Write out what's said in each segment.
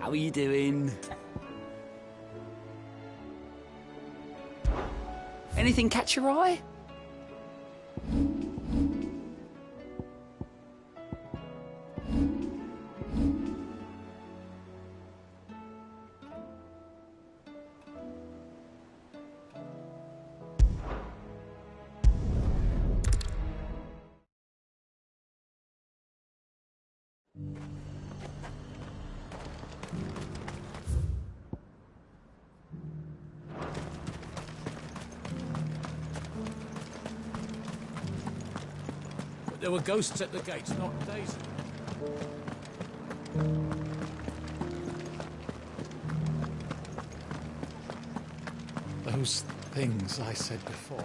How are you doing? Anything catch your eye? There were ghosts at the gates not days ago. those things I said before.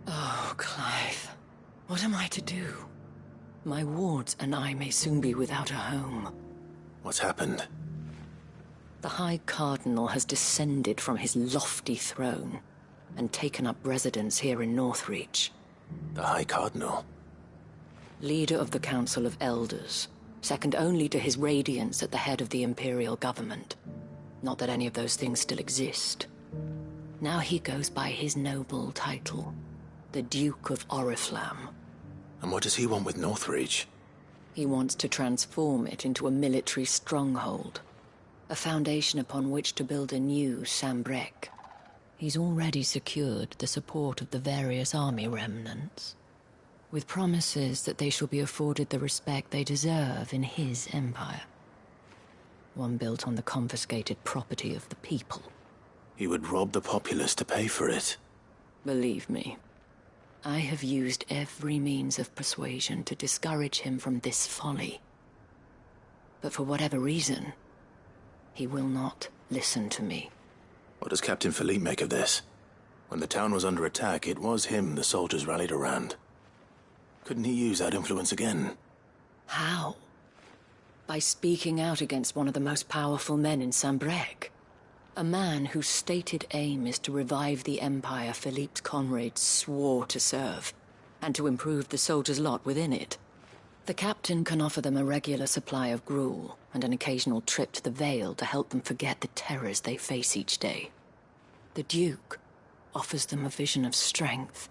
Oh, Clive. What am I to do? My wards and I may soon be without a home. What's happened? The High Cardinal has descended from his lofty throne and taken up residence here in Northreach. The High Cardinal? Leader of the Council of Elders, second only to his Radiance at the head of the Imperial government. Not that any of those things still exist. Now he goes by his noble title, the Duke of Oriflamme. And what does he want with Northreach? He wants to transform it into a military stronghold, a foundation upon which to build a new Sambrec. He's already secured the support of the various army remnants, with promises that they shall be afforded the respect they deserve in his empire. One built on the confiscated property of the people. He would rob the populace to pay for it. Believe me, I have used every means of persuasion to discourage him from this folly. But for whatever reason, he will not listen to me. What does Captain Philippe make of this? When the town was under attack, it was him the soldiers rallied around. Couldn't he use that influence again? How? By speaking out against one of the most powerful men in Sambrec. A man whose stated aim is to revive the empire Philippe's comrades swore to serve, and to improve the soldiers' lot within it. The captain can offer them a regular supply of gruel, and an occasional trip to the Vale to help them forget the terrors they face each day. The Duke offers them a vision of strength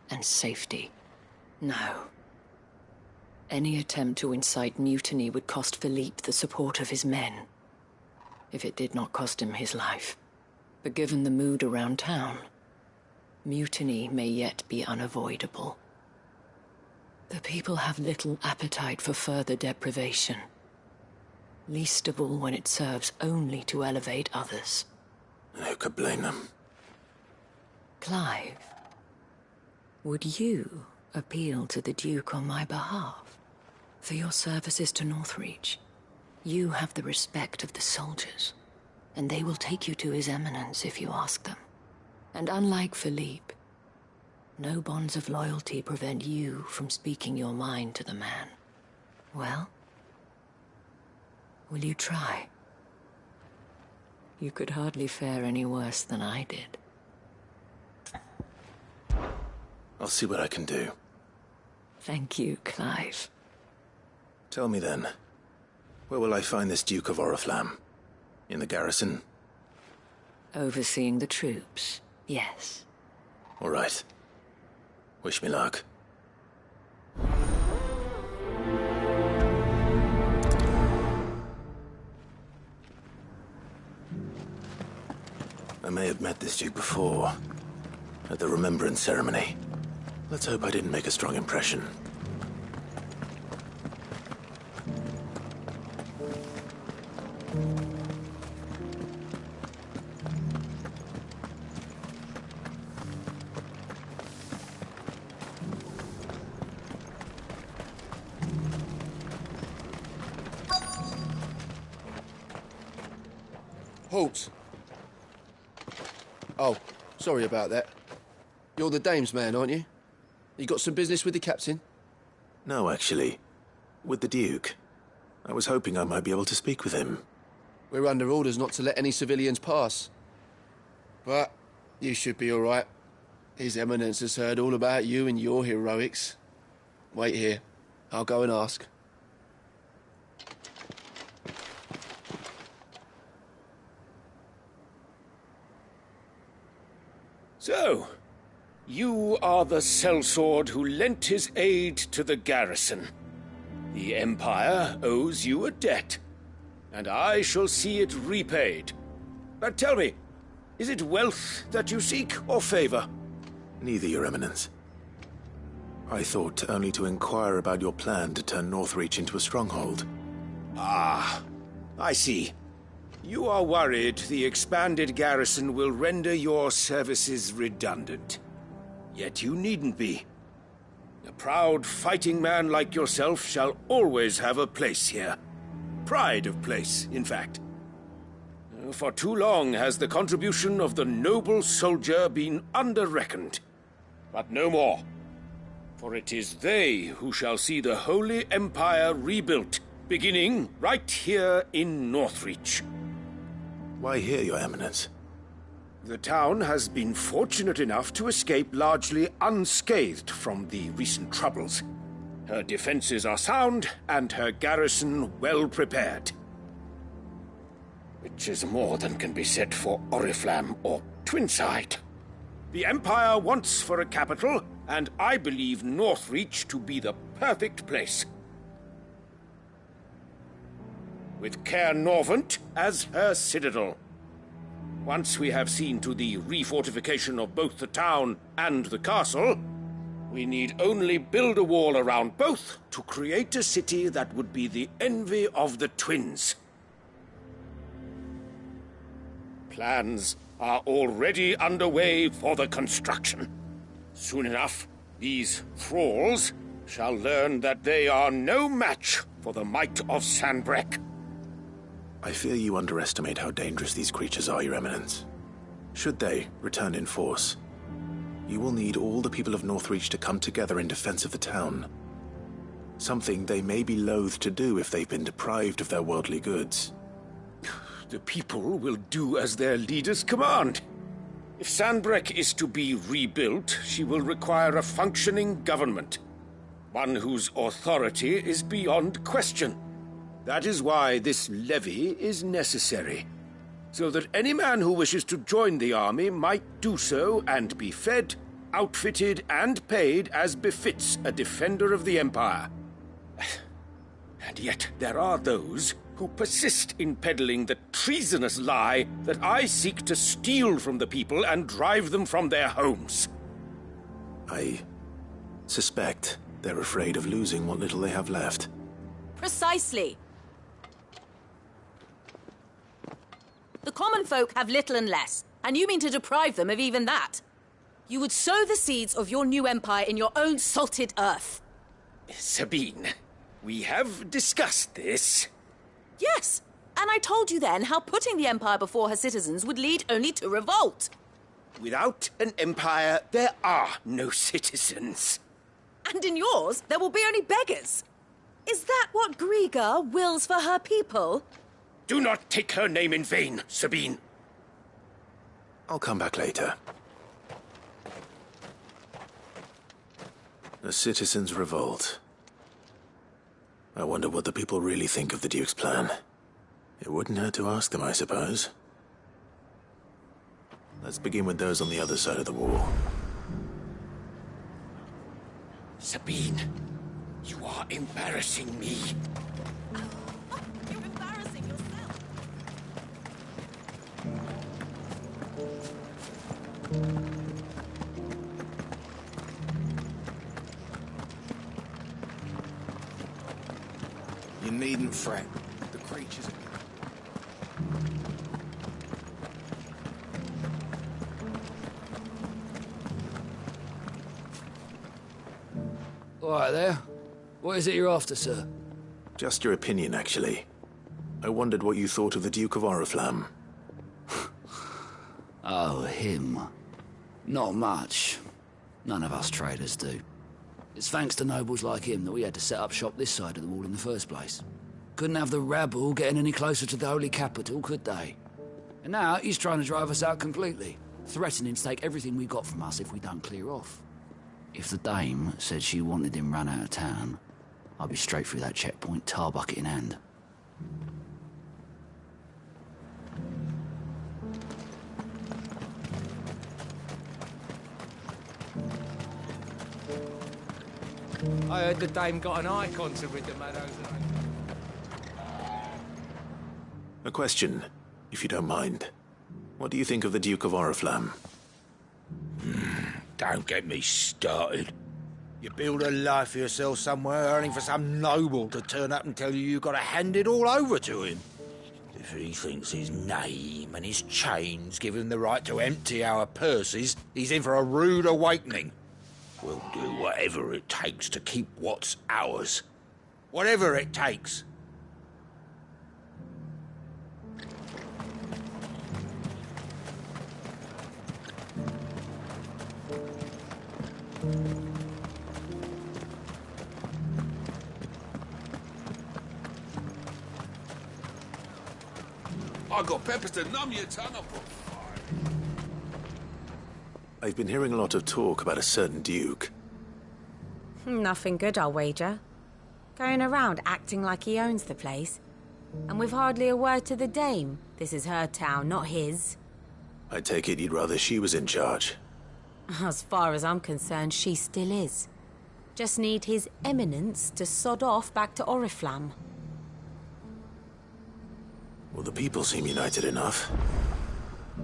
and safety. No. Any attempt to incite mutiny would cost Philippe the support of his men, if it did not cost him his life. But given the mood around town, mutiny may yet be unavoidable. The people have little appetite for further deprivation, least of all when it serves only to elevate others. And who could blame them? Clive, would you appeal to the Duke on my behalf? For your services to Northreach, you have the respect of the soldiers, and they will take you to His Eminence if you ask them. And unlike Philippe, no bonds of loyalty prevent you from speaking your mind to the man. Well, will you try? You could hardly fare any worse than I did. I'll see what I can do. Thank you, Clive. Tell me then, where will I find this Duke of Oriflamme? In the garrison? Overseeing the troops, yes. All right. Wish me luck. I may have met this Duke before, at the Remembrance Ceremony. Let's hope I didn't make a strong impression. Halt! Oh, sorry about that. You're the dame's man, aren't you? You got some business with the captain? No, actually. With the Duke. I was hoping I might be able to speak with him. We're under orders not to let any civilians pass. But you should be all right. His Eminence has heard all about you and your heroics. Wait here. I'll go and ask. So, you are the sellsword who lent his aid to the garrison. The Empire owes you a debt, and I shall see it repaid. But tell me, is it wealth that you seek, or favor? Neither, Your Eminence. I thought only to inquire about your plan to turn Northreach into a stronghold. Ah, I see. You are worried the expanded garrison will render your services redundant. Yet you needn't be. A proud fighting man like yourself shall always have a place here. Pride of place, in fact. For too long has the contribution of the noble soldier been under-reckoned. But no more. For it is they who shall see the Holy Empire rebuilt, beginning right here in Northreach. Why here, Your Eminence? The town has been fortunate enough to escape largely unscathed from the recent troubles. Her defenses are sound, and her garrison well prepared. Which is more than can be said for Oriflamme or Twinside. The Empire wants for a capital, and I believe Northreach to be the perfect place. With Caer Norvent as her citadel. Once we have seen to the refortification of both the town and the castle, we need only build a wall around both to create a city that would be the envy of the twins. Plans are already underway for the construction. Soon enough, these thralls shall learn that they are no match for the might of Sanbreque. I fear you underestimate how dangerous these creatures are, Your Eminence. Should they return in force, you will need all the people of Northreach to come together in defense of the town. Something they may be loath to do if they've been deprived of their worldly goods. The people will do as their leaders command. If Sanbreque is to be rebuilt, she will require a functioning government. One whose authority is beyond question. That is why this levy is necessary. So that any man who wishes to join the army might do so and be fed, outfitted, and paid as befits a defender of the Empire. And yet there are those who persist in peddling the treasonous lie that I seek to steal from the people and drive them from their homes. I suspect they're afraid of losing what little they have left. Precisely. The common folk have little and less, and you mean to deprive them of even that. You would sow the seeds of your new empire in your own salted earth. Sabine, we have discussed this. Yes, and I told you then how putting the empire before her citizens would lead only to revolt. Without an empire, there are no citizens. And in yours, there will be only beggars. Is that what Griga wills for her people? Do not take her name in vain, Sabine. I'll come back later. A citizens' revolt. I wonder what the people really think of the Duke's plan. It wouldn't hurt to ask them, I suppose. Let's begin with those on the other side of the wall. Sabine, you are embarrassing me. You're embarrassing yourself. You needn't fret. The creatures are... All right there. What is it you're after, sir? Just your opinion, actually. I wondered what you thought of the Duke of Oriflamme. Oh, him. Not much. None of us traders do. It's thanks to nobles like him that we had to set up shop this side of the wall in the first place. Couldn't have the rabble getting any closer to the holy capital, could they? And now he's trying to drive us out completely, threatening to take everything we got from us if we don't clear off. If the dame said she wanted him run out of town, I'd be straight through that checkpoint, tar bucket in hand. I heard the dame got an icon to rid the meadows. A question, if you don't mind. What do you think of the Duke of Oriflamme? Don't get me started. You build a life for yourself somewhere, earning for some noble to turn up and tell you you've got to hand it all over to him. If he thinks his name and his chains give him the right to empty our purses, he's in for a rude awakening. We'll do whatever it takes to keep what's ours. Whatever it takes. I got peppers to numb your tongue up. I've been hearing a lot of talk about a certain duke. Nothing good, I'll wager. Going around acting like he owns the place. And with hardly a word to the dame. This is her town, not his. I take it you'd rather she was in charge. As far as I'm concerned, she still is. Just need his eminence to sod off back to Oriflamme. Well, the people seem united enough.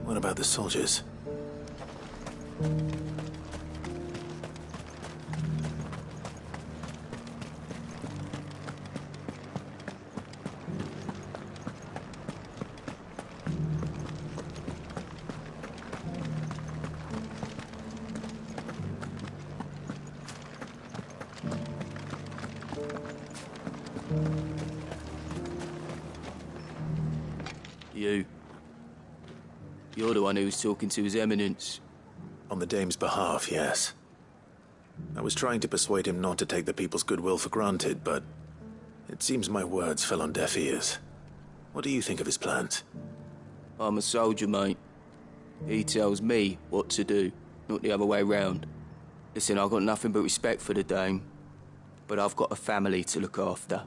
What about the soldiers? You're the one who's talking to His Eminence. On the dame's behalf, yes. I was trying to persuade him not to take the people's goodwill for granted, but it seems my words fell on deaf ears. What do you think of his plans? I'm a soldier, mate. He tells me what to do, not the other way round. Listen, I've got nothing but respect for the dame, but I've got a family to look after.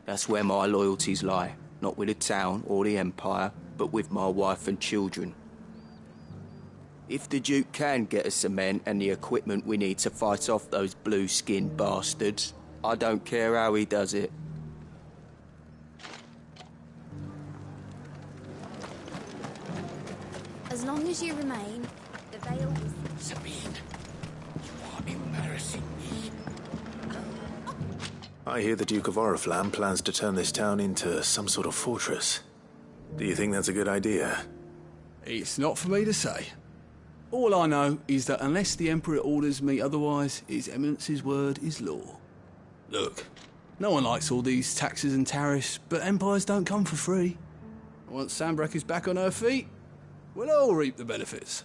That's where my loyalties lie, not with the town or the Empire, but with my wife and children. If the Duke can get us cement and the equipment we need to fight off those blue-skinned bastards, I don't care how he does it. As long as you remain, the veil is... Sabine, you are embarrassing me. I hear the Duke of Oriflamme plans to turn this town into some sort of fortress. Do you think that's a good idea? It's not for me to say. All I know is that unless the Emperor orders me otherwise, His Eminence's word is law. Look, no one likes all these taxes and tariffs, but empires don't come for free. Once Sanbreque is back on her feet, we'll all reap the benefits.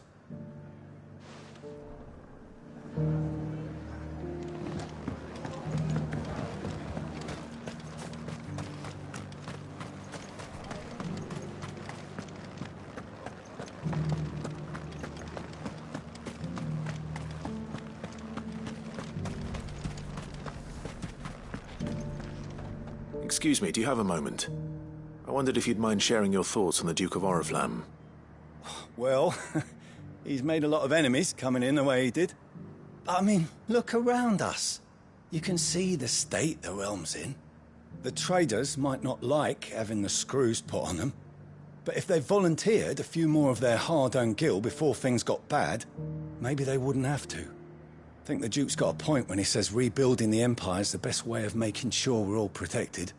Excuse me, do you have a moment? I wondered if you'd mind sharing your thoughts on the Duke of Oriflamme. Well, he's made a lot of enemies coming in the way he did. But I mean, look around us. You can see the state the realm's in. The traders might not like having the screws put on them, but if they volunteered a few more of their hard-earned gil before things got bad, maybe they wouldn't have to. I think the Duke's got a point when he says rebuilding the Empire's the best way of making sure we're all protected.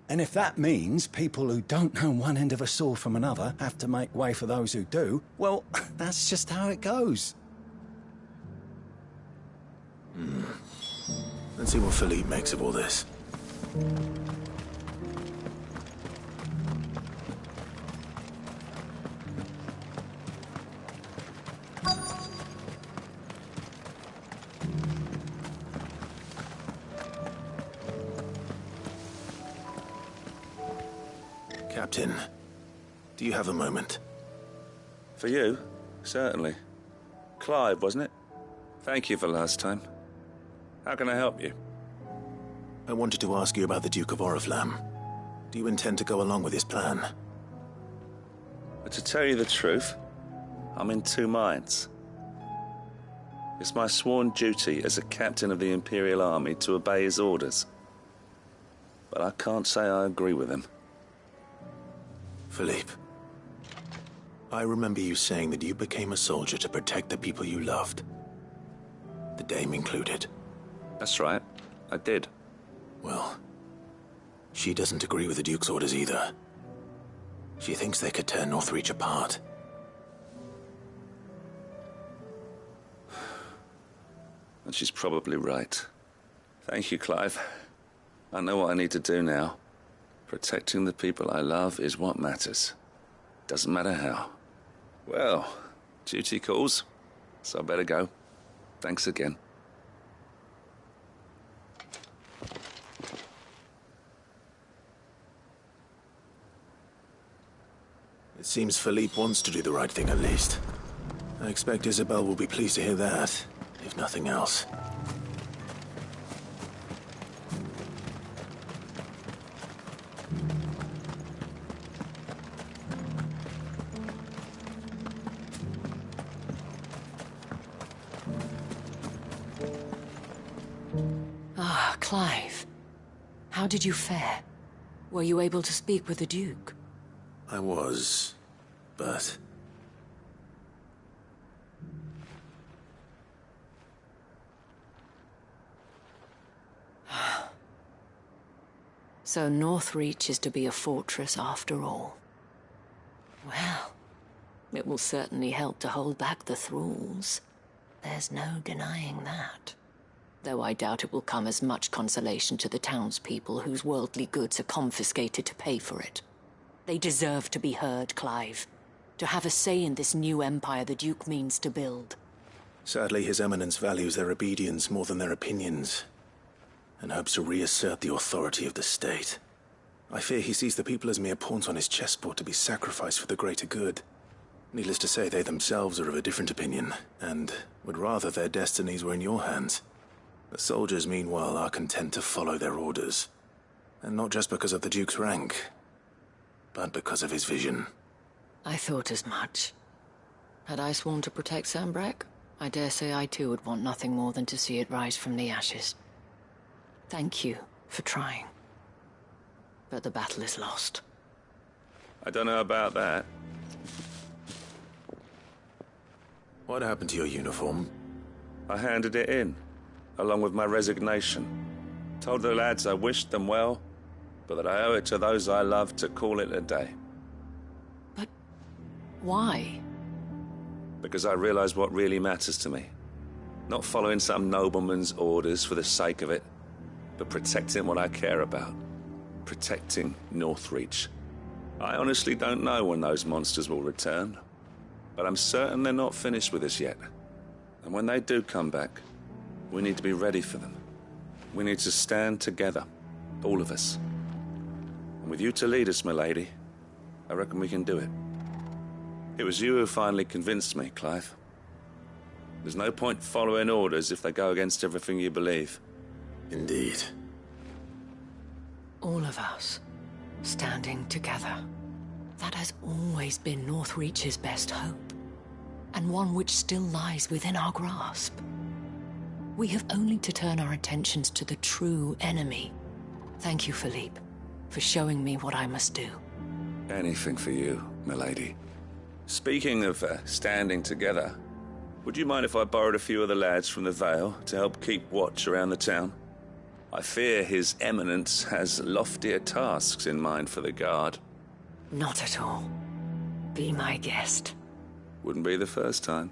And if that means people who don't know one end of a sword from another have to make way for those who do, well, that's just how it goes. Let's see what Philippe makes of all this. Captain, do you have a moment? For you? Certainly. Clive, wasn't it? Thank you for last time. How can I help you? I wanted to ask you about the Duke of Oriflamme. Do you intend to go along with his plan? But to tell you the truth, I'm in two minds. It's my sworn duty as a captain of the Imperial Army to obey his orders. But I can't say I agree with him. Philippe, I remember you saying that you became a soldier to protect the people you loved. The Dame included. That's right, I did. Well, she doesn't agree with the Duke's orders either. She thinks they could tear Northreach apart. And she's probably right. Thank you, Clive. I know what I need to do now. Protecting the people I love is what matters. Doesn't matter how. Well, duty calls, so I better go. Thanks again. It seems Philippe wants to do the right thing at least. I expect Isabel will be pleased to hear that, if nothing else. Ah, Clive. How did you fare? Were you able to speak with the Duke? I was, but... So Northreach is to be a fortress after all. Well, it will certainly help to hold back the thralls. There's no denying that. Though I doubt it will come as much consolation to the townspeople whose worldly goods are confiscated to pay for it. They deserve to be heard, Clive. To have a say in this new empire the Duke means to build. Sadly, His Eminence values their obedience more than their opinions, and hopes to reassert the authority of the state. I fear he sees the people as mere pawns on his chessboard to be sacrificed for the greater good. Needless to say, they themselves are of a different opinion, and would rather their destinies were in your hands. The soldiers, meanwhile, are content to follow their orders. And not just because of the Duke's rank, but because of his vision. I thought as much. Had I sworn to protect Sanbreque, I dare say I too would want nothing more than to see it rise from the ashes. Thank you for trying. But the battle is lost. I don't know about that. What happened to your uniform? I handed it in, along with my resignation. Told the lads I wished them well, but that I owe it to those I love to call it a day. But why? Because I realized what really matters to me. Not following some nobleman's orders for the sake of it, but protecting what I care about. Protecting Northreach. I honestly don't know when those monsters will return, but I'm certain they're not finished with us yet. And when they do come back, we need to be ready for them. We need to stand together, all of us. And with you to lead us, milady, I reckon we can do it. It was you who finally convinced me, Clive. There's no point following orders if they go against everything you believe. Indeed. All of us, standing together. That has always been Northreach's best hope, and one which still lies within our grasp. We have only to turn our attentions to the true enemy. Thank you, Philippe, for showing me what I must do. Anything for you, milady. Speaking of standing together, would you mind if I borrowed a few of the lads from the Vale to help keep watch around the town? I fear His Eminence has loftier tasks in mind for the guard. Not at all. Be my guest. Wouldn't be the first time.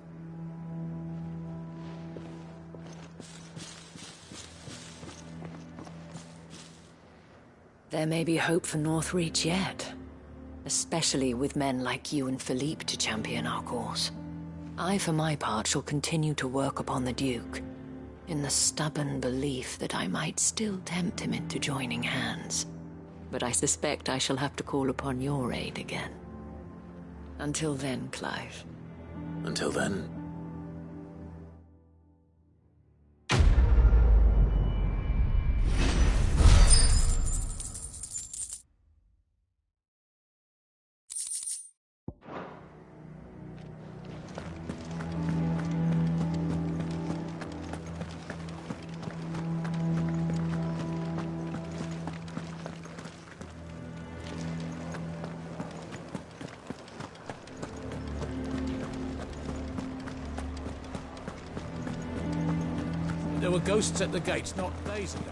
There may be hope for Northreach yet. Especially with men like you and Philippe to champion our cause. I, for my part, shall continue to work upon the Duke, in the stubborn belief that I might still tempt him into joining hands. But I suspect I shall have to call upon your aid again. Until then, Clive. Until then... There were ghosts at the gates not days ago.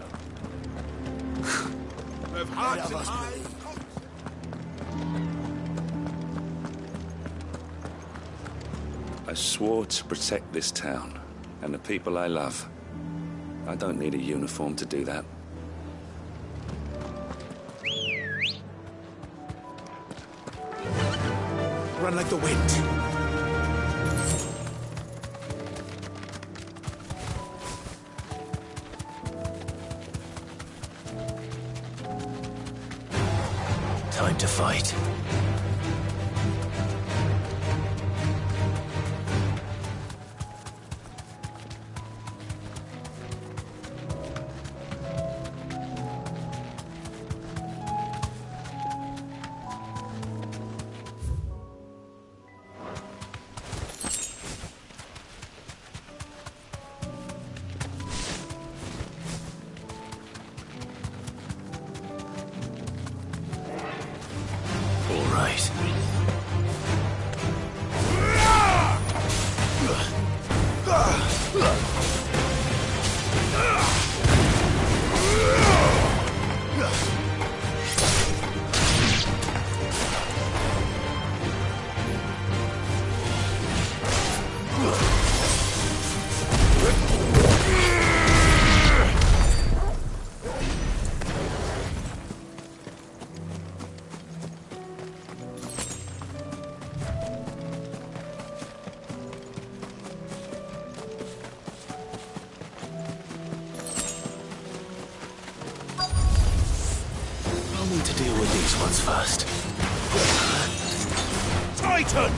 They've hearts in high. I swore to protect this town and the people I love. I don't need a uniform to do that. Run like the wind. Time to fight. To deal with these ones first. Titan!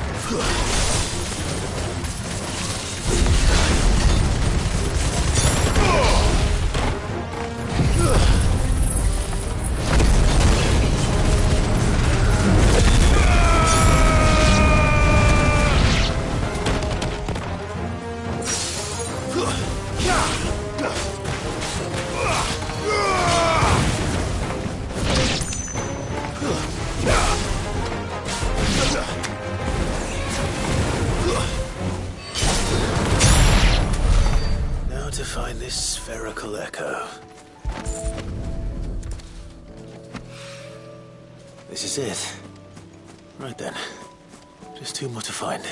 Spherical echo. This is it. Right then. Just two more to find.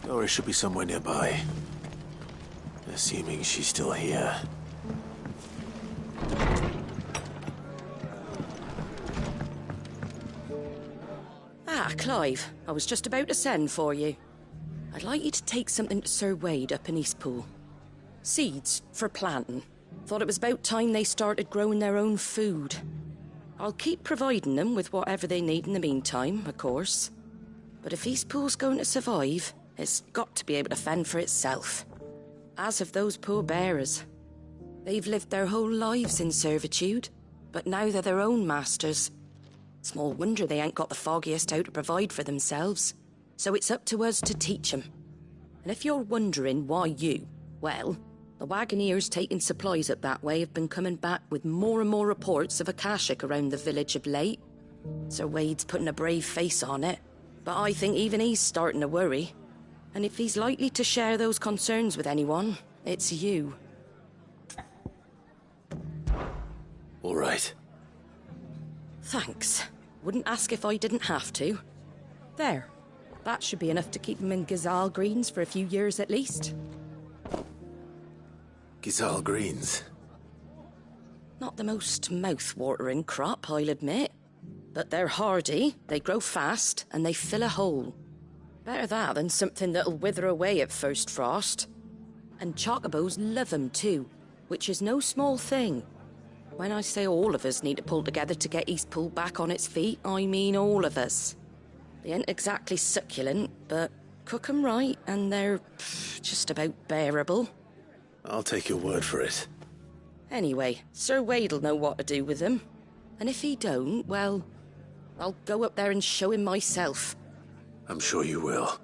Dora should be somewhere nearby. Assuming she's still here. Ah, Clive. I was just about to send for you. I'd like you to take something to Sir Wade up in Eastpool. Seeds for planting. Thought it was about time they started growing their own food. I'll keep providing them with whatever they need in the meantime, of course. But if Eastpool's going to survive, it's got to be able to fend for itself. As have those poor bearers. They've lived their whole lives in servitude, but now they're their own masters. Small wonder they ain't got the foggiest how to provide for themselves. So it's up to us to teach 'em. And if you're wondering why you, well, the Wagoneers taking supplies up that way have been coming back with more and more reports of Akashic around the village of late. Sir Wade's putting a brave face on it, but I think even he's starting to worry. And if he's likely to share those concerns with anyone, it's you. All right. Thanks. Wouldn't ask if I didn't have to. There. That should be enough to keep him in Gazal Greens for a few years at least. Gazal Greens? Not the most mouth-watering crop, I'll admit. But they're hardy, they grow fast, and they fill a hole. Better that than something that'll wither away at first frost. And chocobos love 'em too, which is no small thing. When I say all of us need to pull together to get Eastpool back on its feet, I mean all of us. They ain't exactly succulent, but cook 'em right and they're just about bearable. I'll take your word for it. Anyway, Sir Wade'll know what to do with them. And if he don't, well, I'll go up there and show him myself. I'm sure you will.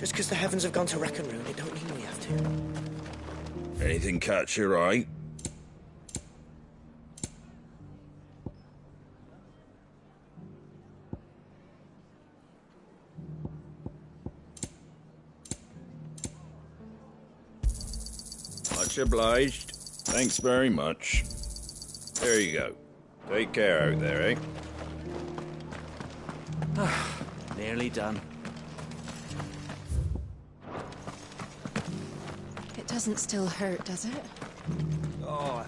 Just because the heavens have gone to wreck and ruin, it don't mean we have to. Anything catch your eye? Much obliged. Thanks very much. There you go. Take care out there, eh? Nearly done. It doesn't still hurt, does it? Oh,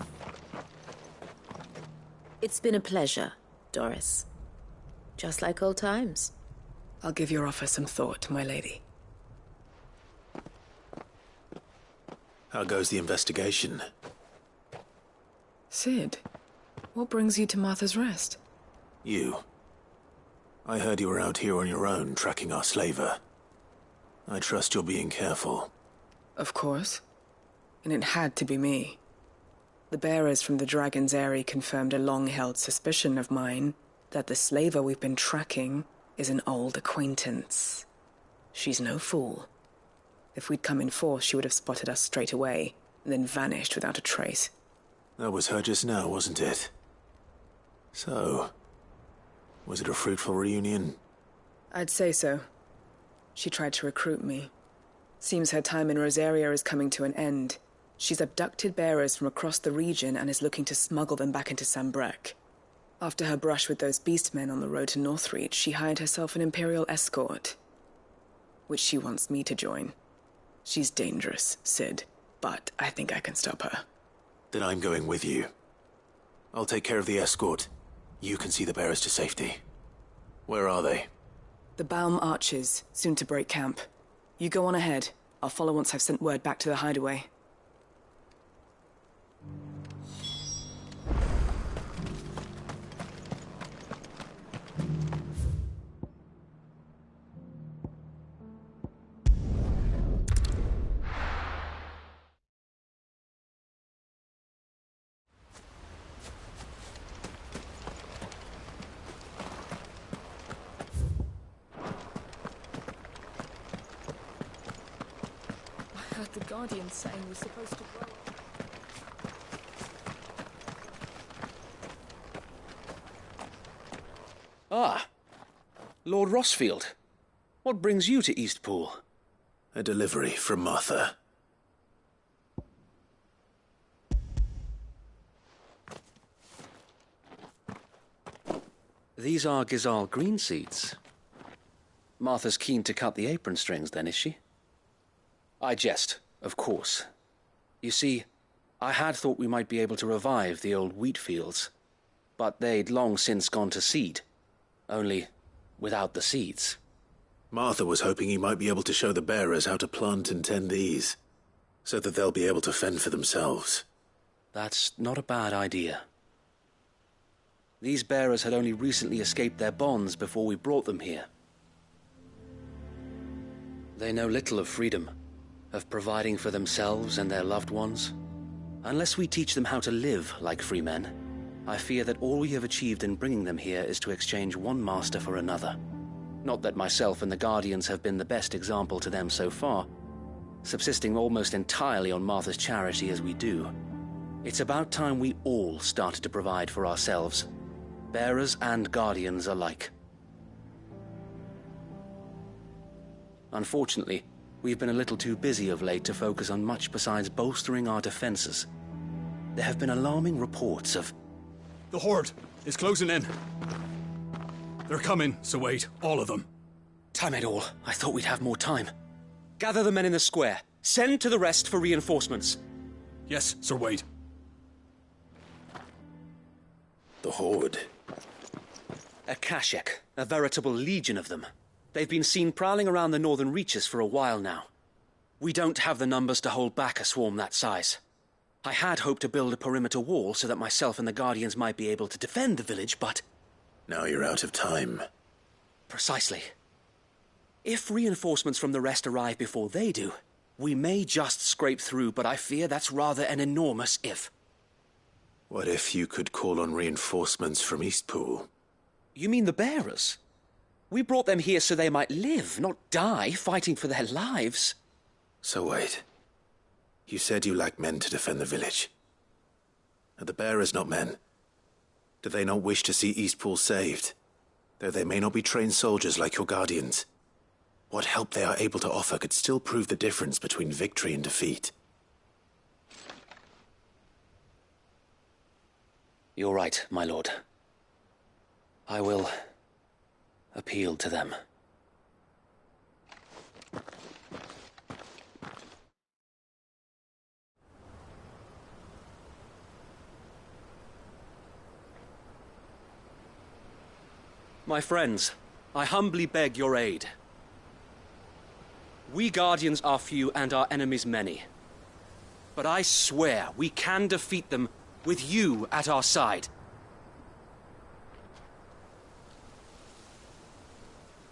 It's been a pleasure, Doris. Just like old times. I'll give your offer some thought, my lady. How goes the investigation? Sid, what brings you to Martha's Rest? You. I heard you were out here on your own, tracking our slaver. I trust you're being careful. Of course. And it had to be me. The bearers from the Dragon's Eyrie confirmed a long-held suspicion of mine that the slaver we've been tracking is an old acquaintance. She's no fool. If we'd come in force, she would have spotted us straight away, and then vanished without a trace. That was her just now, wasn't it? So, was it a fruitful reunion? I'd say so. She tried to recruit me. Seems her time in Rosaria is coming to an end. She's abducted bearers from across the region and is looking to smuggle them back into Sambrec. After her brush with those beastmen on the road to Northreach, she hired herself an Imperial escort, which she wants me to join. She's dangerous, Sid, but I think I can stop her. Then I'm going with you. I'll take care of the escort. You can see the bearers to safety. Where are they? The Baum Archers, soon to break camp. You go on ahead. I'll follow once I've sent word back to the hideaway. I heard the Guardian saying we're supposed to grow. Ah, Lord Rossfield. What brings you to Eastpool? A delivery from Martha. These are Gizal green seeds. Martha's keen to cut the apron strings, then, is she? I jest, of course. You see, I had thought we might be able to revive the old wheat fields, but they'd long since gone to seed, only without the seeds. Martha was hoping you might be able to show the bearers how to plant and tend these, so that they'll be able to fend for themselves. That's not a bad idea. These bearers had only recently escaped their bonds before we brought them here. They know little of freedom, of providing for themselves and their loved ones. Unless we teach them how to live like free men, I fear that all we have achieved in bringing them here is to exchange one master for another. Not that myself and the Guardians have been the best example to them so far, subsisting almost entirely on Martha's charity as we do. It's about time we all started to provide for ourselves, bearers and Guardians alike. Unfortunately, we've been a little too busy of late to focus on much besides bolstering our defenses. There have been alarming reports of... The Horde is closing in. They're coming, so wait, all of them. Time it all. I thought we'd have more time. Gather the men in the square. Send to the rest for reinforcements. Yes, Sir Wade. The Horde. A Kashek, a veritable legion of them. They've been seen prowling around the northern reaches for a while now. We don't have the numbers to hold back a swarm that size. I had hoped to build a perimeter wall so that myself and the Guardians might be able to defend the village, but... Now you're out of time. Precisely. If reinforcements from the rest arrive before they do, we may just scrape through, but I fear that's rather an enormous if. What if you could call on reinforcements from Eastpool? You mean the bearers? We brought them here so they might live, not die fighting for their lives. So wait. You said you lack men to defend the village. Are the bearers not men? Do they not wish to see Eastpool saved? Though they may not be trained soldiers like your guardians, what help they are able to offer could still prove the difference between victory and defeat. You're right, my lord. I will appeal to them. My friends, I humbly beg your aid. We Guardians are few and our enemies many. But I swear we can defeat them with you at our side.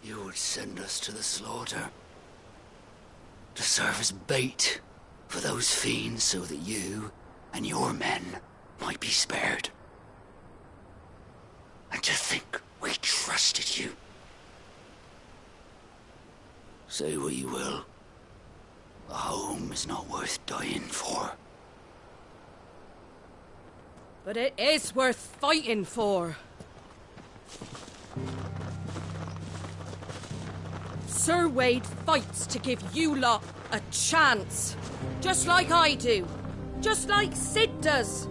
You would send us to the slaughter, to serve as bait for those fiends so that you and your men might be spared. And to think we trusted you. Say what you will, a home is not worth dying for. But it is worth fighting for. Sir Wade fights to give you lot a chance. Just like I do. Just like Sid does.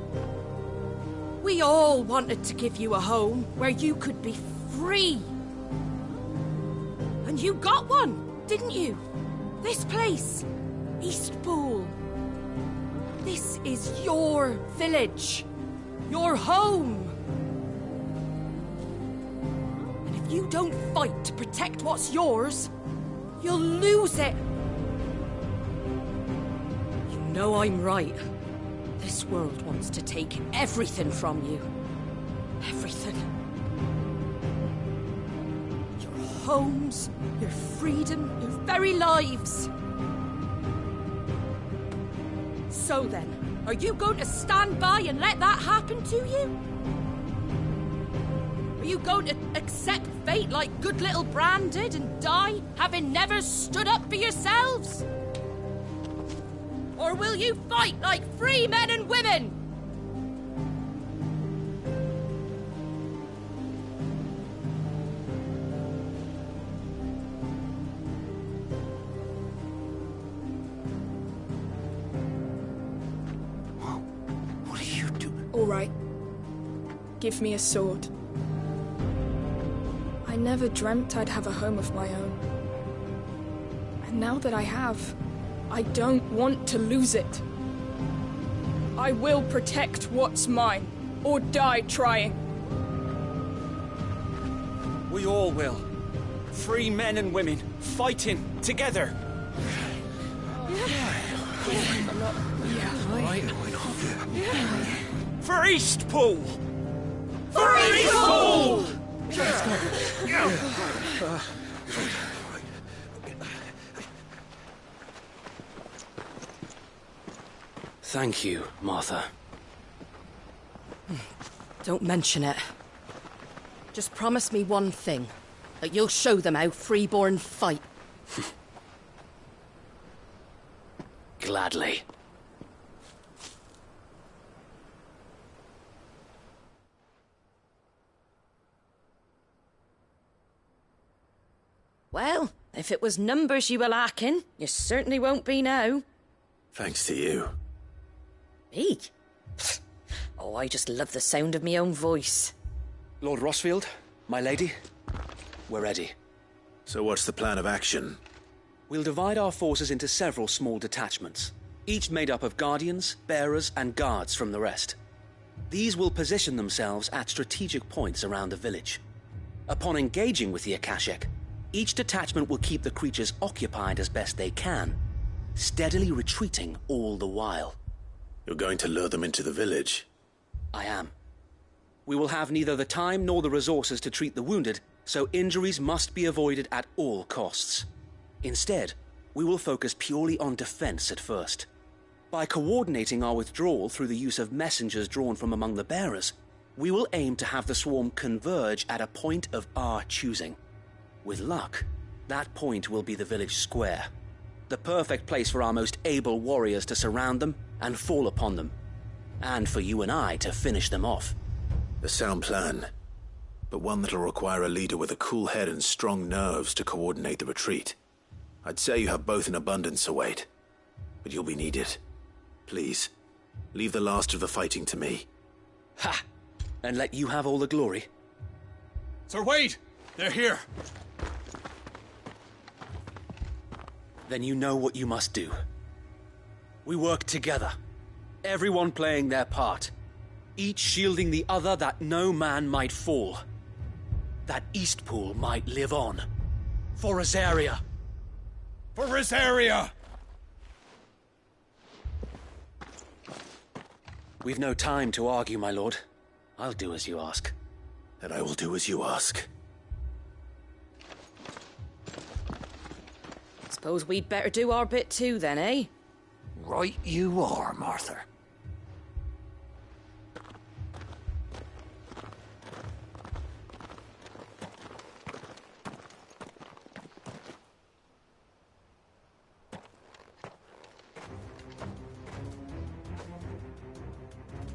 We all wanted to give you a home where you could be free. And you got one, didn't you? This place, Eastpool. This is your village. Your home. And if you don't fight to protect what's yours, you'll lose it. You know I'm right. This world wants to take everything from you. Everything. Your homes, your freedom, your very lives. So then, are you going to stand by and let that happen to you? Are you going to accept fate like good little Bran did and die, having never stood up for yourselves? Or will you fight like free men and women? What are you doing? All right. Give me a sword. I never dreamt I'd have a home of my own. And now that I have, I don't want to lose it. I will protect what's mine, or die trying. We all will. Free men and women, fighting together. For Eastpool! For Eastpool! Thank you, Martha. Don't mention it. Just promise me one thing. That you'll show them how freeborn fight. Gladly. Well, if it was numbers you were lacking, you certainly won't be now. Thanks to you. Me? Oh, I just love the sound of my own voice. Lord Rossfield, my lady, we're ready. So what's the plan of action? We'll divide our forces into several small detachments, each made up of guardians, bearers, and guards from the rest. These will position themselves at strategic points around the village. Upon engaging with the Akashic, each detachment will keep the creatures occupied as best they can, steadily retreating all the while. You're going to lure them into the village? I am. We will have neither the time nor the resources to treat the wounded, so injuries must be avoided at all costs. Instead, we will focus purely on defense at first. By coordinating our withdrawal through the use of messengers drawn from among the bearers, we will aim to have the swarm converge at a point of our choosing. With luck, that point will be the village square. The perfect place for our most able warriors to surround them and fall upon them. And for you and I to finish them off. A sound plan, but one that'll require a leader with a cool head and strong nerves to coordinate the retreat. I'd say you have both in abundance, Sir Wade, but you'll be needed. Please, leave the last of the fighting to me. Ha! And let you have all the glory. Sir Wade! They're here! Then you know what you must do. We work together, everyone playing their part, each shielding the other that no man might fall, that Eastpool might live on. For Rosaria! For Rosaria! We've no time to argue, my lord. I'll do as you ask. And I will do as you ask. Suppose we'd better do our bit too, then, eh? Right you are, Martha.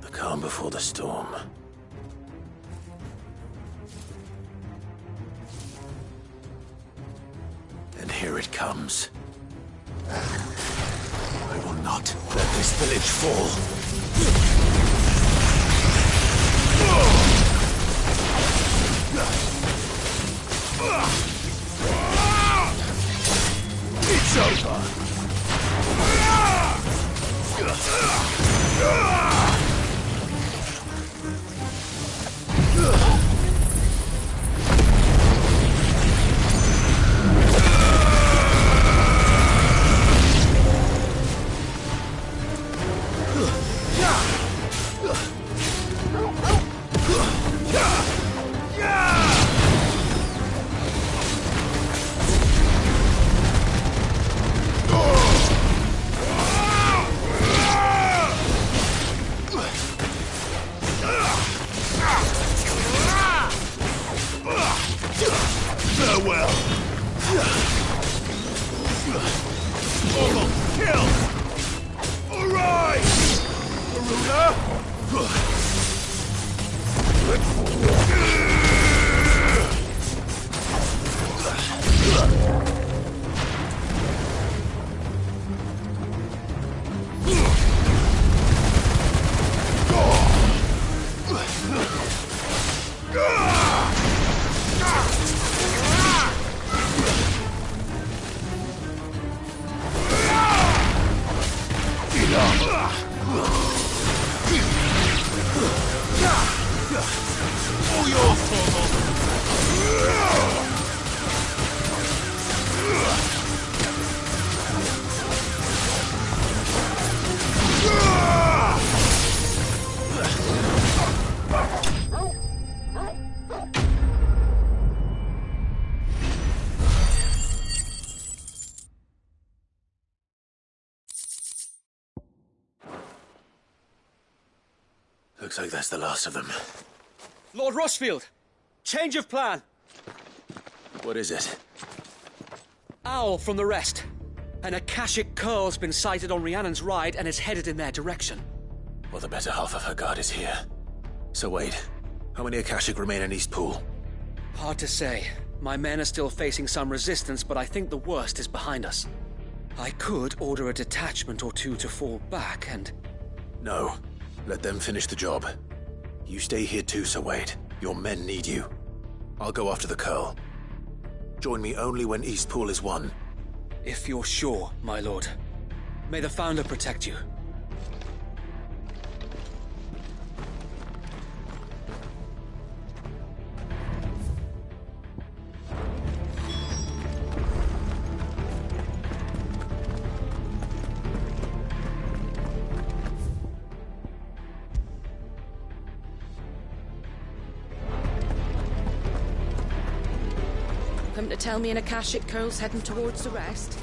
The calm before the storm. And here it comes. I will not let this village fall. It's over. Farewell. Almost killed. All right, Aruna. All yours, Torvald. Looks like that's the last of them. Lord Rossfield! Change of plan! What is it? Owl from the rest. An Akashic curl's been sighted on Rhiannon's ride and is headed in their direction. Well, the better half of her guard is here. So Wade, how many Akashic remain in Eastpool? Hard to say. My men are still facing some resistance, but I think the worst is behind us. I could order a detachment or two to fall back and... No. Let them finish the job. You stay here too, Sir Wade. Your men need you. I'll go after the Curl. Join me only when Eastpool is won. If you're sure, my lord. May the Founder protect you. Come to tell me an Akashic curl's heading towards the rest?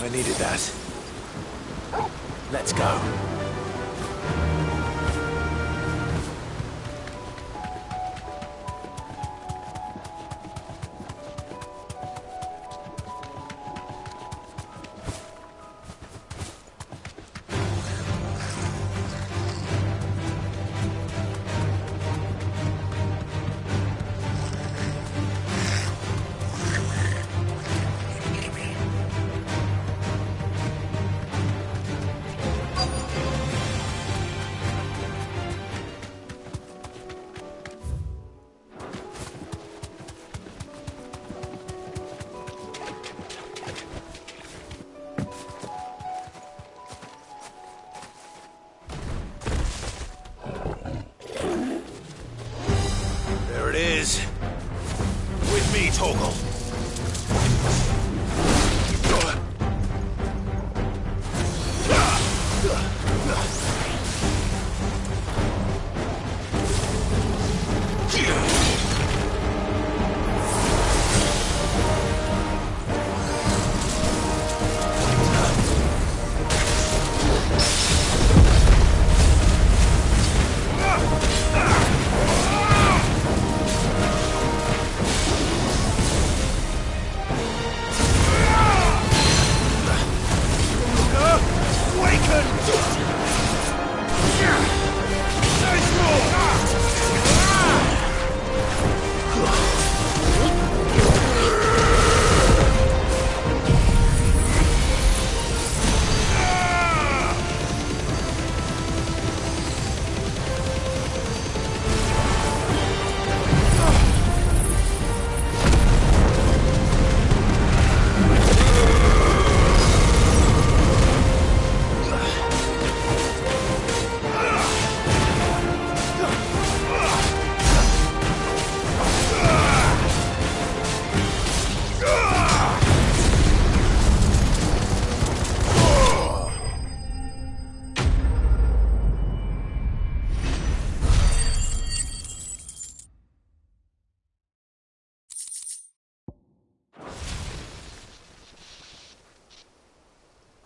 I needed that. Let's go. There it is. With me, Torgal.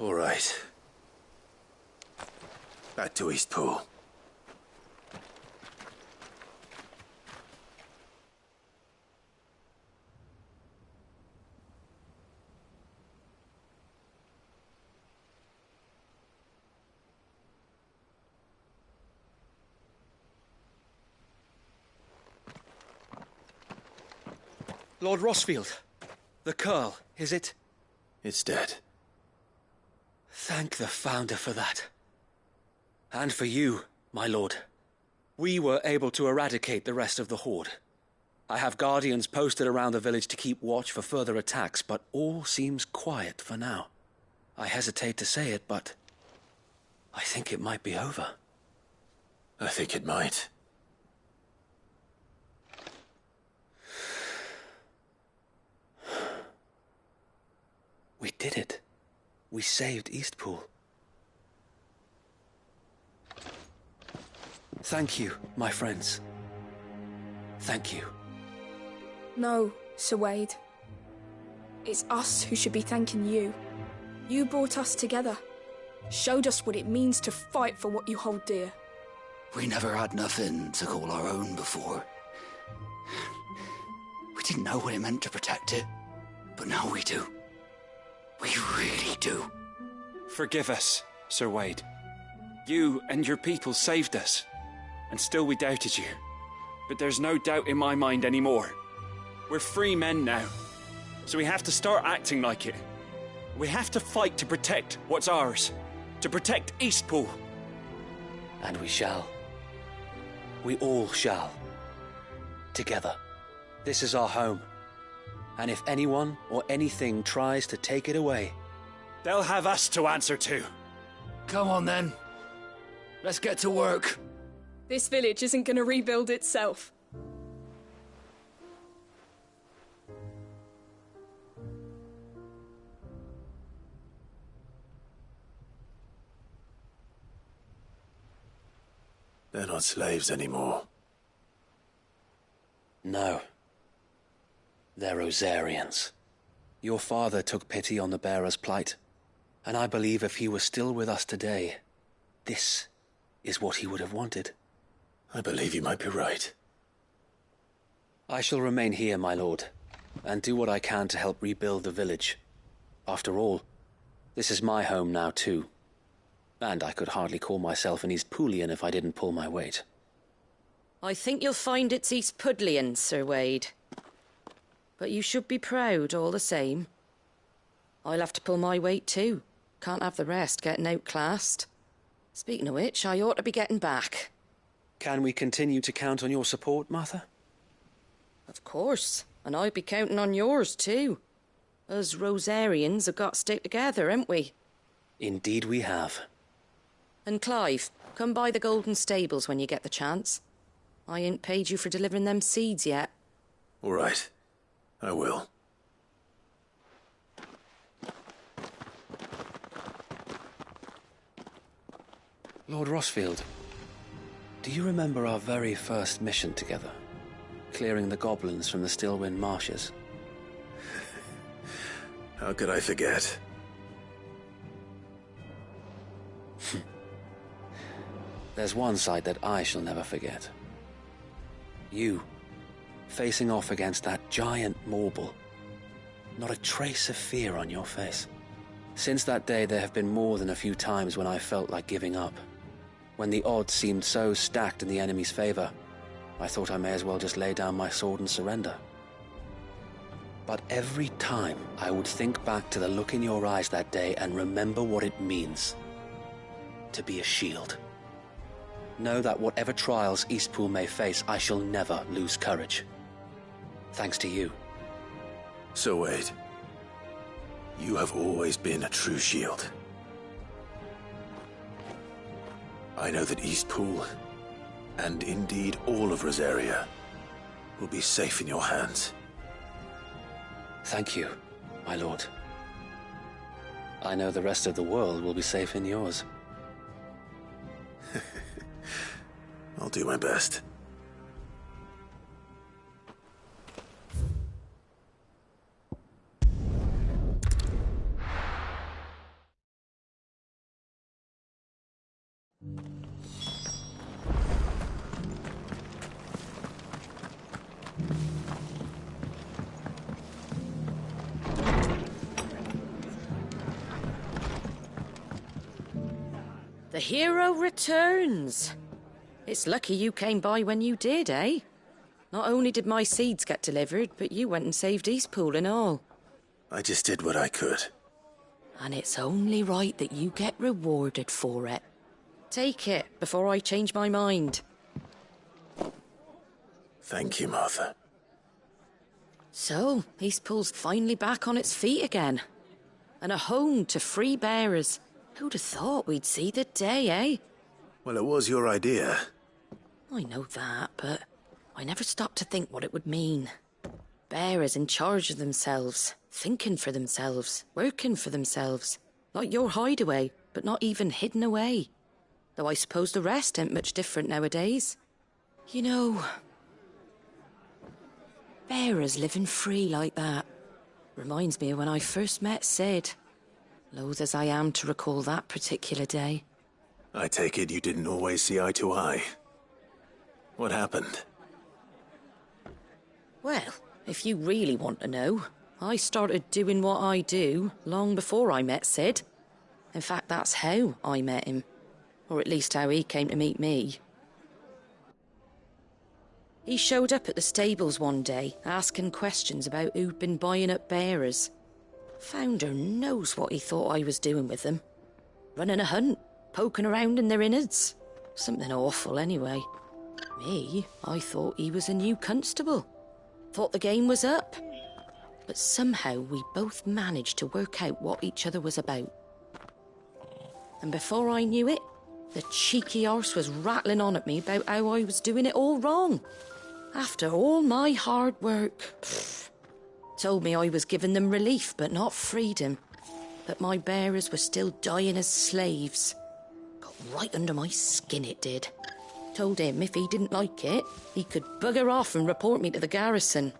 All right. Back to Eastpool. Lord Rossfield. The Curl, is it? It's dead. Thank the Founder for that. And for you, my lord. We were able to eradicate the rest of the Horde. I have guardians posted around the village to keep watch for further attacks, but all seems quiet for now. I hesitate to say it, but I think it might be over. I think it might. We did it. We saved Eastpool. Thank you, my friends. Thank you. No, Sir Wade. It's us who should be thanking you. You brought us together. Showed us what it means to fight for what you hold dear. We never had nothing to call our own before. We didn't know what it meant to protect it, but now we do. We really do. Forgive us, Sir Wade. You and your people saved us, and still we doubted you. But there's no doubt in my mind anymore. We're free men now, so we have to start acting like it. We have to fight to protect what's ours, to protect Eastpool. And we shall. We all shall. Together. This is our home. And if anyone or anything tries to take it away, they'll have us to answer to. Come on then. Let's get to work. This village isn't gonna rebuild itself. They're not slaves anymore. No. They're Rosarians. Your father took pity on the bearer's plight. And I believe if he were still with us today, this is what he would have wanted. I believe you might be right. I shall remain here, my lord, and do what I can to help rebuild the village. After all, this is my home now too. And I could hardly call myself an East Poolian if I didn't pull my weight. I think you'll find it's East Pudlian, Sir Wade. But you should be proud all the same. I'll have to pull my weight too. Can't have the rest getting outclassed. Speaking of which, I ought to be getting back. Can we continue to count on your support, Martha? Of course, and I'd be counting on yours too. Us Rosarians have got to stick together, haven't we? Indeed we have. And Clive, come by the Golden Stables when you get the chance. I ain't paid you for delivering them seeds yet. All right. I will. Lord Rossfield, do you remember our very first mission together? Clearing the goblins from the Stillwind marshes? How could I forget? There's one sight that I shall never forget. You, facing off against that giant Morble. Not a trace of fear on your face. Since that day, there have been more than a few times when I felt like giving up. When the odds seemed so stacked in the enemy's favor, I thought I may as well just lay down my sword and surrender. But every time, I would think back to the look in your eyes that day and remember what it means to be a shield. Know that whatever trials Eastpool may face, I shall never lose courage. Thanks to you. Sir Wade, you have always been a true shield. I know that Eastpool, and indeed all of Rosaria, will be safe in your hands. Thank you, my lord. I know the rest of the world will be safe in yours. I'll do my best. The hero returns. It's lucky you came by when you did, eh? Not only did my seeds get delivered, but you went and saved Eastpool and all. I just did what I could. And it's only right that you get rewarded for it. Take it before I change my mind. Thank you, Martha. So, Eastpool's finally back on its feet again. And a home to free bearers. Who'd have thought we'd see the day, eh? Well, it was your idea. I know that, but I never stopped to think what it would mean. Bearers in charge of themselves, thinking for themselves, working for themselves. Like your hideaway, but not even hidden away. Though I suppose the rest ain't much different nowadays. You know, bearers living free like that reminds me of when I first met Sid. Loath as I am to recall that particular day. I take it you didn't always see eye to eye. What happened? Well, if you really want to know, I started doing what I do long before I met Sid. In fact, that's how I met him. Or at least how he came to meet me. He showed up at the stables one day, asking questions about who'd been buying up bearers. Founder knows what he thought I was doing with them. Running a hunt, poking around in their innards. Something awful, anyway. Me, I thought he was a new constable. Thought the game was up. But somehow we both managed to work out what each other was about. And before I knew it, the cheeky arse was rattling on at me about how I was doing it all wrong. After all my hard work. Told me I was giving them relief, but not freedom. That my bearers were still dying as slaves. Got right under my skin, it did. Told him if he didn't like it, he could bugger off and report me to the garrison.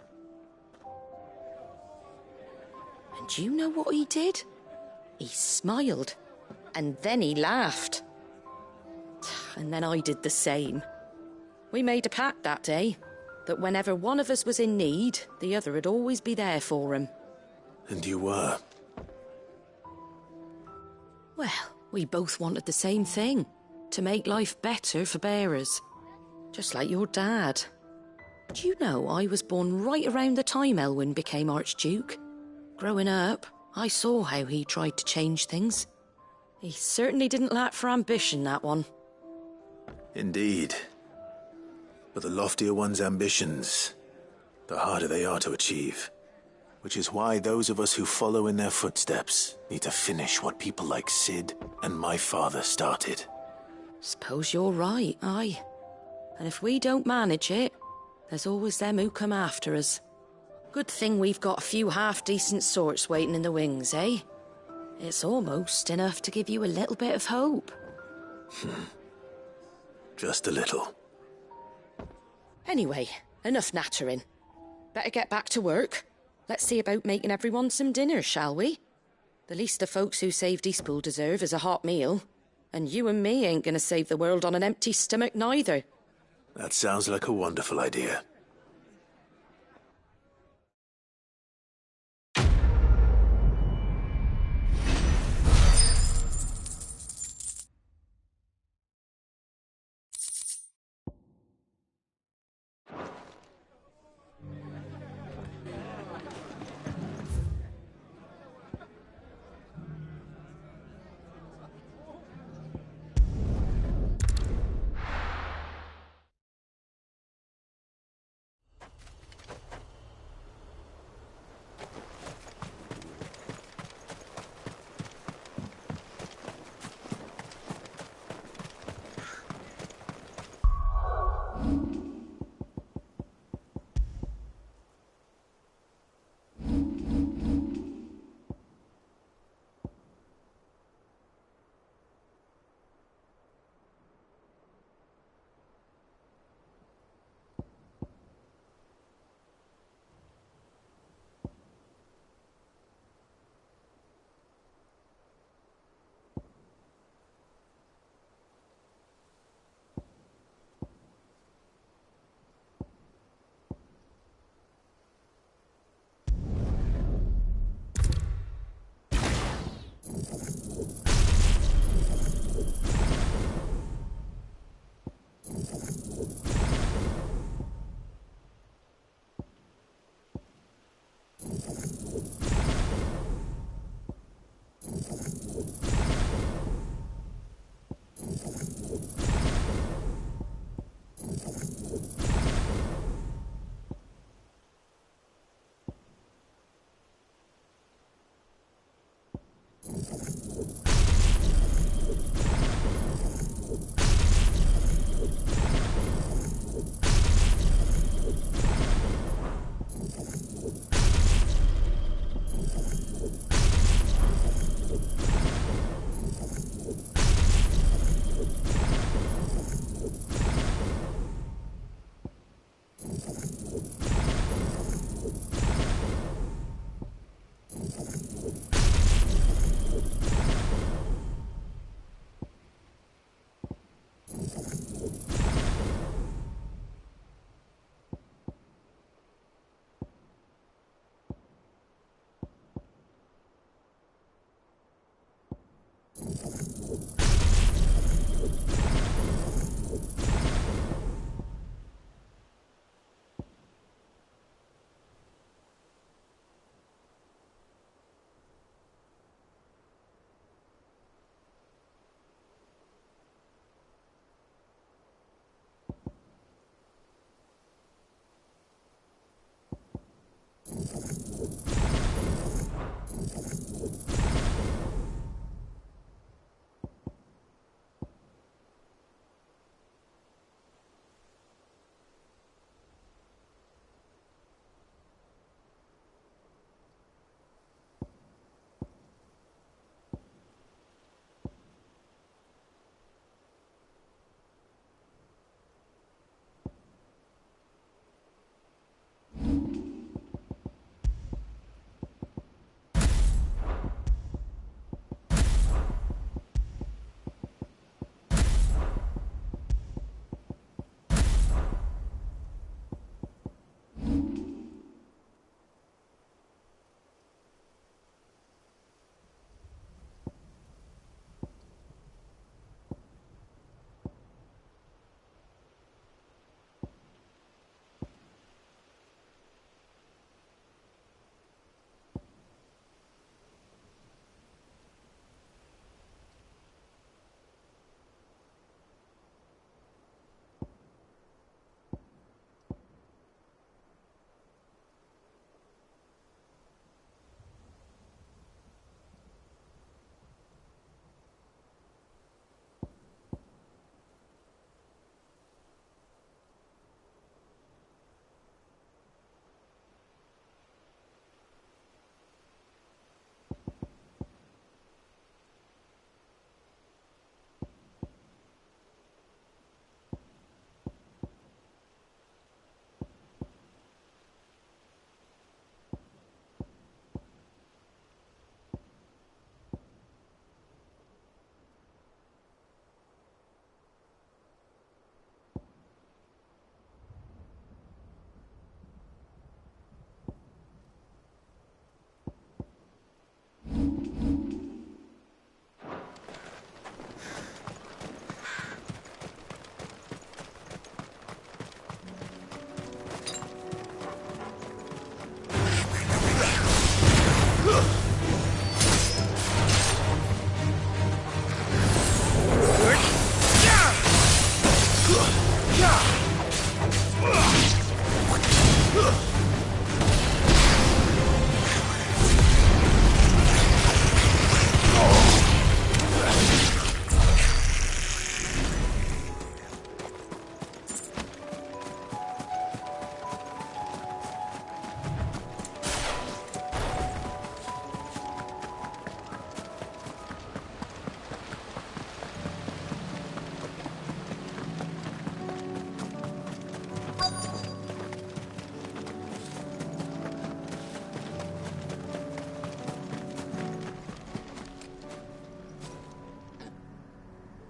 And do you know what he did? He smiled, and then he laughed. And then I did the same. We made a pact that day, that whenever one of us was in need, the other would always be there for him. And you were? Well, we both wanted the same thing, to make life better for bearers. Just like your dad. Do you know I was born right around the time Elwyn became Archduke? Growing up, I saw how he tried to change things. He certainly didn't lack for ambition, that one. Indeed. But the loftier one's ambitions, the harder they are to achieve. Which is why those of us who follow in their footsteps need to finish what people like Sid and my father started. Suppose you're right, aye. And if we don't manage it, there's always them who come after us. Good thing we've got a few half-decent sorts waiting in the wings, eh? It's almost enough to give you a little bit of hope. Just a little. Anyway, enough nattering. Better get back to work. Let's see about making everyone some dinner, shall we? The least the folks who saved Eastpool deserve is a hot meal. And you and me ain't gonna save the world on an empty stomach neither. That sounds like a wonderful idea.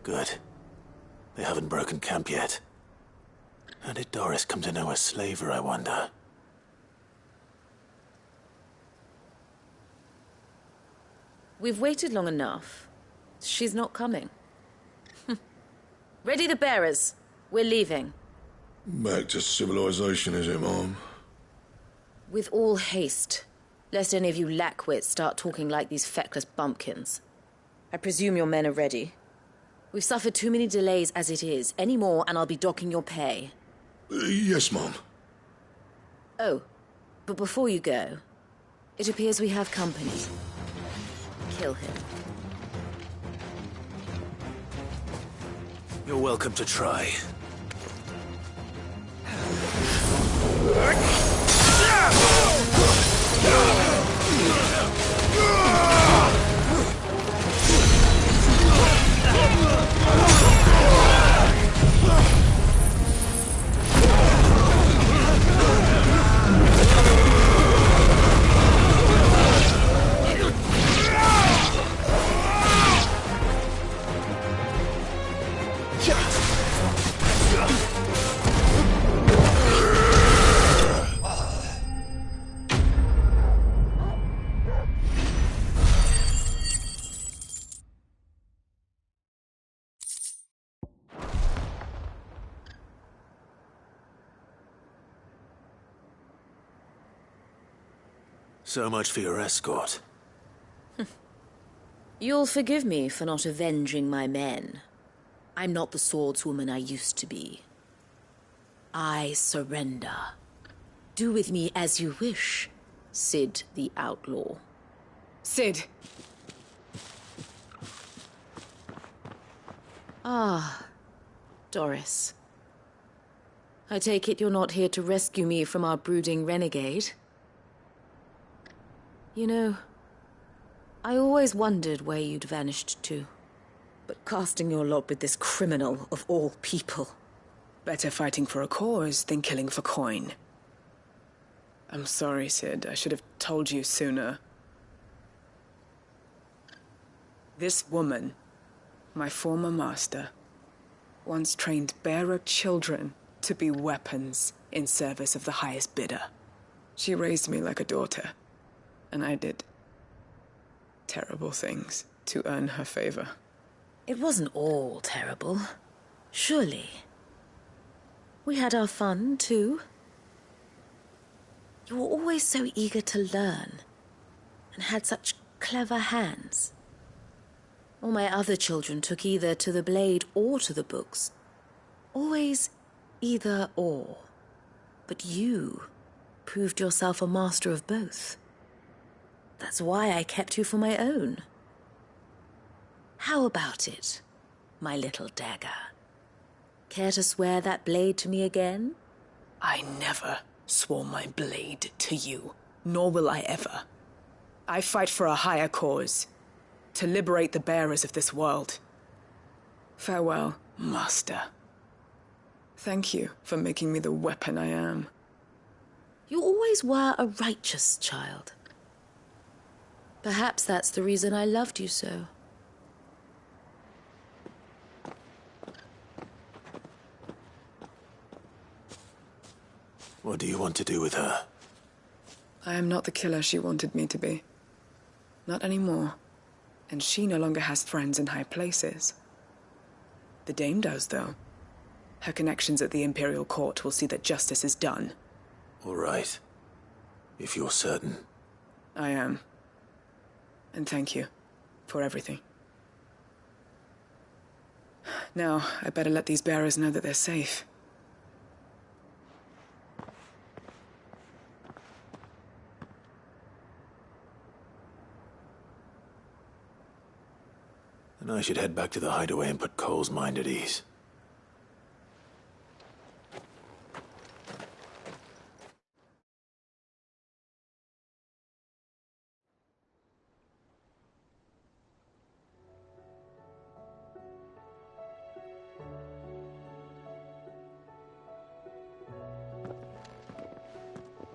Good. They haven't broken camp yet. How did Doris come to know a slaver, I wonder? We've waited long enough. She's not coming. Ready the bearers. We're leaving. Back to civilization, is it, Mom? With all haste, lest any of you lackwits start talking like these feckless bumpkins. I presume your men are ready. We've suffered too many delays as it is. Any more and I'll be docking your pay. Yes, Mom. Oh, but before you go, it appears we have company. Kill him. You're welcome to try. So much for your escort. You'll forgive me for not avenging my men. I'm not the swordswoman I used to be. I surrender. Do with me as you wish, Sid the Outlaw. Sid. Ah, Doris. I take it you're not here to rescue me from our brooding renegade? You know, I always wondered where you'd vanished to. But casting your lot with this criminal of all people. Better fighting for a cause than killing for coin. I'm sorry, Sid. I should have told you sooner. This woman, my former master, once trained bearer children to be weapons in service of the highest bidder. She raised me like a daughter. And I did terrible things to earn her favor. It wasn't all terrible, surely. We had our fun, too. You were always so eager to learn, and had such clever hands. All my other children took either to the blade or to the books. Always either or. But you proved yourself a master of both. That's why I kept you for my own. How about it, my little dagger? Care to swear that blade to me again? I never swore my blade to you, nor will I ever. I fight for a higher cause, to liberate the bearers of this world. Farewell, Master. Thank you for making me the weapon I am. You always were a righteous child. Perhaps that's the reason I loved you so. What do you want to do with her? I am not the killer she wanted me to be. Not anymore. And she no longer has friends in high places. The Dame does, though. Her connections at the Imperial Court will see that justice is done. All right. If you're certain. I am. And thank you for everything. Now, I better let these bearers know that they're safe. And I should head back to the hideaway and put Cole's mind at ease.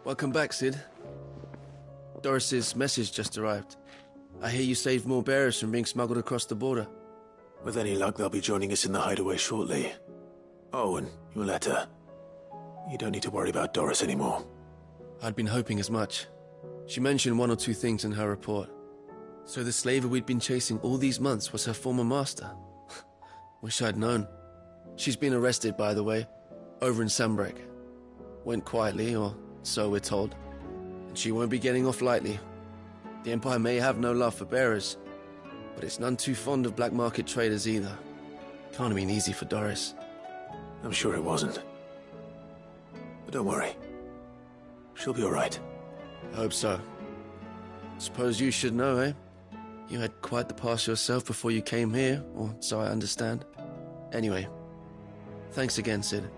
Welcome back, Sid. Doris's message just arrived. I hear you saved more bearers from being smuggled across the border. With any luck, they'll be joining us in the hideaway shortly. Oh, and your letter. You don't need to worry about Doris anymore. I'd been hoping as much. She mentioned one or two things in her report. So the slaver we'd been chasing all these months was her former master. Wish I'd known. She's been arrested, by the way, over in Sambrek. Went quietly, or so we're told. And she won't be getting off lightly. The Empire may have no love for bearers, but it's none too fond of black market traders either. Can't have been easy for Doris. I'm sure it wasn't. But don't worry. She'll be all right. I hope so. Suppose you should know, eh? You had quite the past yourself before you came here, or so I understand. Anyway, thanks again, Sid.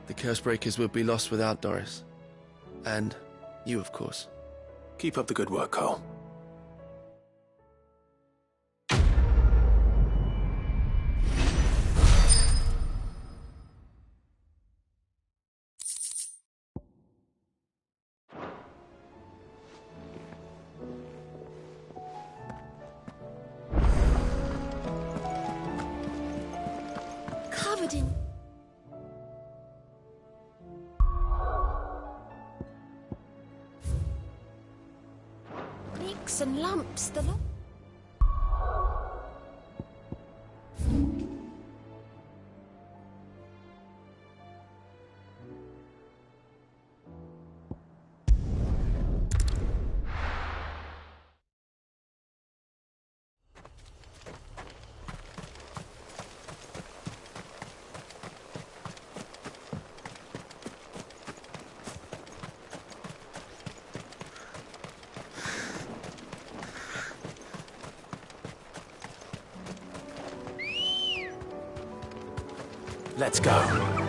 The Cursebreakers would be lost without Doris. And you, of course. Keep up the good work, Cole. Covered in... nicks and lumps, the lot. Let's go.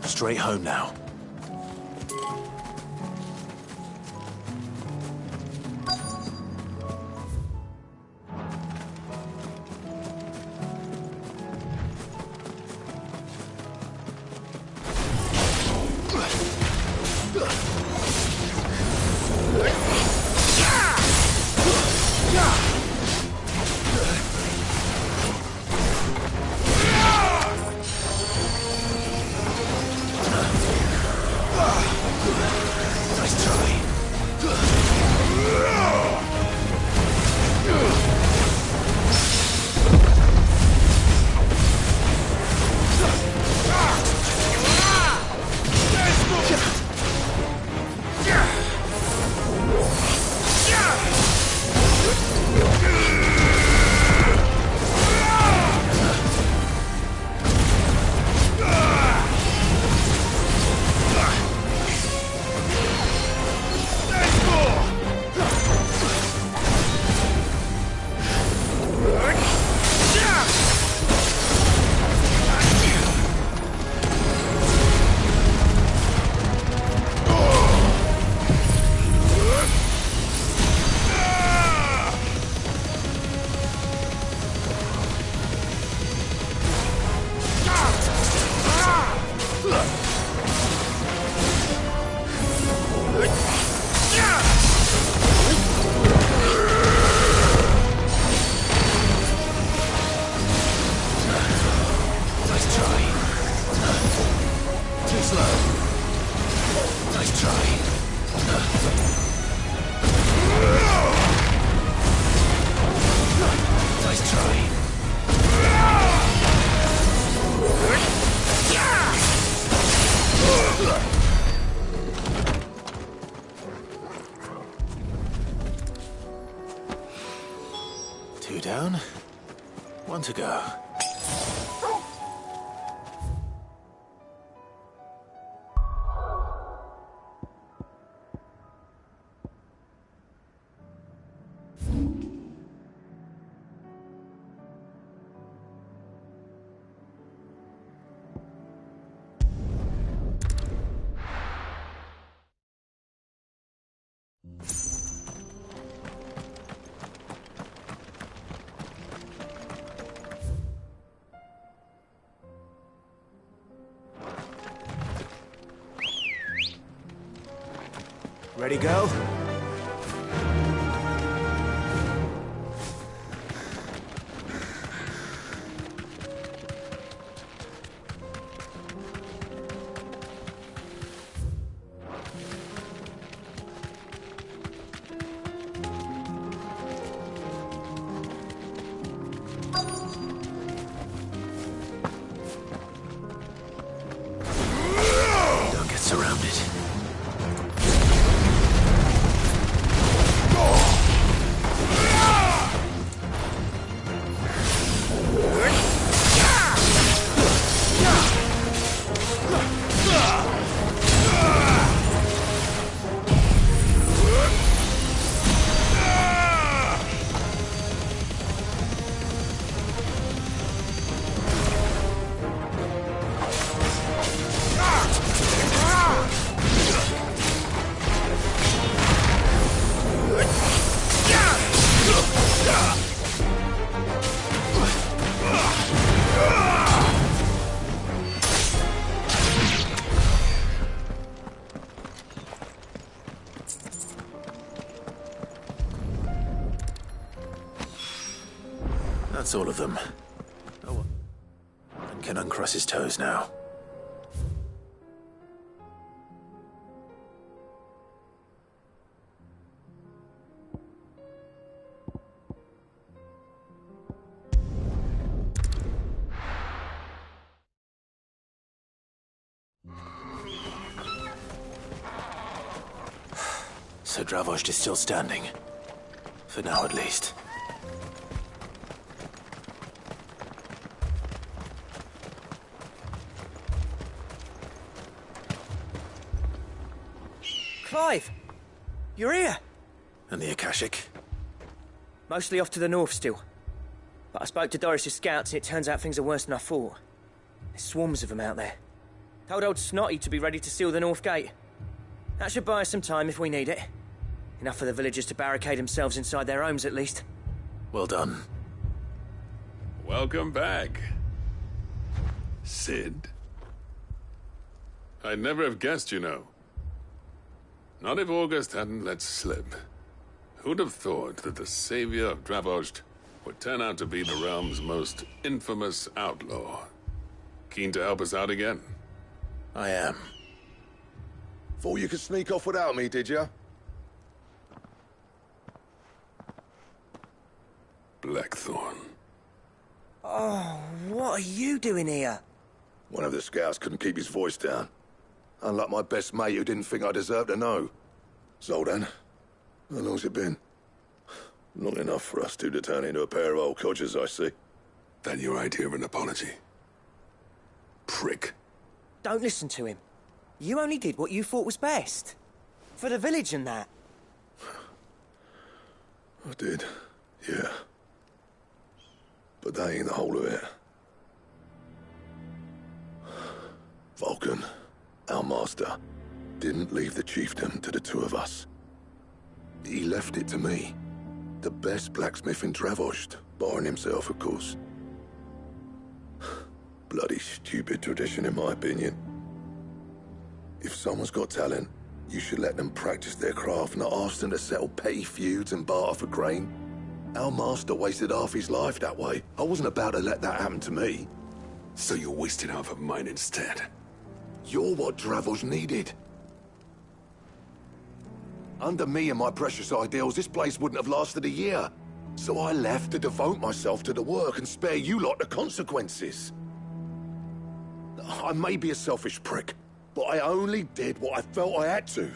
Straight home now. Two down, one to go. Ready, go? Don't get surrounded. That's all of them. Oh, and can uncross his toes now. So Dravost is still standing. For now, at least. Clive! You're here! And the Akashic? Mostly off to the north still. But I spoke to Doris's scouts and it turns out things are worse than I thought. There's swarms of them out there. Told old Snotty to be ready to seal the north gate. That should buy us some time if we need it. Enough for the villagers to barricade themselves inside their homes at least. Well done. Welcome back, Sid. I'd never have guessed, you know. Not if August hadn't let slip. Who'd have thought that the savior of Dravost would turn out to be the realm's most infamous outlaw? Keen to help us out again? I am. Thought you could sneak off without me, did you? Blackthorn. Oh, what are you doing here? One of the scouts couldn't keep his voice down. Unlike my best mate who didn't think I deserved to know. So then, how long's it been? Long enough for us two to turn into a pair of old codgers, I see. Then your idea of an apology? Prick. Don't listen to him. You only did what you thought was best. For the village and that. I did, yeah. But that ain't the whole of it. Vulcan, our master, didn't leave the chiefdom to the two of us. He left it to me. The best blacksmith in Dravost, barring himself, of course. Bloody stupid tradition, in my opinion. If someone's got talent, you should let them practice their craft, not ask them to settle petty feuds and barter for grain. Our master wasted half his life that way. I wasn't about to let that happen to me. So you wasted half of mine instead? You're what Dravost needed. Under me and my precious ideals, this place wouldn't have lasted a year. So I left to devote myself to the work and spare you lot the consequences. I may be a selfish prick, but I only did what I felt I had to.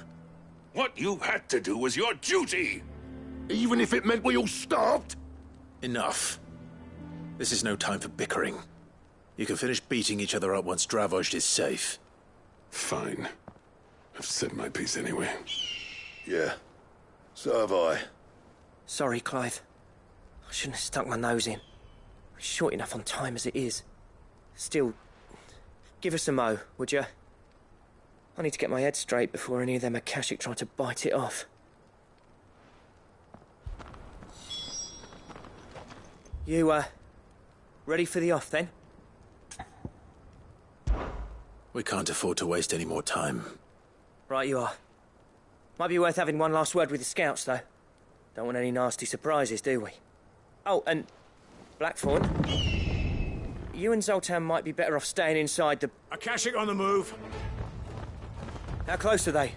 What you had to do was your duty! Even if it meant we all starved? Enough. This is no time for bickering. You can finish beating each other up once Dravozd is safe. Fine. I've said my piece anyway. Yeah. So have I. Sorry, Clive. I shouldn't have stuck my nose in. We're short enough on time as it is. Still, give us a mo, would you? I need to get my head straight before any of them Akashic try to bite it off. You, ready for the off, then? We can't afford to waste any more time. Right you are. Might be worth having one last word with the scouts, though. Don't want any nasty surprises, do we? Oh, and Blackthorn, you and Zoltan might be better off staying inside the... Akashic on the move. How close are they?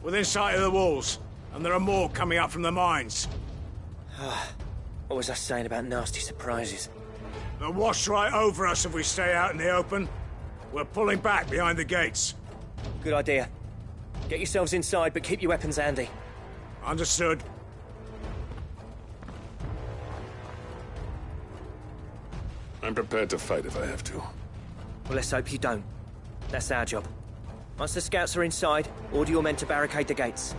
Within sight of the walls, and there are more coming up from the mines. What was I saying about nasty surprises? They'll wash right over us if we stay out in the open. We're pulling back behind the gates. Good idea. Get yourselves inside, but keep your weapons handy. Understood. I'm prepared to fight if I have to. Well, let's hope you don't. That's our job. Once the scouts are inside, order your men to barricade the gates.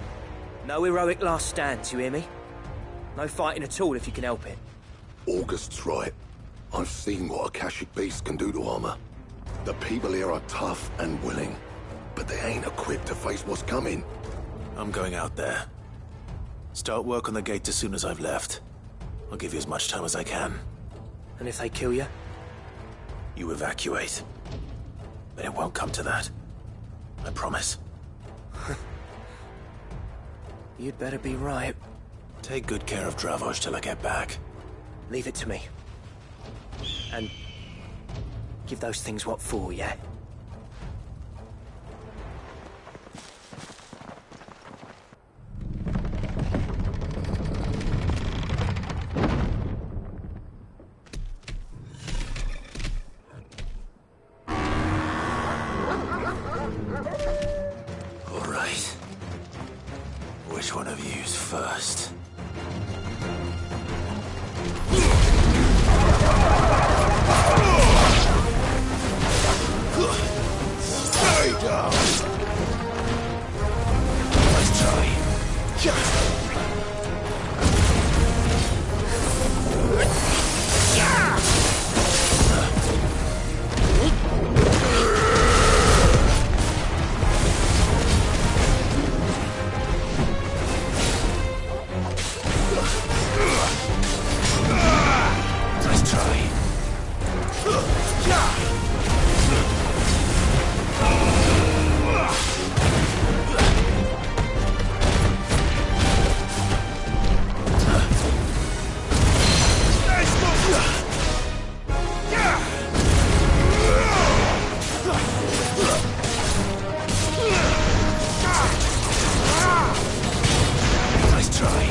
No heroic last stands, you hear me? No fighting at all if you can help it. August's right. I've seen what Akashic beasts can do to armor. The people here are tough and willing, but they ain't equipped to face what's coming. I'm going out there. Start work on the gate as soon as I've left. I'll give you as much time as I can. And if they kill you? You evacuate. But it won't come to that. I promise. You'd better be right. Take good care of Dravozd till I get back. Leave it to me. And give those things what for, yeah? All right. Which one of you's first? Stay down! Let's try. Let's try. Nice try.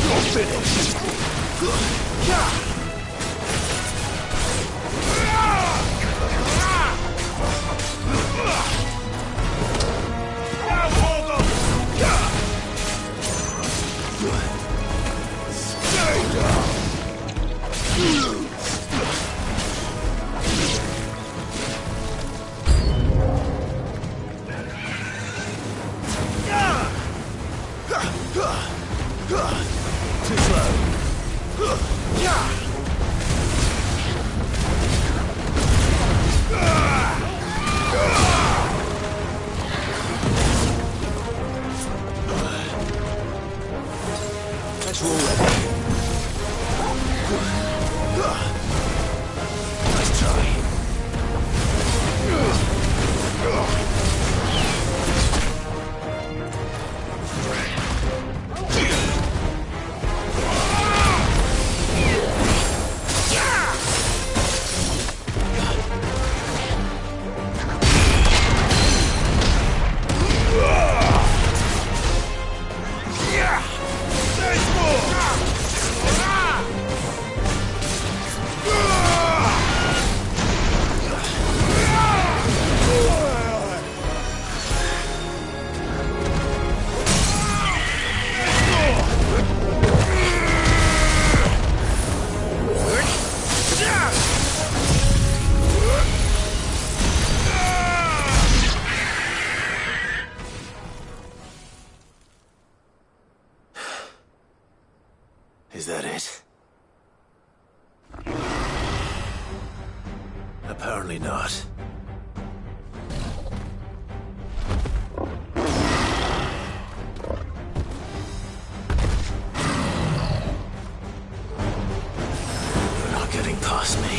You're finished. Stay down. Too slow. Apparently not. You're not getting past me.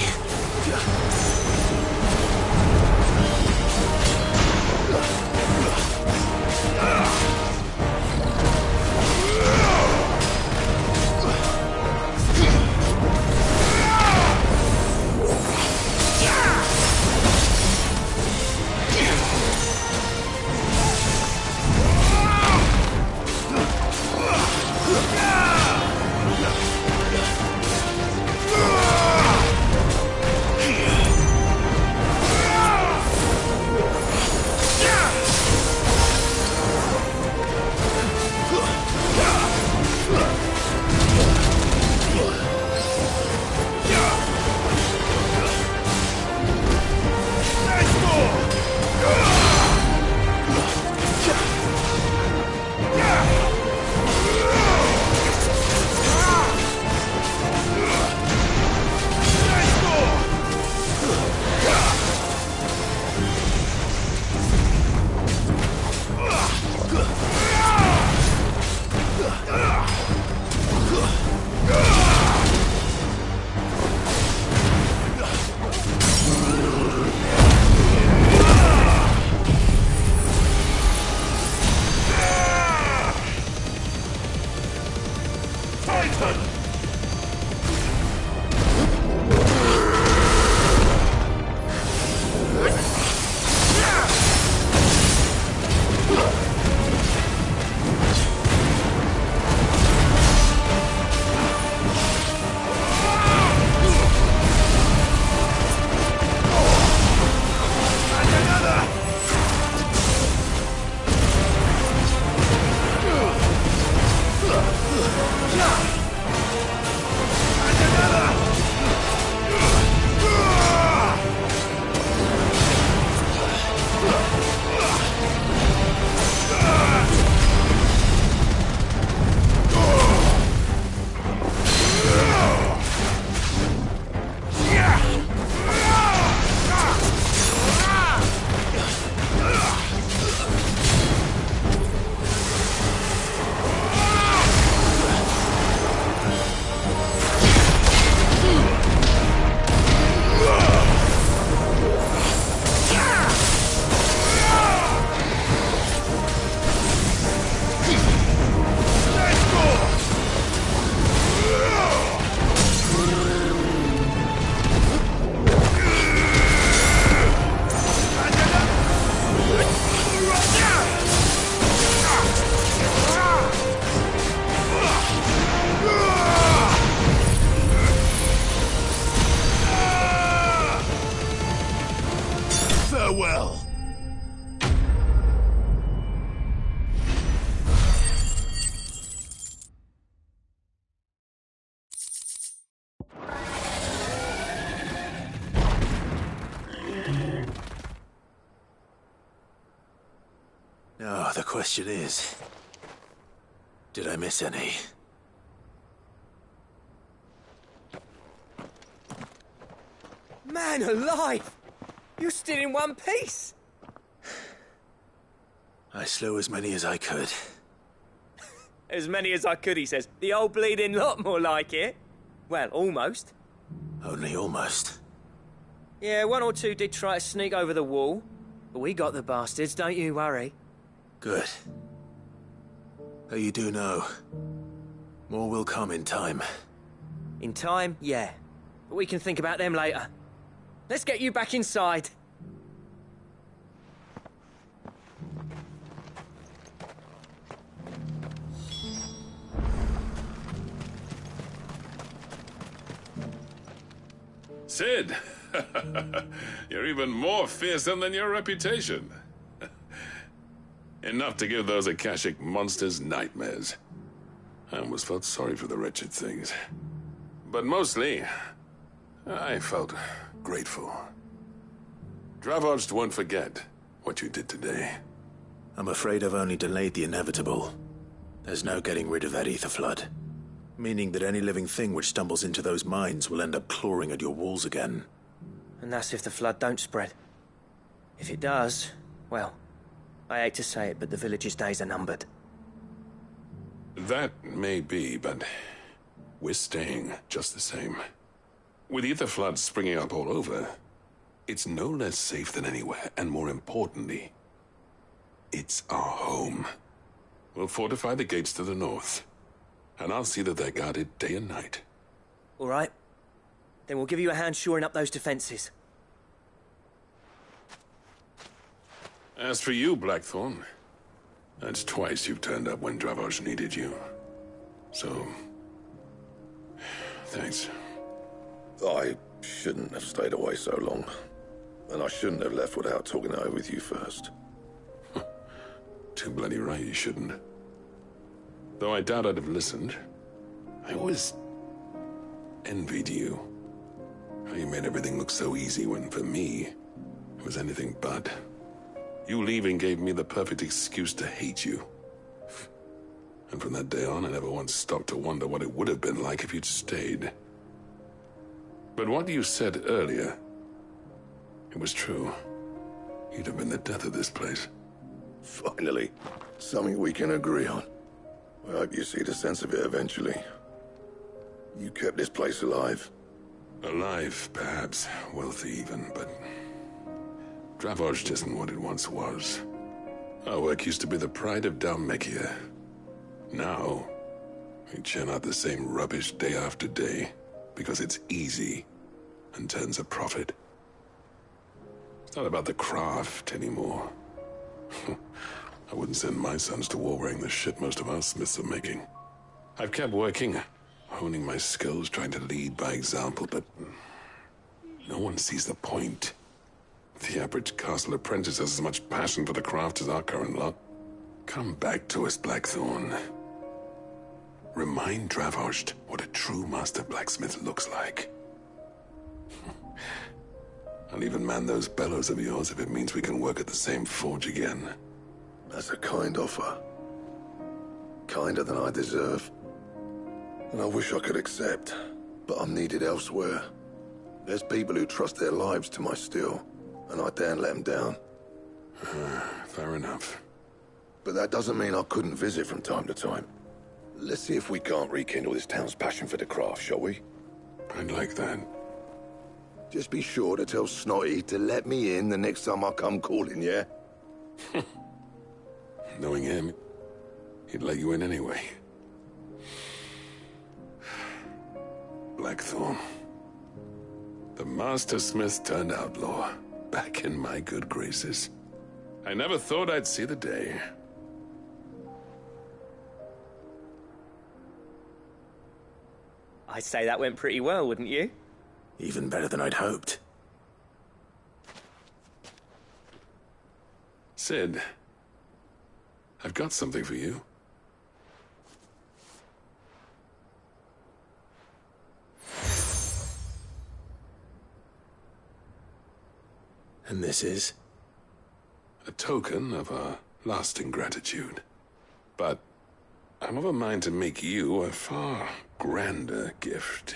Farewell. Now, the question is, did I miss any? Man alive! You're still in one piece! I slew as many as I could. As many as I could, he says. The old bleeding lot, more like it. Well, almost. Only almost. Yeah, one or two did try to sneak over the wall. But we got the bastards, don't you worry. Good. Though you do know, more will come in time. In time, yeah. But we can think about them later. Let's get you back inside. Sid! You're even more fearsome than your reputation. Enough to give those Akashic monsters nightmares. I almost felt sorry for the wretched things. But mostly, I felt grateful. Dravoged won't forget what you did today. I'm afraid I've only delayed the inevitable. There's no getting rid of that ether flood. Meaning that any living thing which stumbles into those mines will end up clawing at your walls again. And that's if the flood don't spread. If it does, well, I hate to say it, but the village's days are numbered. That may be, but we're staying just the same. With ether floods springing up all over, it's no less safe than anywhere, and more importantly, it's our home. We'll fortify the gates to the north, and I'll see that they're guarded day and night. All right. Then we'll give you a hand shoring up those defenses. As for you, Blackthorn, that's twice you've turned up when Dravos needed you. So, thanks. I shouldn't have stayed away so long. And I shouldn't have left without talking it over with you first. Too bloody right you shouldn't. Though I doubt I'd have listened. I always envied you. How you made everything look so easy when, for me, it was anything but. You leaving gave me the perfect excuse to hate you. And from that day on, I never once stopped to wonder what it would have been like if you'd stayed. But what you said earlier, it was true. You'd have been the death of this place. Finally, something we can agree on. I hope you see the sense of it eventually. You kept this place alive. Alive, perhaps. Wealthy even, but Dravos isn't what it once was. Our work used to be the pride of Dalmekia. Now, we churn out the same rubbish day after day because it's easy and turns a profit. It's not about the craft anymore. I wouldn't send my sons to war wearing the shit most of our smiths are making. I've kept working, honing my skills, trying to lead by example, but no one sees the point. The average castle apprentice has as much passion for the craft as our current lot. Come back to us, Blackthorn. Remind Dravos what a true master blacksmith looks like. I'll even man those bellows of yours if it means we can work at the same forge again. That's a kind offer. Kinder than I deserve. And I wish I could accept, but I'm needed elsewhere. There's people who trust their lives to my steel, and I daren't let them down. Fair enough. But that doesn't mean I couldn't visit from time to time. Let's see if we can't rekindle this town's passion for the craft, shall we? I'd like that. Just be sure to tell Snotty to let me in the next time I come calling, yeah? Knowing him, he'd let you in anyway. Blackthorn. The Master Smith turned outlaw, back in my good graces. I never thought I'd see the day. I'd say that went pretty well, wouldn't you? Even better than I'd hoped. Sid, I've got something for you. And this is? A token of our lasting gratitude. But I'm of a mind to make you a far grander gift.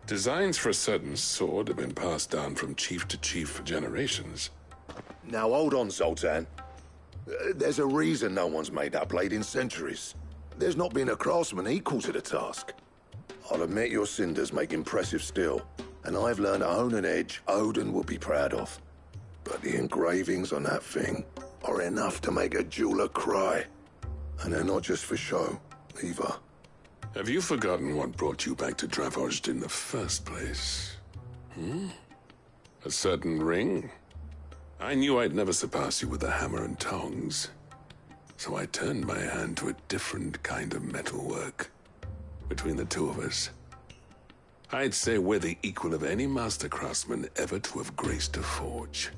Designs for a certain sword have been passed down from chief to chief for generations. Now hold on, Zoltan. There's a reason no one's made that blade in centuries. There's not been a craftsman equal to the task. I'll admit your cinders make impressive steel, and I've learned to hone an edge Odin will be proud of. But the engravings on that thing are enough to make a jeweler cry. And they're not just for show, either. Have you forgotten what brought you back to Dravos in the first place? A certain ring? I knew I'd never surpass you with the hammer and tongs. So I turned my hand to a different kind of metalwork. Between the two of us, I'd say we're the equal of any master craftsman ever to have graced a forge.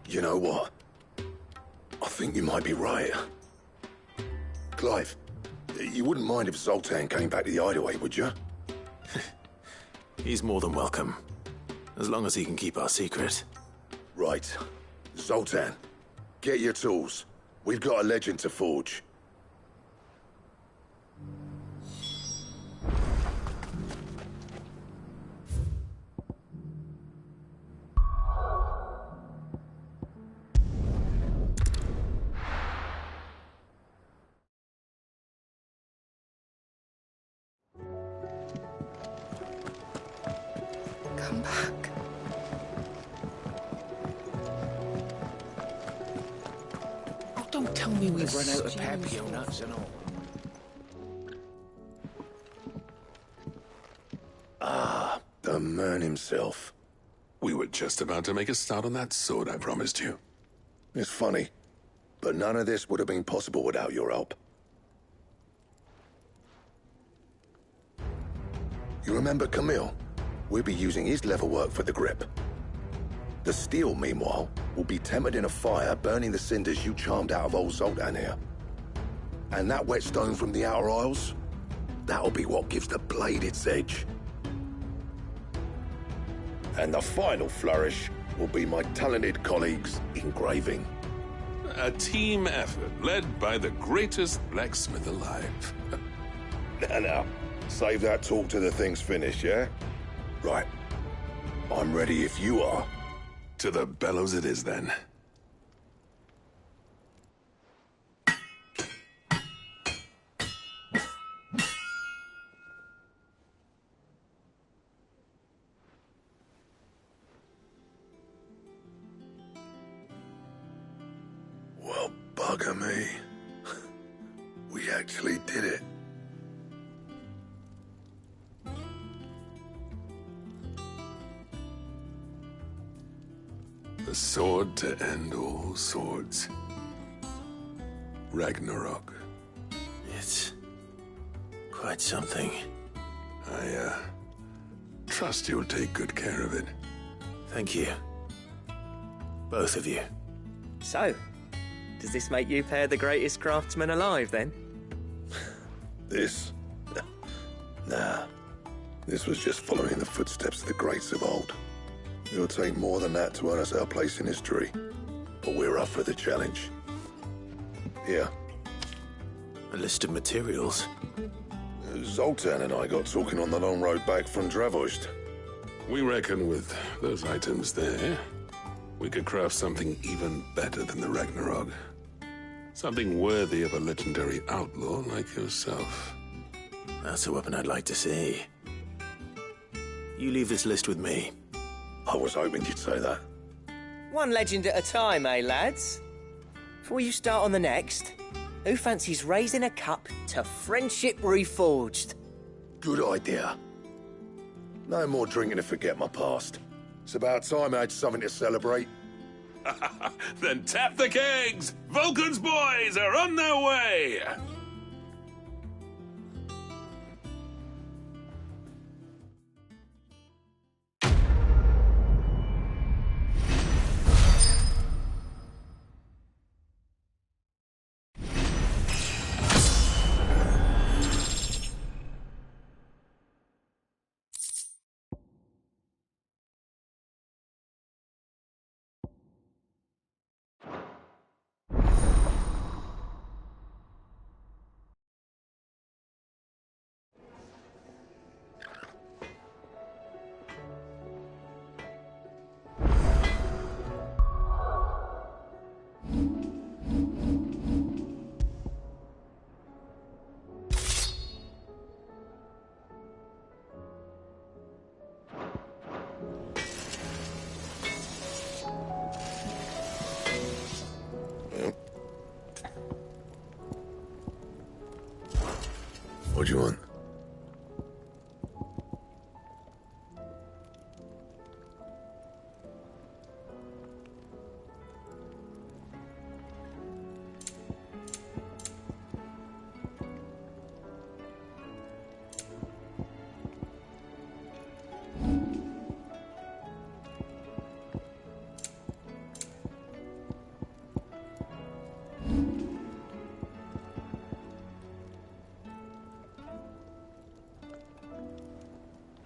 You know what? I think you might be right. Clive, you wouldn't mind if Zoltan came back to the hideaway, would you? He's more than welcome. As long as he can keep our secret. Right. Zoltan, get your tools. We've got a legend to forge. come back. Oh, don't tell me we've run out of papio nuts and all. Ah, the man himself. We were just about to make a start on that sword I promised you. It's funny, but none of this would have been possible without your help. You remember Camille? We'll be using his leather work for the grip. The steel, meanwhile, will be tempered in a fire, burning the cinders you charmed out of old Zoltan here. And that whetstone from the Outer Isles, that'll be what gives the blade its edge. And the final flourish will be my talented colleagues' engraving. A team effort led by the greatest blacksmith alive. Now, save that talk till the thing's finished, yeah? Right. I'm ready if you are. To the bellows it is, then. Well, bugger me. We actually did it. The sword to end all swords. Ragnarok. It's quite something. I trust you'll take good care of it. Thank you. Both of you. So, does this make you pair the greatest craftsman alive, then? This? Nah. This was just following the footsteps of the greats of old. It'll take more than that to earn us our place in history. But we're up for the challenge. Here. A list of materials. Zoltan and I got talking on the long road back from Dravost. We reckon with those items there, we could craft something even better than the Ragnarok. Something worthy of a legendary outlaw like yourself. That's a weapon I'd like to see. You leave this list with me. I was hoping you'd say that. One legend at a time, eh, lads? Before you start on the next, who fancies raising a cup to friendship reforged? Good idea. No more drinking to forget my past. It's about time I had something to celebrate. Then tap the kegs! Vulcan's boys are on their way! What do you want?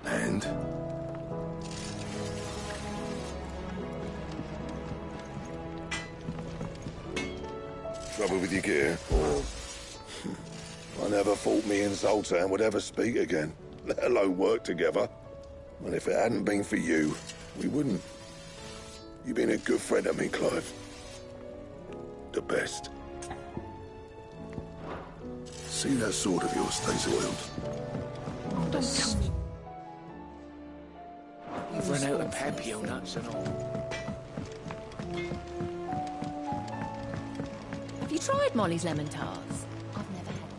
And? Trouble with your gear, or... I never thought me and Zoltan would ever speak again, let alone work together. And if it hadn't been for you, we wouldn't. You've been a good friend to me, Clive. The best. See that sword of yours stays oiled. Don't tell me. You've run Papio nuts and all. Have you tried Molly's lemon tarts? I've never had.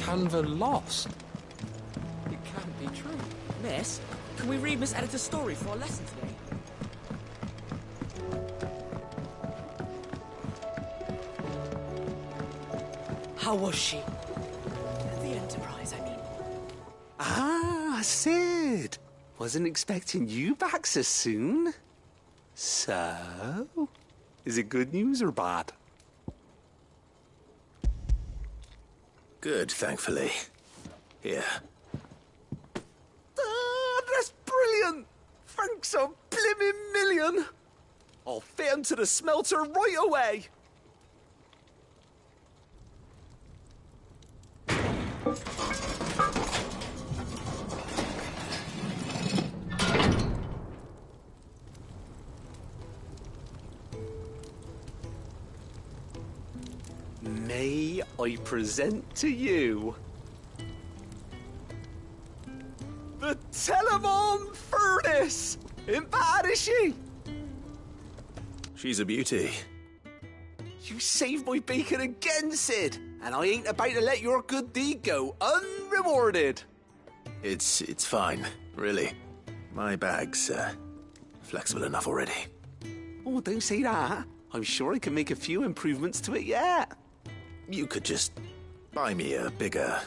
Canva lost. It can't be true. Miss, can we read Miss Editor's story for our lesson today? How was she? The Enterprise, I mean. Ah, Sid. Wasn't expecting you back so soon. So, is it good news or bad? Good, thankfully. Here. Ah, that's brilliant! Thanks a blimmin' million! I'll fit 'em to the smelter right away! May I present to you the Telemon Furnace! Ain't bad, is she? She's a beauty. You saved my bacon again, Sid, and I ain't about to let your good deed go unrewarded. It's fine, really. My bag's flexible enough already. Oh, don't say that. I'm sure I can make a few improvements to it yet. You could just buy me a bigger...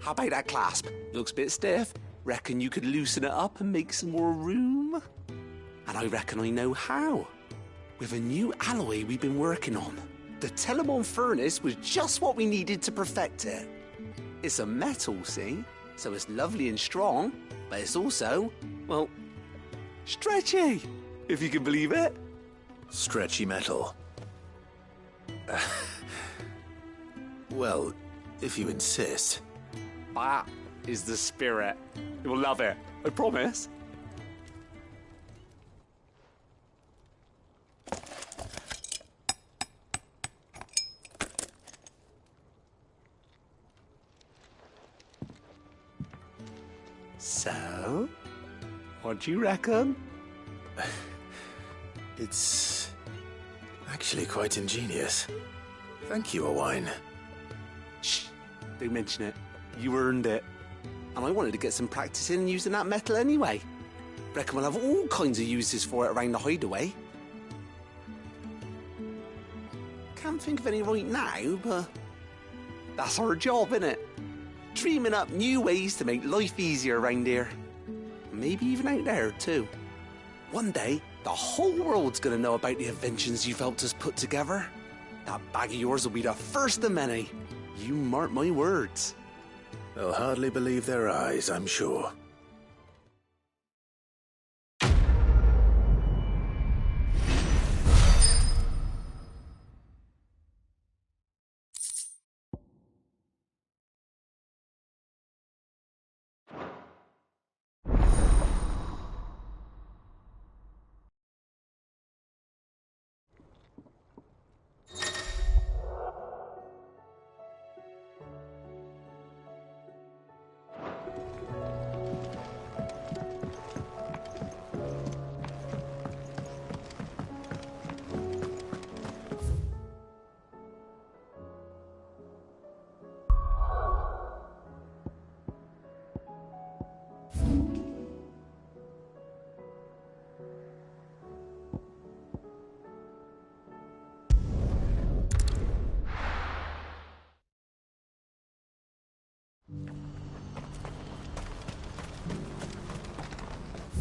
How about that clasp? Looks a bit stiff. Reckon you could loosen it up and make some more room? And I reckon I know how. With a new alloy we've been working on. The Telemon Furnace was just what we needed to perfect it. It's a metal, see? So it's lovely and strong, but it's also, well, stretchy, if you can believe it. Stretchy metal. Well, if you insist. That is the spirit. You'll love it, I promise. So, what do you reckon? It's actually quite ingenious. Thank you, Owain. Shh, don't mention it. You earned it. And I wanted to get some practice in using that metal anyway. Reckon we'll have all kinds of uses for it around the hideaway. Can't think of any right now, but that's our job, innit? Dreaming up new ways to make life easier around here. Maybe even out there, too. One day, the whole world's gonna know about the inventions you've helped us put together. That bag of yours will be the first of many. You mark my words. They'll hardly believe their eyes, I'm sure.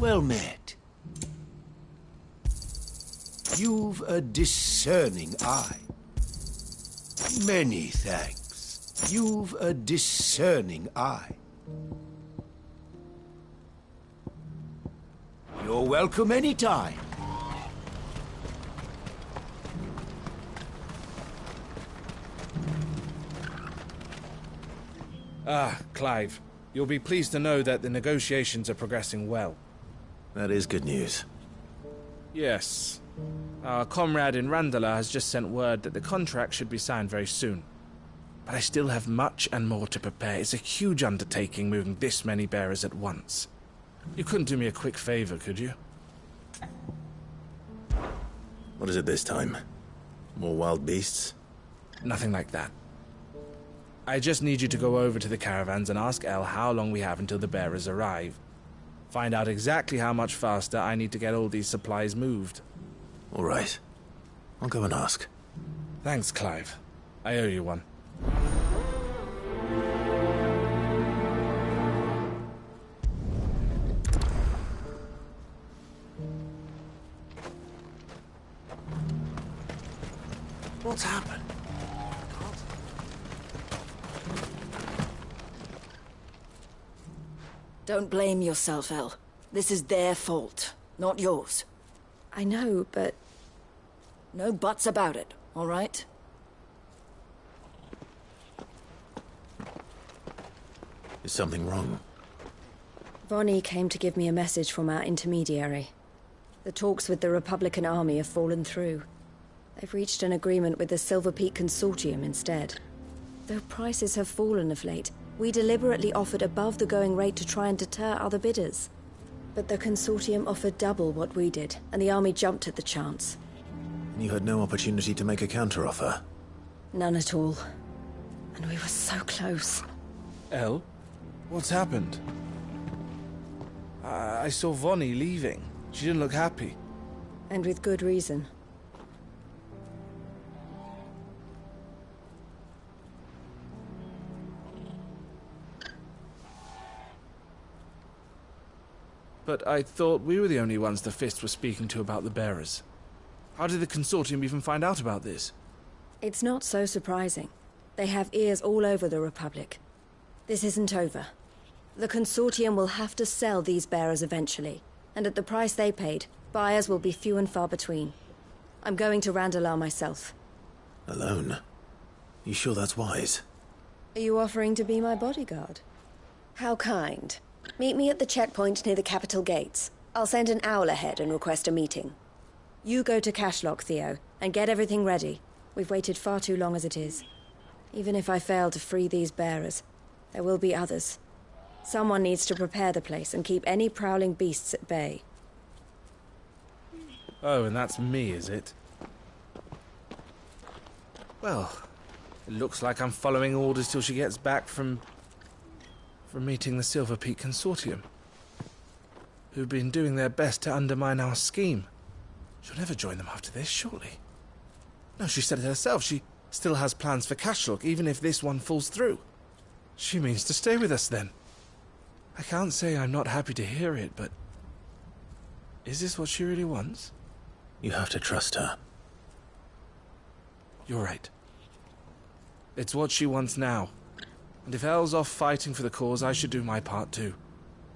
Well met. You've a discerning eye. Many thanks. You've a discerning eye. You're welcome anytime. Ah, Clive. You'll be pleased to know that the negotiations are progressing well. That is good news. Yes. Our comrade in Randala has just sent word that the contract should be signed very soon. But I still have much and more to prepare. It's a huge undertaking moving this many bearers at once. You couldn't do me a quick favor, could you? What is it this time? More wild beasts? Nothing like that. I just need you to go over to the caravans and ask El how long we have until the bearers arrive. Find out exactly how much faster I need to get all these supplies moved. All right. I'll go and ask. Thanks, Clive. I owe you one. What's happened? Don't blame yourself, El. This is their fault, not yours. I know, but... No buts about it, all right? Is something wrong? Vonnie came to give me a message from our intermediary. The talks with the Republican army have fallen through. They've reached an agreement with the Silver Peak Consortium instead. Though prices have fallen of late, we deliberately offered above the going rate to try and deter other bidders. But the Consortium offered double what we did, and the army jumped at the chance. You had no opportunity to make a counteroffer? None at all. And we were so close. El? What's happened? I saw Vonnie leaving. She didn't look happy. And with good reason. But I thought we were the only ones the Fist were speaking to about the bearers. How did the Consortium even find out about this? It's not so surprising. They have ears all over the Republic. This isn't over. The Consortium will have to sell these bearers eventually, and at the price they paid, buyers will be few and far between. I'm going to Randalar myself. Alone? You sure that's wise? Are you offering to be my bodyguard? How kind. Meet me at the checkpoint near the capital gates. I'll send an owl ahead and request a meeting. You go to Cashlock, Theo, and get everything ready. We've waited far too long as it is. Even if I fail to free these bearers, there will be others. Someone needs to prepare the place and keep any prowling beasts at bay. Oh, and that's me, is it? Well, it looks like I'm following orders till she gets back from meeting the Silver Peak Consortium, who've been doing their best to undermine our scheme. She'll never join them after this, surely. No, she said it herself. She still has plans for Cashlock, even if this one falls through. She means to stay with us, then. I can't say I'm not happy to hear it, but... is this what she really wants? You have to trust her. You're right. It's what she wants now. And if El's off fighting for the cause, I should do my part too.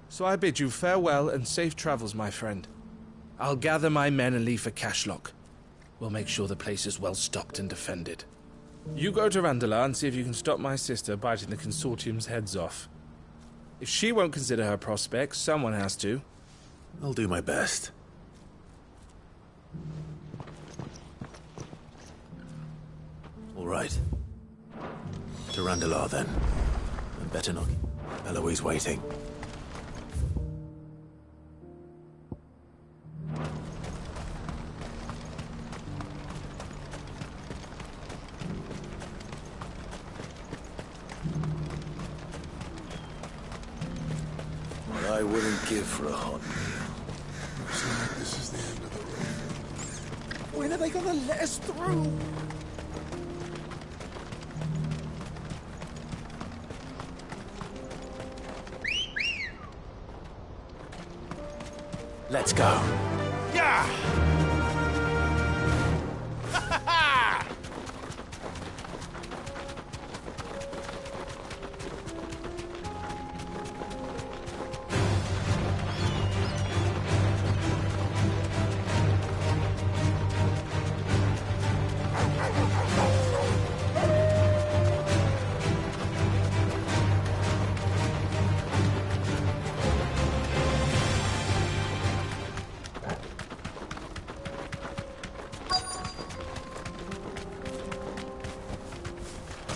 So I bid you farewell and safe travels, my friend. I'll gather my men and leave for Cashlock. We'll make sure the place is well stocked and defended. You go to Randalar and see if you can stop my sister biting the Consortium's heads off. If she won't consider her prospects, someone has to. I'll do my best. All right. To Randalar, then. And better not. Eloise waiting. What I wouldn't give for a hot meal. Looks like this is the end of the road. When are they gonna let us through? Let's go. Yeah!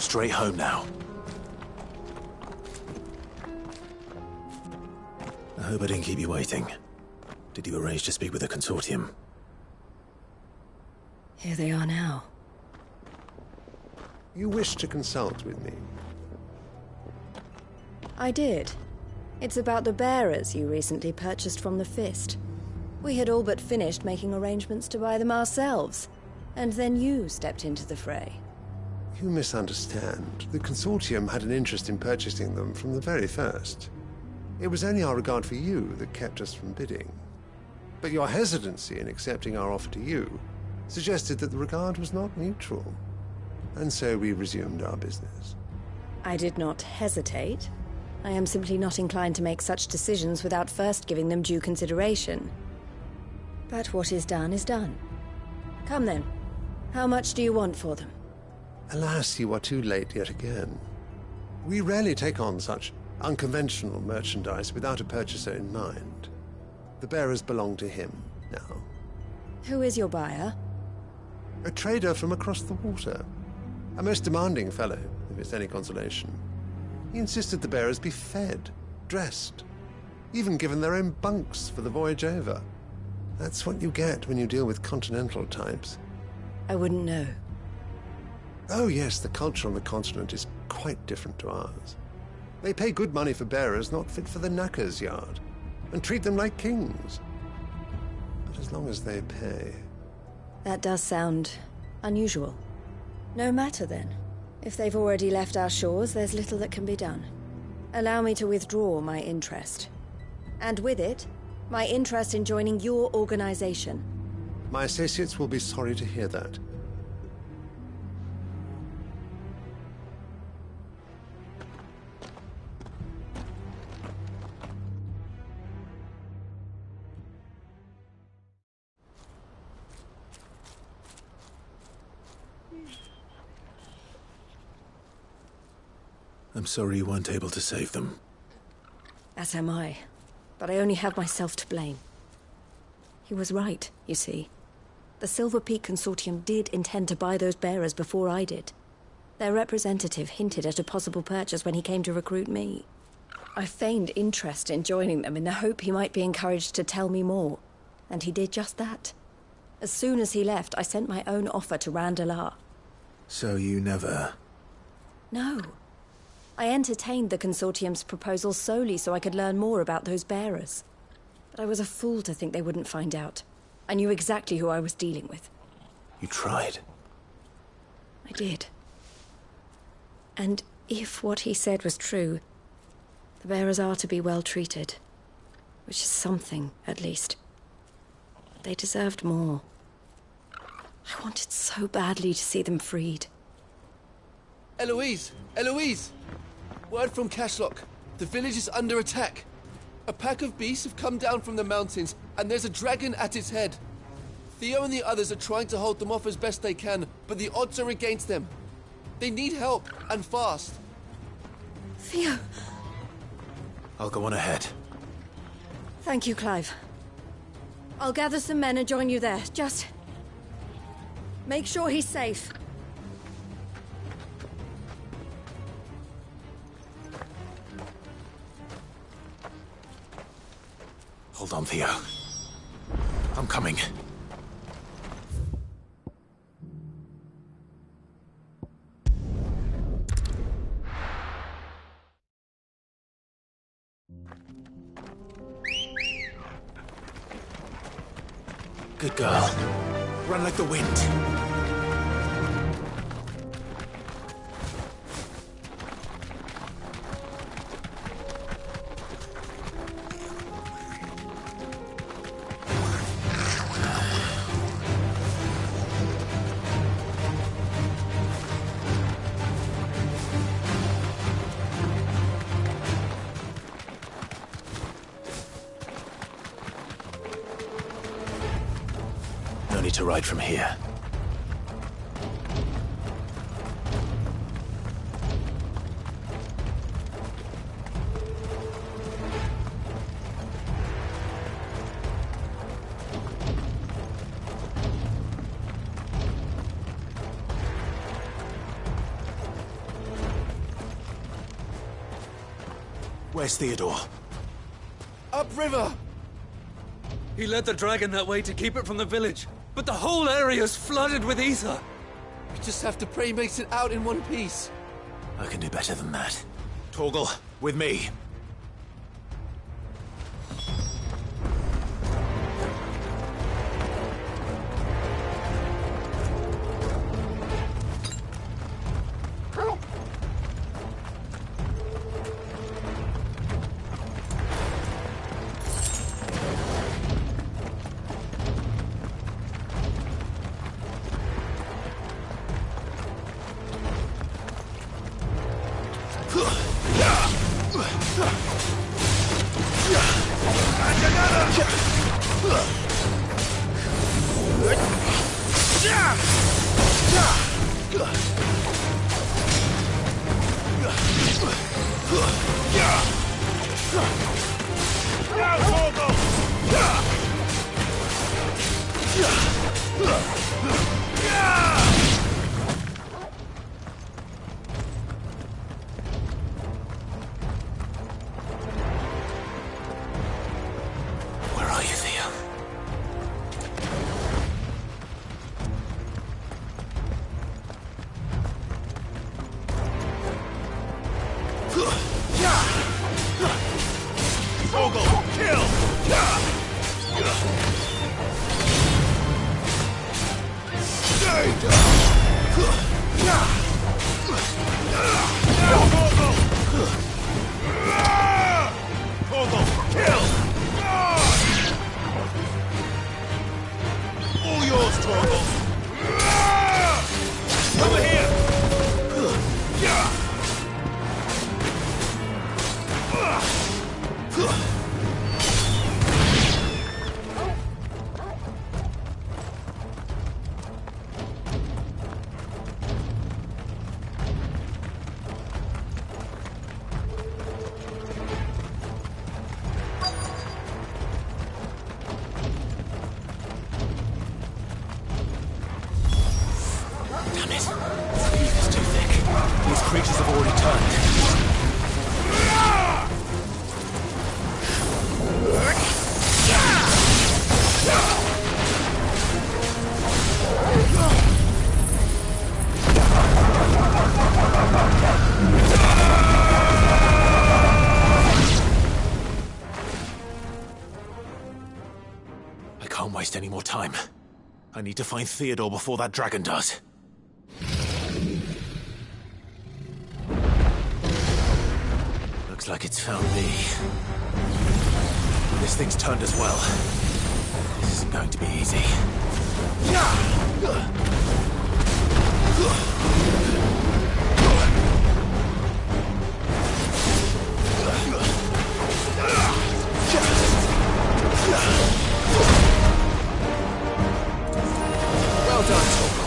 Straight home now. I hope I didn't keep you waiting. Did you arrange to speak with the consortium? Here they are now. You wish to consult with me? I did. It's about the bearers you recently purchased from the Fist. We had all but finished making arrangements to buy them ourselves, and then you stepped into the fray. You misunderstand. The consortium had an interest in purchasing them from the very first. It was only our regard for you that kept us from bidding. But your hesitancy in accepting our offer to you suggested that the regard was not mutual. And so we resumed our business. I did not hesitate. I am simply not inclined to make such decisions without first giving them due consideration. But what is done is done. Come then. How much do you want for them? Alas, you are too late yet again. We rarely take on such unconventional merchandise without a purchaser in mind. The bearers belong to him now. Who is your buyer? A trader from across the water. A most demanding fellow, if it's any consolation. He insisted the bearers be fed, dressed, even given their own bunks for the voyage over. That's what you get when you deal with continental types. I wouldn't know. Oh yes, the culture on the continent is quite different to ours. They pay good money for bearers not fit for the knacker's yard, and treat them like kings. But as long as they pay... That does sound unusual. No matter then. If they've already left our shores, there's little that can be done. Allow me to withdraw my interest. And with it, my interest in joining your organization. My associates will be sorry to hear that. I'm sorry you weren't able to save them. As am I. But I only have myself to blame. He was right, you see. The Silver Peak Consortium did intend to buy those bearers before I did. Their representative hinted at a possible purchase when he came to recruit me. I feigned interest in joining them in the hope he might be encouraged to tell me more. And he did just that. As soon as he left, I sent my own offer to Randalar. So you never... No. I entertained the Consortium's proposal solely so I could learn more about those bearers. But I was a fool to think they wouldn't find out. I knew exactly who I was dealing with. You tried. I did. And if what he said was true, the bearers are to be well treated. Which is something, at least. They deserved more. I wanted so badly to see them freed. Eloise! Eloise! Word from Cashlock. The village is under attack. A pack of beasts have come down from the mountains, and there's a dragon at its head. Theo and the others are trying to hold them off as best they can, but the odds are against them. They need help, and fast. Theo! I'll go on ahead. Thank you, Clive. I'll gather some men and join you there. Just... make sure he's safe. Hold on, Theo. I'm coming. Good girl. Run like the wind. No need to ride from here. Where's Theodore? Upriver! He led the dragon that way to keep it from the village, but the whole area's flooded with ether. We just have to pray he makes it out in one piece. I can do better than that. Torgal, with me. Any more time. I need to find Theodore before that dragon does. Looks like it's found me. This thing's turned as well. This isn't going to be easy. Well done, Torgal.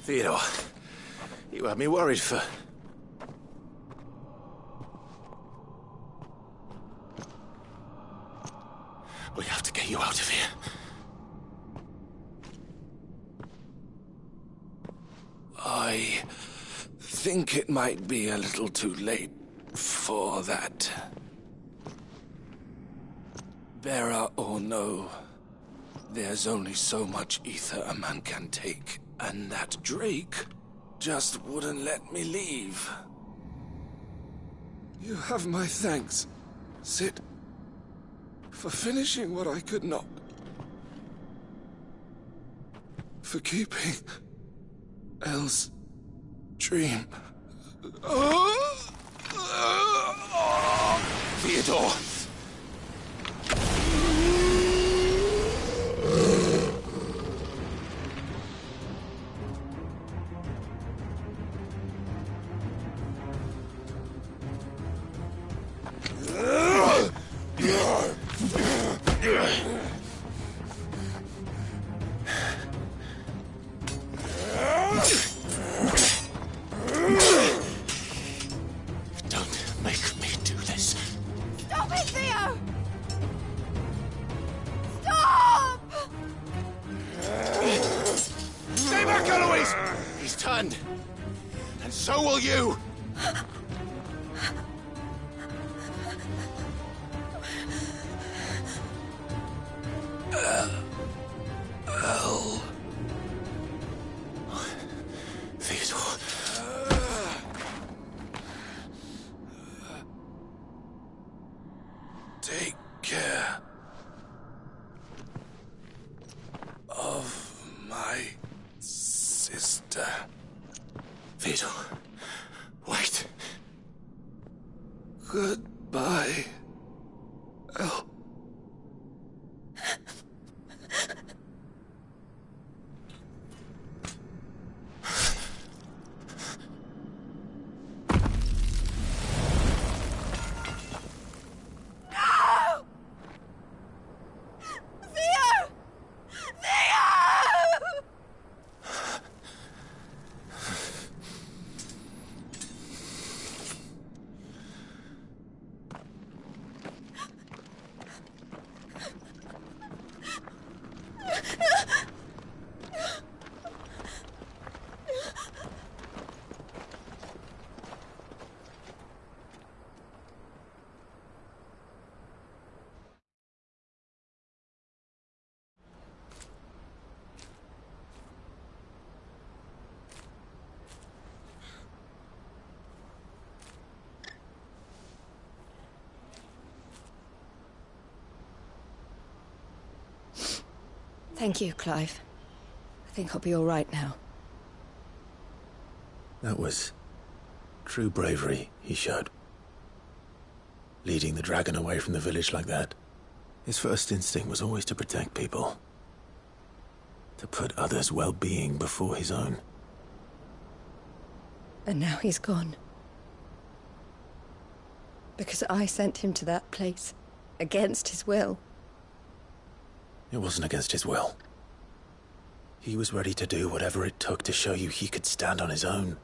Theodore, you had me worried for... We have to get you out of here. I think it might be a little too late for that. Bearer or no, there's only so much ether a man can take, and that Drake just wouldn't let me leave. You have my thanks, Sid, for finishing what I could not. For keeping Elle's dream. Theodore! Don't make me do this. Stop it, Theo! Stop! Stay back, Eloise! He's turned. And so will you! Elle. Theodore. Take care of my sister. Theodore, wait. Goodbye, Elle. Thank you, Clive. I think I'll be all right now. That was true bravery he showed. Leading the dragon away from the village like that. His first instinct was always to protect people. To put others' well-being before his own. And now he's gone. Because I sent him to that place, against his will. It wasn't against his will. He was ready to do whatever it took to show you he could stand on his own.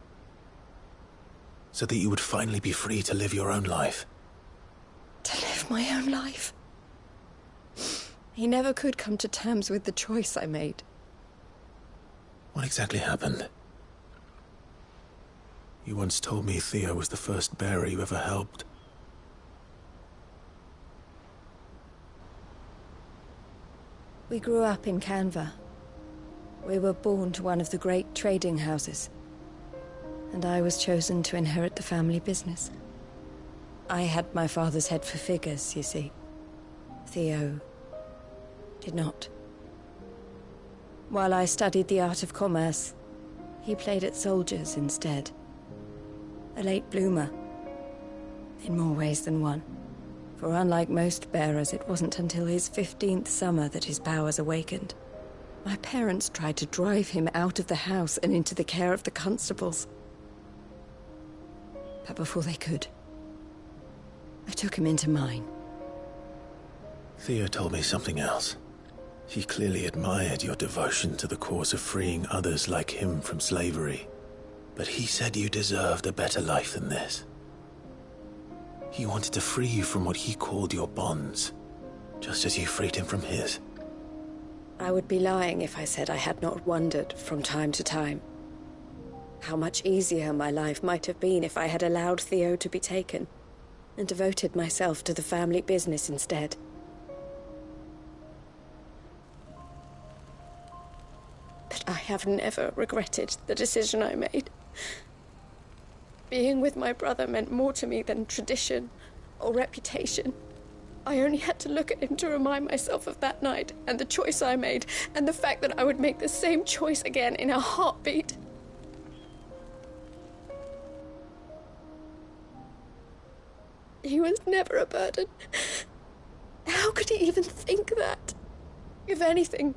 So that you would finally be free to live your own life. To live my own life? He never could come to terms with the choice I made. What exactly happened? You once told me Theo was the first bearer you ever helped. We grew up in Canva. We were born to one of the great trading houses. And I was chosen to inherit the family business. I had my father's head for figures, you see. Theo did not. While I studied the art of commerce, he played at soldiers instead. A late bloomer, in more ways than one. For unlike most bearers, it wasn't until his 15th summer that his powers awakened. My parents tried to drive him out of the house and into the care of the constables. But before they could, I took him into mine. Theo told me something else. He clearly admired your devotion to the cause of freeing others like him from slavery. But he said you deserved a better life than this. He wanted to free you from what he called your bonds, just as you freed him from his. I would be lying if I said I had not wondered from time to time how much easier my life might have been if I had allowed Theo to be taken and devoted myself to the family business instead. But I have never regretted the decision I made. Being with my brother meant more to me than tradition or reputation. I only had to look at him to remind myself of that night and the choice I made and the fact that I would make the same choice again in a heartbeat. He was never a burden. How could he even think that? If anything,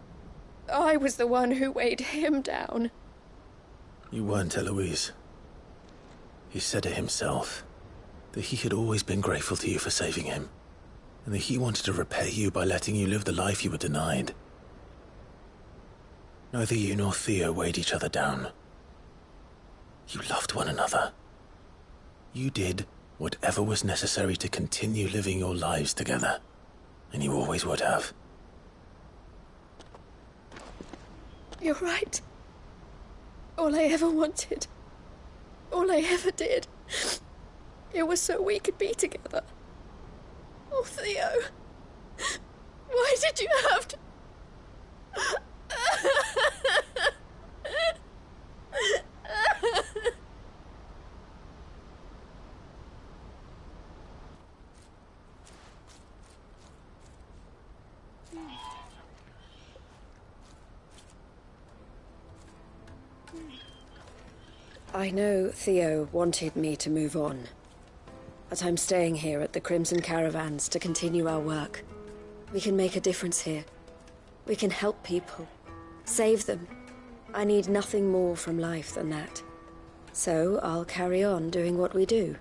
I was the one who weighed him down. You weren't, Eloise. He said it himself, that he had always been grateful to you for saving him, and that he wanted to repay you by letting you live the life you were denied. Neither you nor Theo weighed each other down. You loved one another. You did whatever was necessary to continue living your lives together, and you always would have. You're right. All I ever wanted, all I ever did, it was so we could be together. Oh, Theo, why did you have to... I know Theo wanted me to move on, but I'm staying here at the Crimson Caravans to continue our work. We can make a difference here. We can help people, save them. I need nothing more from life than that. So I'll carry on doing what we do,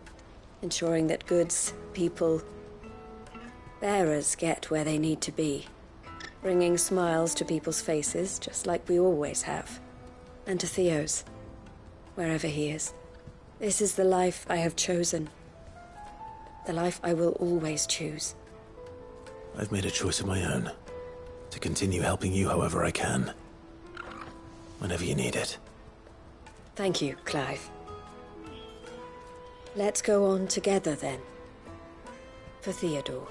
ensuring that goods, people, bearers get where they need to be, bringing smiles to people's faces just like we always have, and to Theo's. Wherever he is. This is the life I have chosen. The life I will always choose. I've made a choice of my own. To continue helping you however I can. Whenever you need it. Thank you, Clive. Let's go on together then. For Theodore.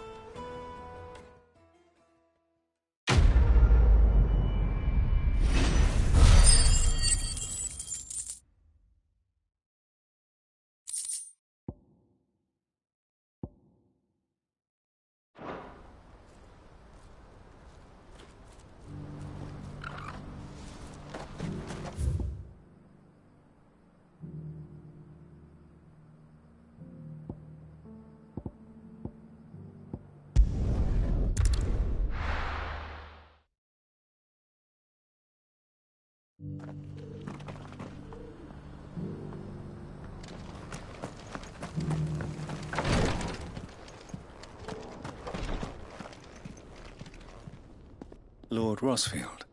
Lord Rosfield,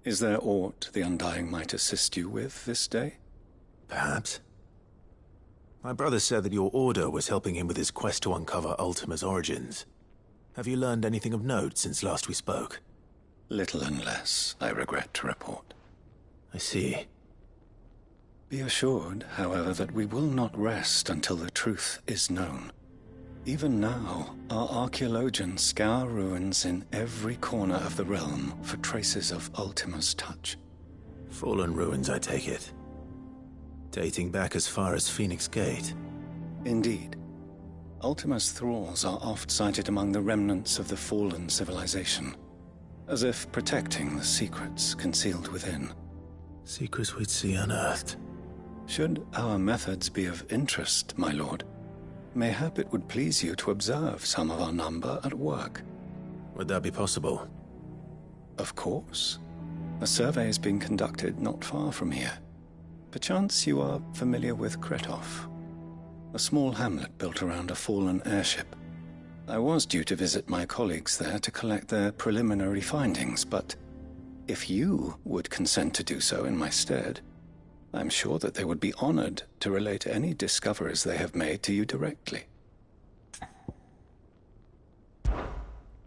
is there aught the Undying might assist you with this day? Perhaps. My brother said that your order was helping him with his quest to uncover Ultima's origins. Have you learned anything of note since last we spoke? Little and less, I regret to report. I see. Be assured, however, that we will not rest until the truth is known. Even now, our archaeologians scour ruins in every corner of the realm for traces of Ultima's touch. Fallen ruins, I take it. Dating back as far as Phoenix Gate. Indeed. Ultima's thralls are oft sighted among the remnants of the fallen civilization, as if protecting the secrets concealed within. Secrets we'd see unearthed. Should our methods be of interest, my lord, mayhap it would please you to observe some of our number at work. Would that be possible? Of course. A survey is being conducted not far from here. Perchance you are familiar with Kretov, a small hamlet built around a fallen airship. I was due to visit my colleagues there to collect their preliminary findings, but if you would consent to do so in my stead, I'm sure that they would be honored to relate any discoveries they have made to you directly.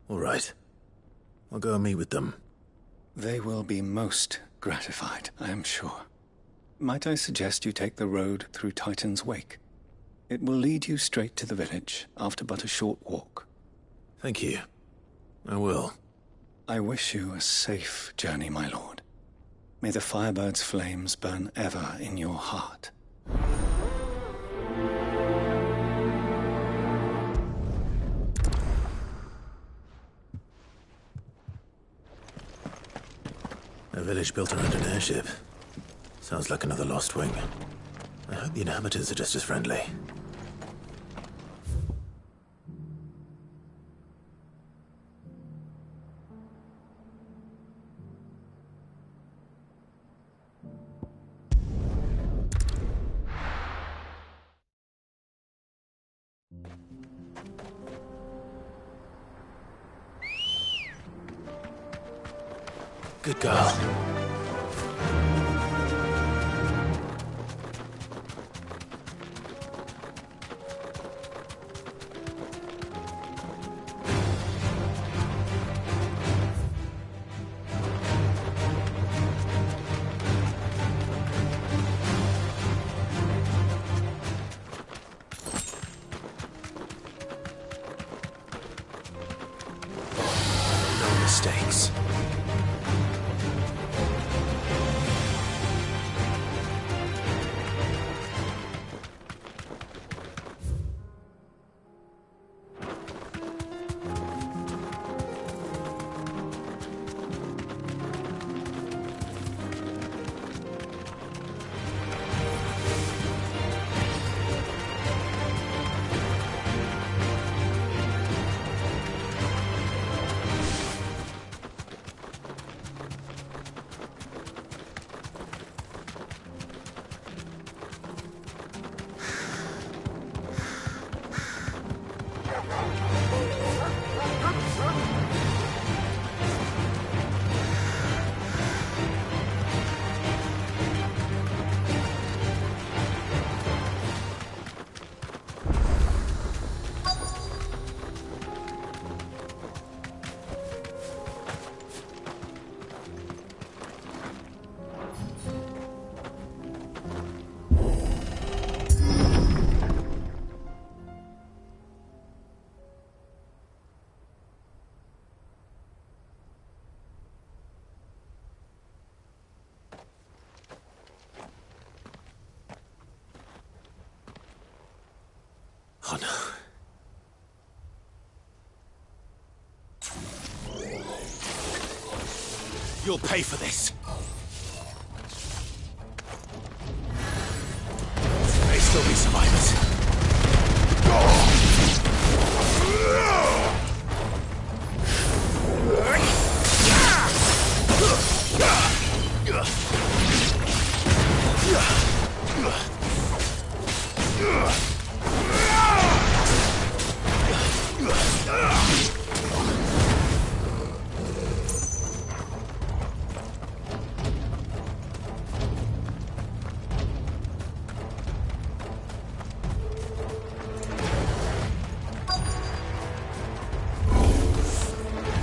All right. I'll go and meet with them. They will be most gratified, I am sure. Might I suggest you take the road through Titan's Wake? It will lead you straight to the village after but a short walk. Thank you. I will. I wish you a safe journey, my lord. May the Firebird's flames burn ever in your heart. A village built around an airship. Sounds like another Lost Wing. I hope the inhabitants are just as friendly. Good girl. No mistakes. Oh no. You'll pay for this. There may still be survivors.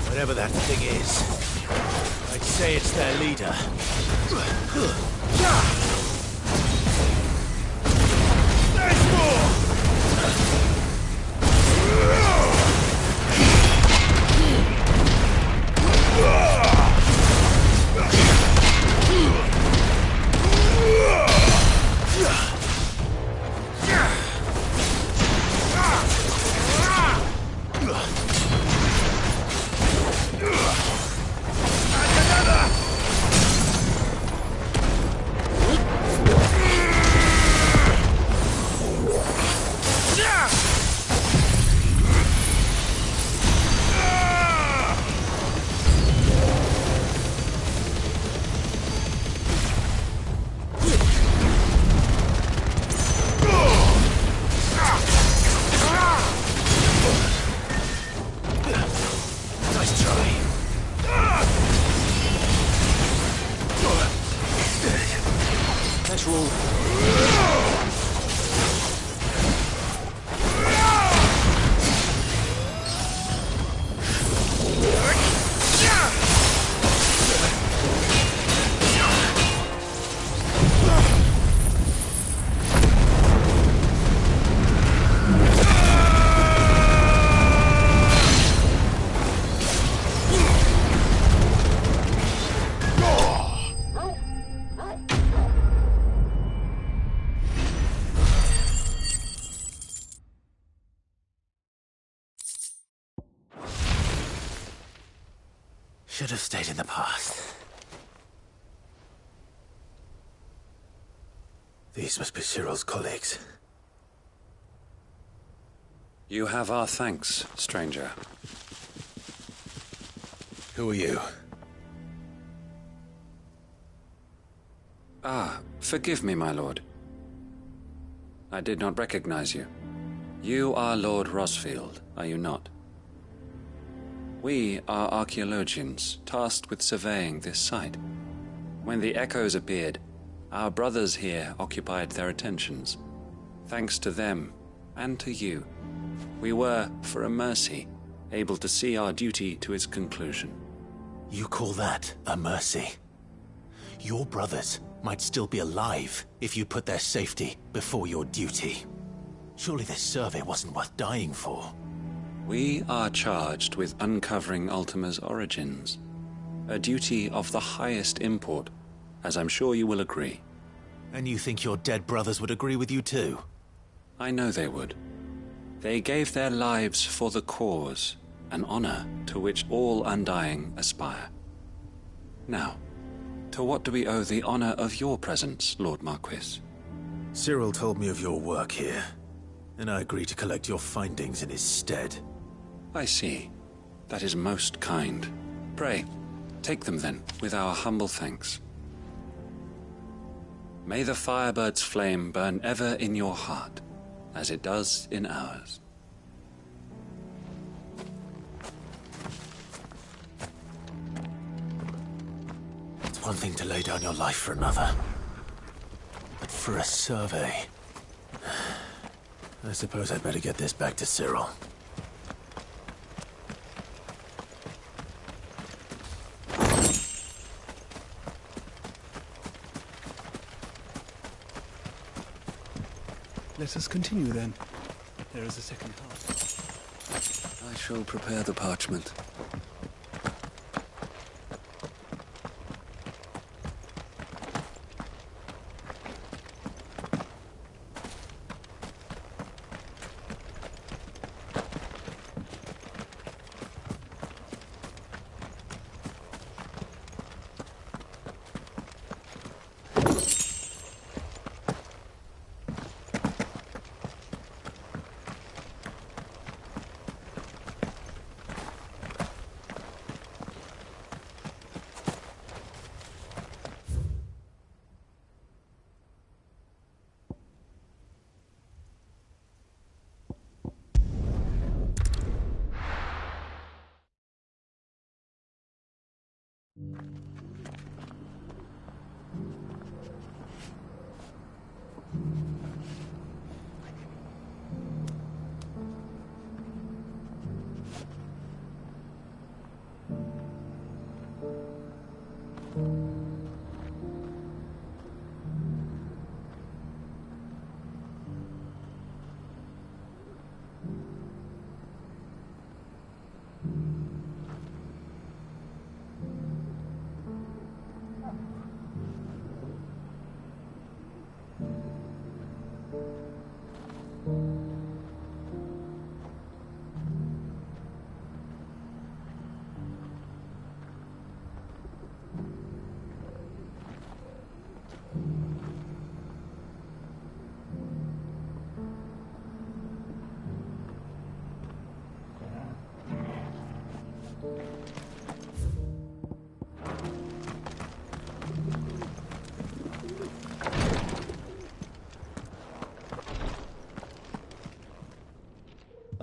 Whatever that thing is, I'd say it's their leader. Should have stayed in the past. These must be Cyril's colleagues. You have our thanks, stranger. Who are you? Ah, forgive me, my lord. I did not recognize you. You are Lord Rosfield, are you not? We are archaeologians, tasked with surveying this site. When the echoes appeared, our brothers here occupied their attentions. Thanks to them, and to you, we were, for a mercy, able to see our duty to its conclusion. You call that a mercy? Your brothers might still be alive if you put their safety before your duty. Surely this survey wasn't worth dying for. We are charged with uncovering Ultima's origins. A duty of the highest import, as I'm sure you will agree. And you think your dead brothers would agree with you too? I know they would. They gave their lives for the cause, an honor to which all Undying aspire. Now, to what do we owe the honor of your presence, Lord Marquis? Cyril told me of your work here, and I agree to collect your findings in his stead. I see. That is most kind. Pray, take them then, with our humble thanks. May the Firebird's flame burn ever in your heart, as it does in ours. It's one thing to lay down your life for another, but for a survey... I suppose I'd better get this back to Cyril. Let us continue then. There is a second half. I shall prepare the parchment.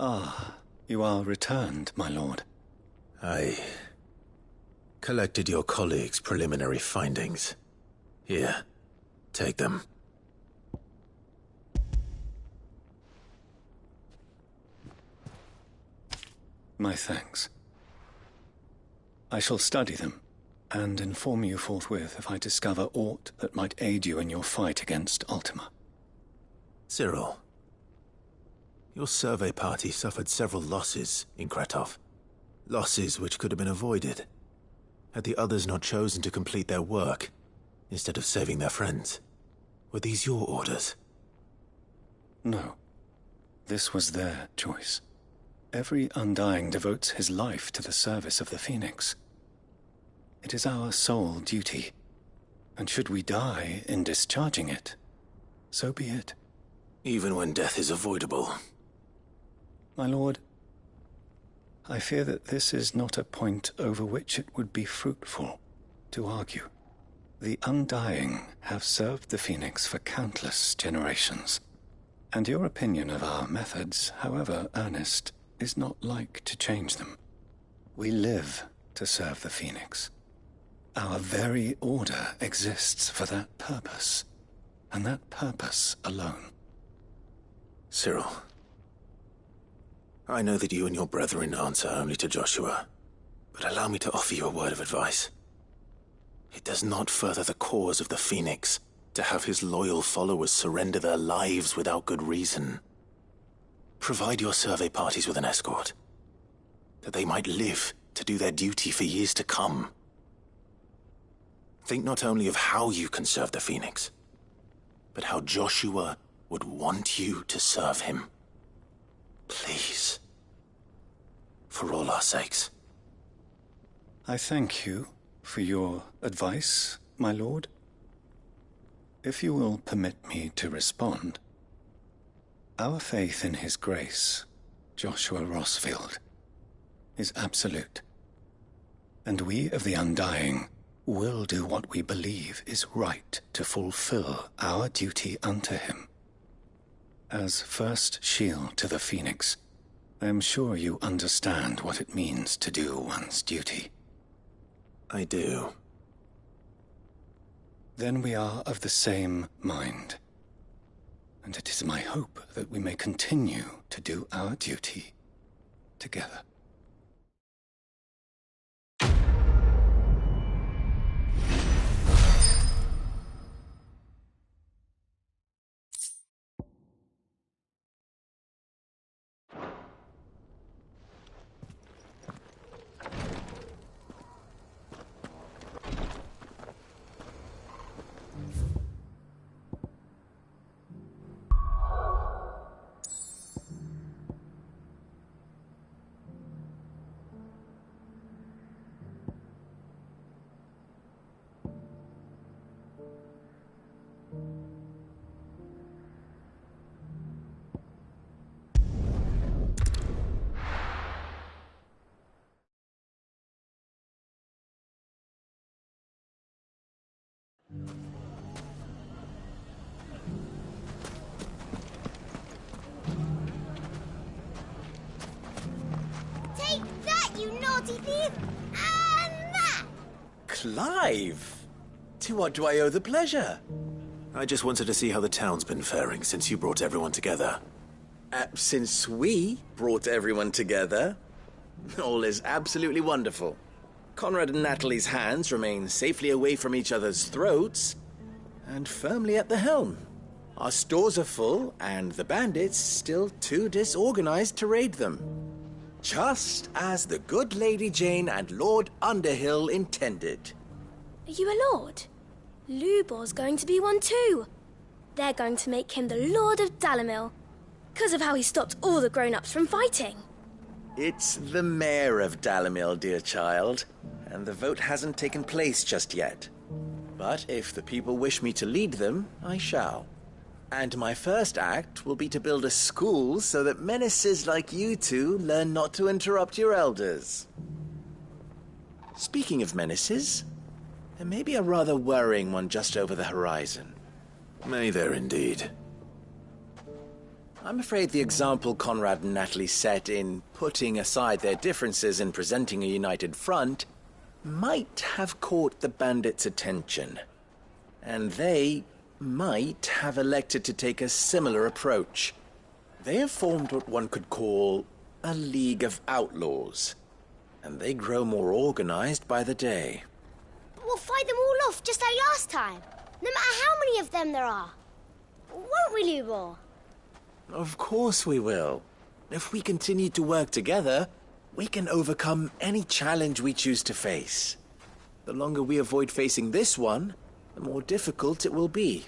Ah, you are returned, my lord. I collected your colleagues' preliminary findings. Here, take them. My thanks. I shall study them, and inform you forthwith if I discover aught that might aid you in your fight against Ultima. Cyril, your survey party suffered several losses in Kretov. Losses which could have been avoided, had the others not chosen to complete their work, instead of saving their friends. Were these your orders? No. This was their choice. Every Undying devotes his life to the service of the Phoenix. It is our sole duty, and should we die in discharging it, so be it. Even when death is avoidable. My lord, I fear that this is not a point over which it would be fruitful to argue. The Undying have served the Phoenix for countless generations, and your opinion of our methods, however earnest, is not like to change them. We live to serve the Phoenix. Our very order exists for that purpose, and that purpose alone. Cyril, I know that you and your brethren answer only to Joshua, but allow me to offer you a word of advice. It does not further the cause of the Phoenix to have his loyal followers surrender their lives without good reason. Provide your survey parties with an escort, that they might live to do their duty for years to come. Think not only of how you can serve the Phoenix, but how Joshua would want you to serve him. Please. For all our sakes. I thank you for your advice, my lord. If you will permit me to respond, our faith in his grace, Joshua Rossfield, is absolute. And we of the Undying will do what we believe is right to fulfill our duty unto him. As first shield to the Phoenix, I am sure you understand what it means to do one's duty. I do. Then we are of the same mind. And it is my hope that we may continue to do our duty together. Take that, you naughty thief! And that! Clive! To what do I owe the pleasure? I just wanted to see how the town's been faring since you brought everyone together. Since we brought everyone together, all is absolutely wonderful. Conrad and Natalie's hands remain safely away from each other's throats, and firmly at the helm. Our stores are full, and the bandits still too disorganized to raid them. Just as the good Lady Jane and Lord Underhill intended. Are you a lord? Lubor's going to be one too. They're going to make him the Lord of Dalimil, because of how he stopped all the grown-ups from fighting. It's the mayor of Dalimil, dear child, and the vote hasn't taken place just yet. But if the people wish me to lead them, I shall. And my first act will be to build a school so that menaces like you two learn not to interrupt your elders. Speaking of menaces, there may be a rather worrying one just over the horizon. May there indeed. I'm afraid the example Conrad and Natalie set in putting aside their differences and presenting a united front might have caught the bandits' attention. And they might have elected to take a similar approach. They have formed what one could call a League of Outlaws, and they grow more organized by the day. But we'll fight them all off just like last time, no matter how many of them there are. Won't we, Lubor? Of course we will. If we continue to work together, we can overcome any challenge we choose to face. The longer we avoid facing this one, the more difficult it will be,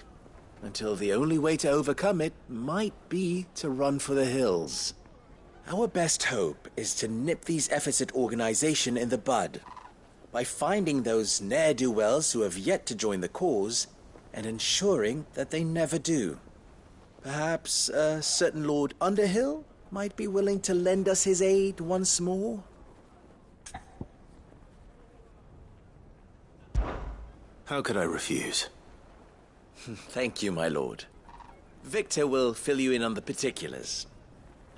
until the only way to overcome it might be to run for the hills. Our best hope is to nip these efforts at organization in the bud, by finding those ne'er-do-wells who have yet to join the cause, and ensuring that they never do. Perhaps a certain Lord Underhill might be willing to lend us his aid once more? How could I refuse? Thank you, my lord. Victor will fill you in on the particulars.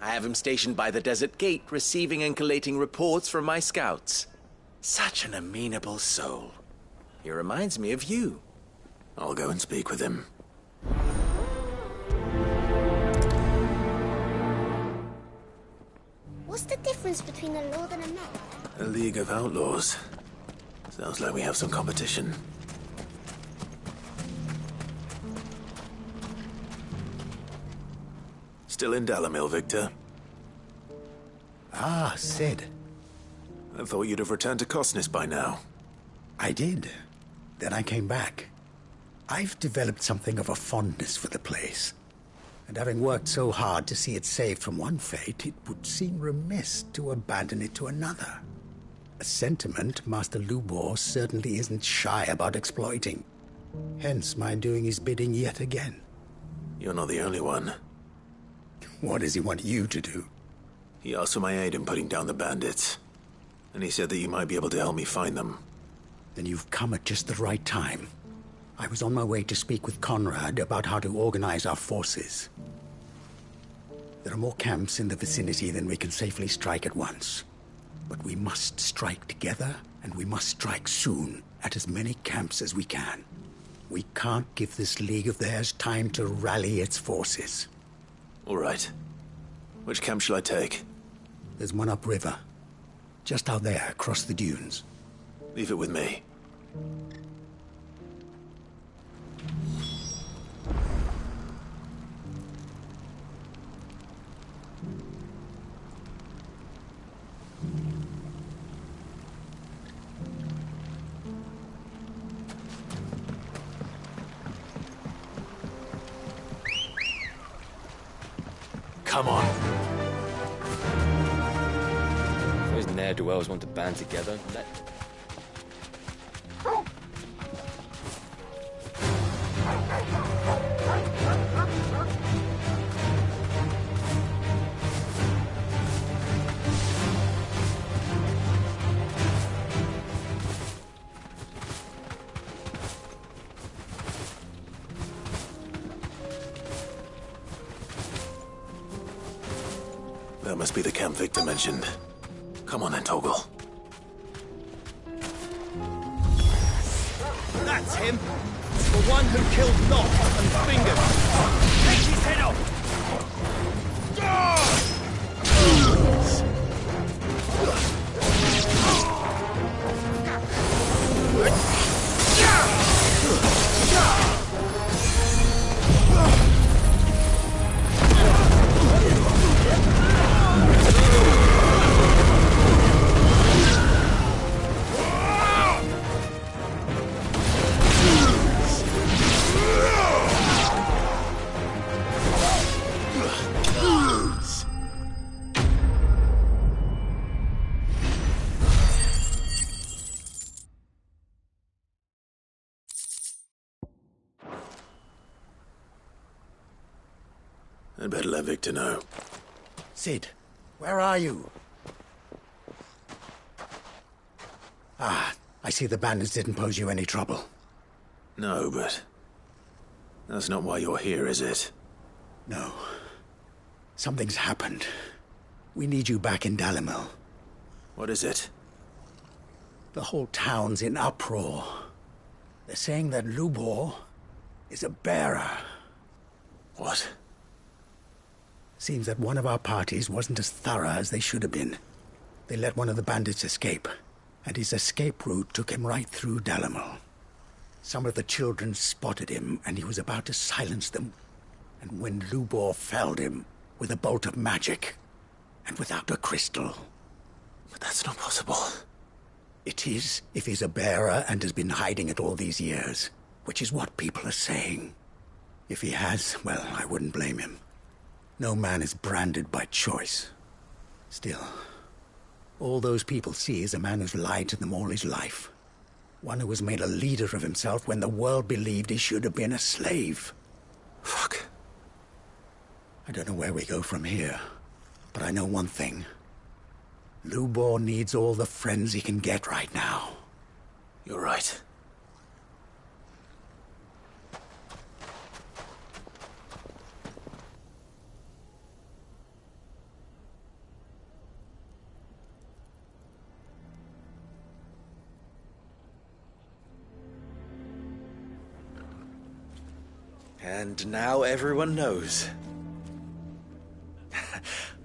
I have him stationed by the desert gate, receiving and collating reports from my scouts. Such an amenable soul. He reminds me of you. I'll go and speak with him. What's the difference between a lord and a man? A League of Outlaws. Sounds like we have some competition. Still in Dalamil, Victor? Ah, Sid. I thought you'd have returned to Cosnis by now. I did. Then I came back. I've developed something of a fondness for the place. And having worked so hard to see it saved from one fate, it would seem remiss to abandon it to another. A sentiment Master Lubor certainly isn't shy about exploiting. Hence my doing his bidding yet again. You're not the only one. What does he want you to do? He asked for my aid in putting down the bandits. And he said that you might be able to help me find them. Then you've come at just the right time. I was on my way to speak with Conrad about how to organize our forces. There are more camps in the vicinity than we can safely strike at once. But we must strike together, and we must strike soon at as many camps as we can. We can't give this league of theirs time to rally its forces. All right. Which camp shall I take? There's one upriver. Just out there, across the dunes. Leave it with me. Come on. Those ne'er-do-wells want to band together. That must be the camp Victor mentioned. Come on then, Toggle. That's him! The one who killed Knot and Fingers! Take his head off! I'd better let Victor know. Sid, where are you? Ah, I see the bandits didn't pose you any trouble. No, but that's not why you're here, is it? No. Something's happened. We need you back in Dalimil. What is it? The whole town's in uproar. They're saying that Lubor is a bearer. What? Seems that one of our parties wasn't as thorough as they should have been. They let one of the bandits escape, and his escape route took him right through Dalimil. Some of the children spotted him, and he was about to silence them. And when Lubor felled him with a bolt of magic, and without a crystal. But that's not possible. It is, if he's a bearer and has been hiding it all these years, which is what people are saying. If he has, well, I wouldn't blame him. No man is branded by choice. Still, all those people see is a man who's lied to them all his life. One who has made a leader of himself when the world believed he should have been a slave. Fuck. I don't know where we go from here, but I know one thing. Lubor needs all the friends he can get right now. You're right. And now everyone knows.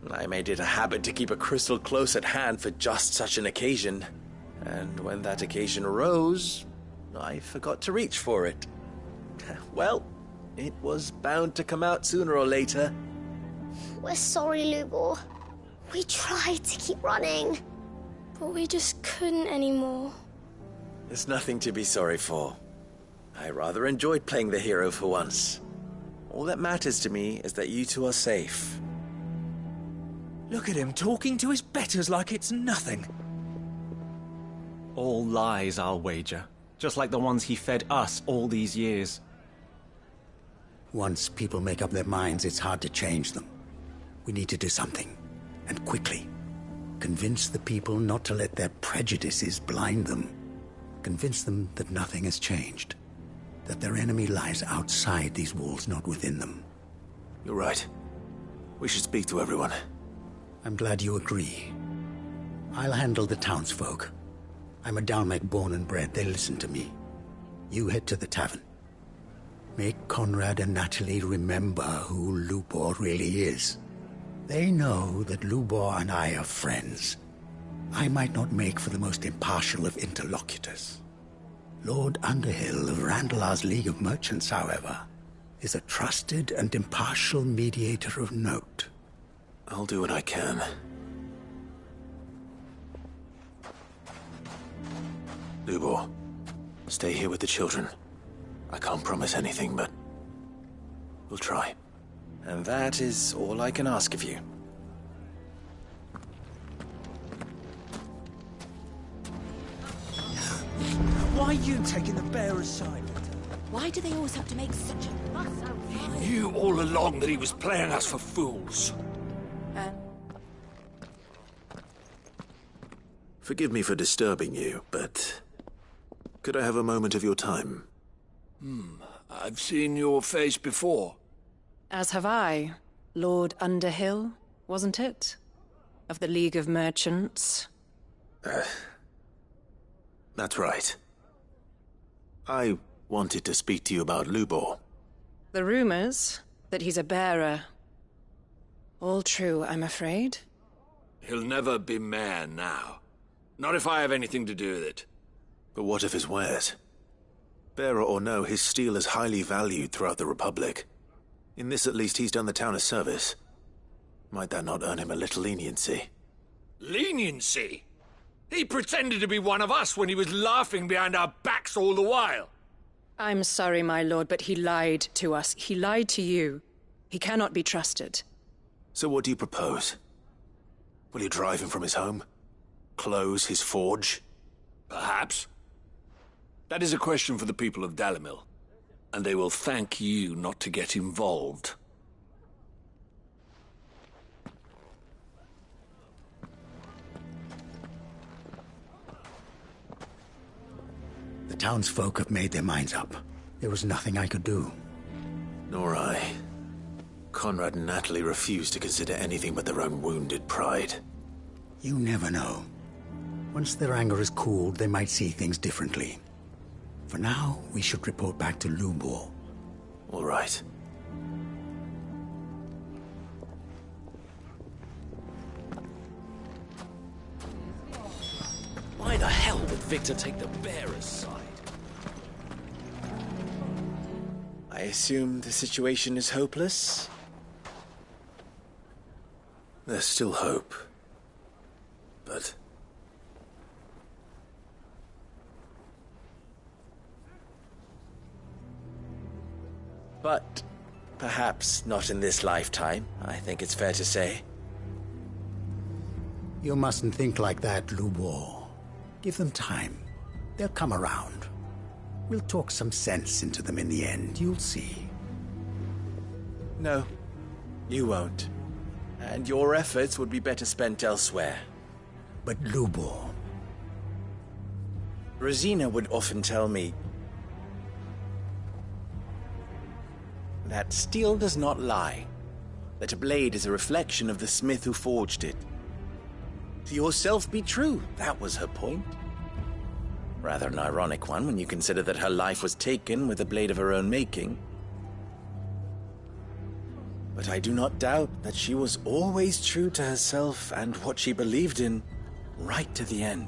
I made it a habit to keep a crystal close at hand for just such an occasion. And when that occasion arose, I forgot to reach for it. Well, it was bound to come out sooner or later. We're sorry, Lubor. We tried to keep running. But we just couldn't anymore. There's nothing to be sorry for. I rather enjoyed playing the hero for once. All that matters to me is that you two are safe. Look at him talking to his betters like it's nothing. All lies, I'll wager. Just like the ones he fed us all these years. Once people make up their minds, it's hard to change them. We need to do something, and quickly. Convince the people not to let their prejudices blind them. Convince them that nothing has changed. That their enemy lies outside these walls, not within them. You're right. We should speak to everyone. I'm glad you agree. I'll handle the townsfolk. I'm a Dalmec born and bred. They listen to me. You head to the tavern. Make Conrad and Natalie remember who Lubor really is. They know that Lubor and I are friends. I might not make for the most impartial of interlocutors. Lord Underhill of Randalar's League of Merchants, however, is a trusted and impartial mediator of note. I'll do what I can. Lubor, stay here with the children. I can't promise anything, but we'll try. And that is all I can ask of you. Why are you taking the bearer's side? Why do they always have to make such a fuss outside? He knew all along that he was playing us for fools. Forgive me for disturbing you, but could I have a moment of your time? I've seen your face before. As have I. Lord Underhill, wasn't it? Of the League of Merchants. That's right. I wanted to speak to you about Lubor. The rumors that he's a bearer. All true, I'm afraid. He'll never be mayor now. Not if I have anything to do with it. But what of his wares? Bearer or no, his steel is highly valued throughout the Republic. In this at least he's done the town a service. Might that not earn him a little leniency? Leniency? He pretended to be one of us when he was laughing behind our backs all the while. I'm sorry, my lord, but he lied to us. He lied to you. He cannot be trusted. So what do you propose? Will you drive him from his home? Close his forge? Perhaps. That is a question for the people of Dalimil, and they will thank you not to get involved. The townsfolk have made their minds up. There was nothing I could do. Nor I. Conrad and Natalie refuse to consider anything but their own wounded pride? You never know. Once their anger is cooled, they might see things differently. For now, we should report back to Lubor. All right. Why the hell would Victor take the bearer's side? I assume the situation is hopeless? There's still hope. But... But perhaps not in this lifetime, I think it's fair to say. You mustn't think like that, Lubor. Give them time. They'll come around. We'll talk some sense into them in the end, you'll see. No, you won't. And your efforts would be better spent elsewhere. But Lubor... Rosina would often tell me that steel does not lie, that a blade is a reflection of the smith who forged it. To yourself be true, that was her point. Rather an ironic one when you consider that her life was taken with a blade of her own making. But I do not doubt that she was always true to herself and what she believed in, right to the end.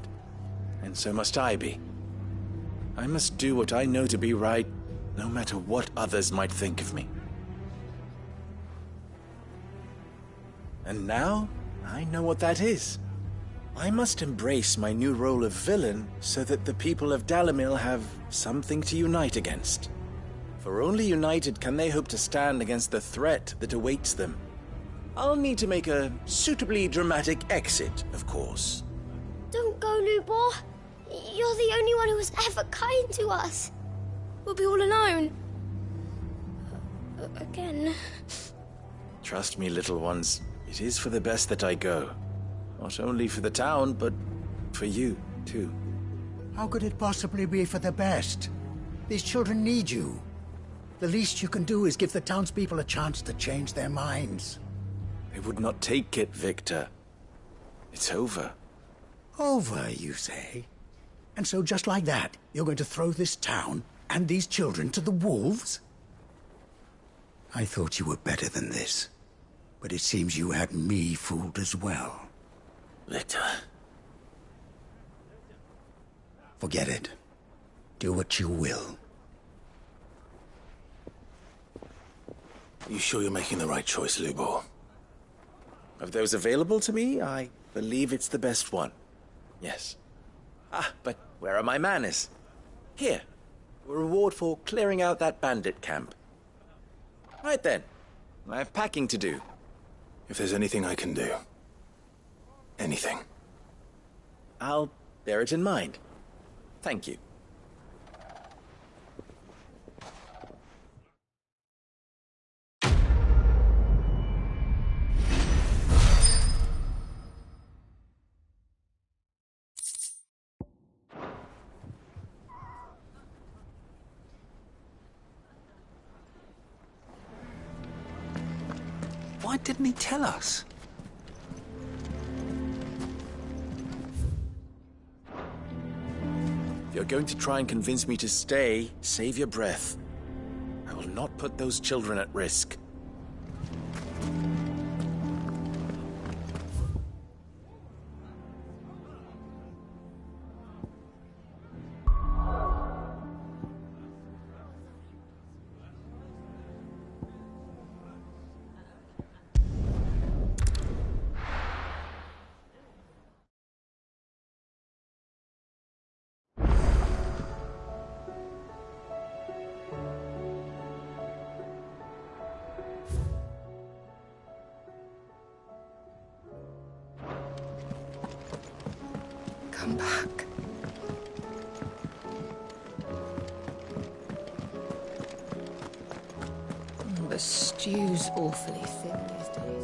And so must I be. I must do what I know to be right, no matter what others might think of me. And now, I know what that is. I must embrace my new role of villain so that the people of Dalimil have something to unite against. For only united can they hope to stand against the threat that awaits them. I'll need to make a suitably dramatic exit, of course. Don't go, Lubor. You're the only one who was ever kind to us. We'll be all alone. Again. Trust me, little ones. It is for the best that I go. Not only for the town, but for you, too. How could it possibly be for the best? These children need you. The least you can do is give the townspeople a chance to change their minds. They would not take it, Victor. It's over. Over, you say? And so just like that, you're going to throw this town and these children to the wolves? I thought you were better than this. But it seems you had me fooled as well. Victor. Forget it. Do what you will. You sure you're making the right choice, Lubor? Of those available to me, I believe it's the best one. Yes. Ah, but where are my manners? Here. A reward for clearing out that bandit camp. Right then. I have packing to do. If there's anything I can do. Anything. I'll bear it in mind. Thank you. Why didn't he tell us? If you're going to try and convince me to stay, save your breath. I will not put those children at risk. Come back. The stew's awfully thin these days.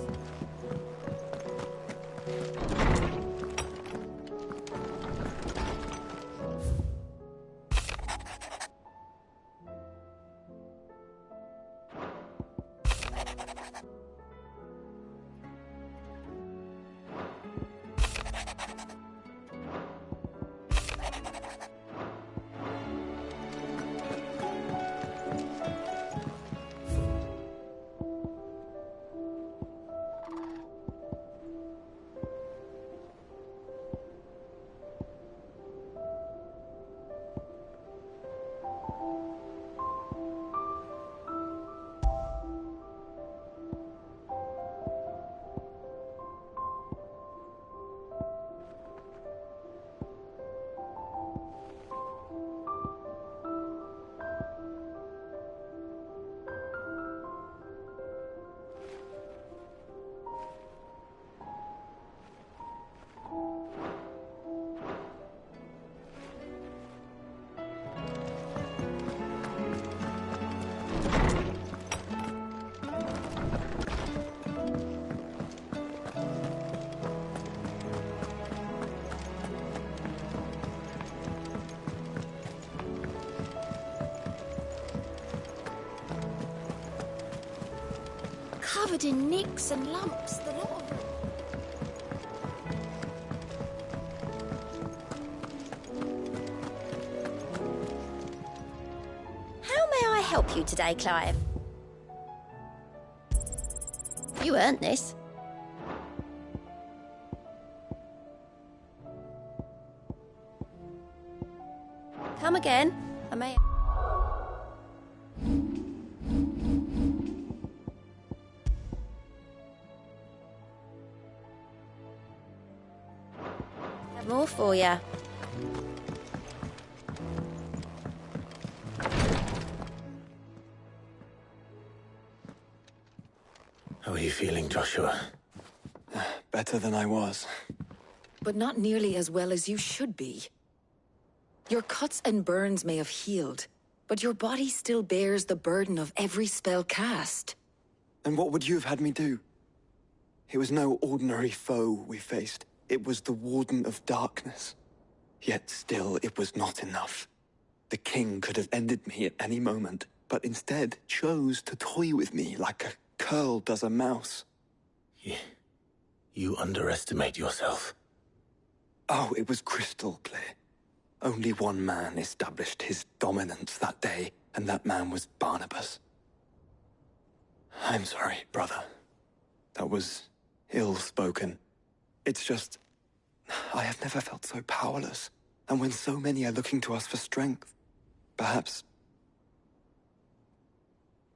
covered in nicks and lumps, the lot of them. How may I help you today, Clive? You earned this. Come again. I may... Have more for you. How are you feeling, Joshua? Better than I was. But not nearly as well as you should be. Your cuts and burns may have healed, but your body still bears the burden of every spell cast. And what would you have had me do? It was no ordinary foe we faced. It was the Warden of Darkness. Yet still, it was not enough. The king could have ended me at any moment, but instead chose to toy with me like a curl does a mouse. You underestimate yourself. Oh, it was crystal clear. Only one man established his dominance that day, and that man was Barnabas. I'm sorry, brother. That was ill-spoken. It's just... I have never felt so powerless. And when so many are looking to us for strength, perhaps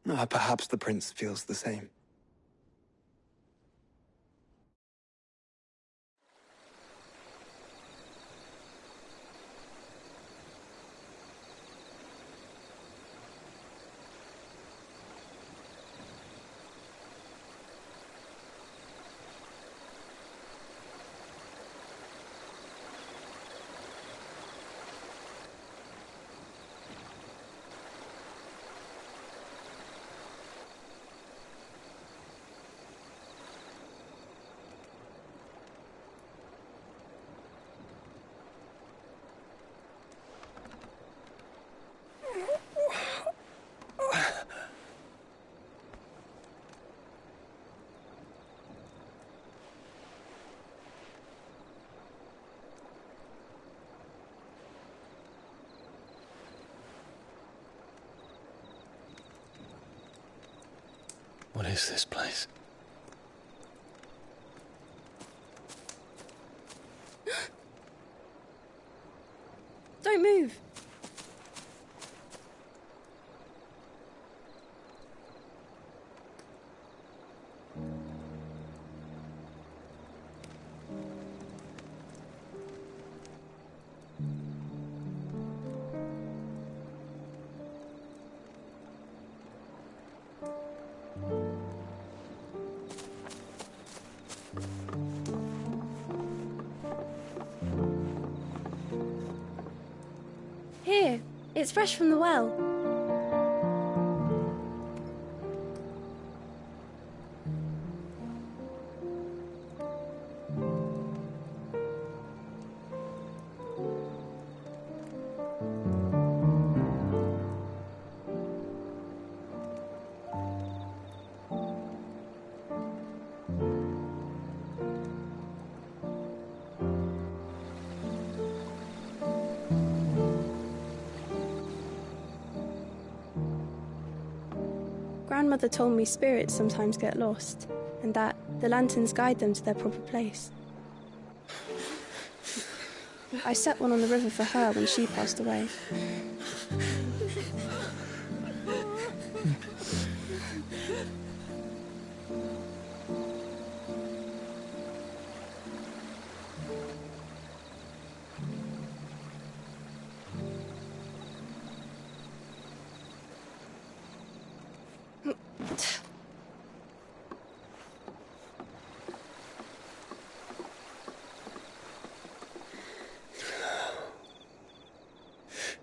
the prince feels the same. What is this place? Don't move. Here, it's fresh from the well. Grandmother told me spirits sometimes get lost, and that the lanterns guide them to their proper place. I set one on the river for her when she passed away.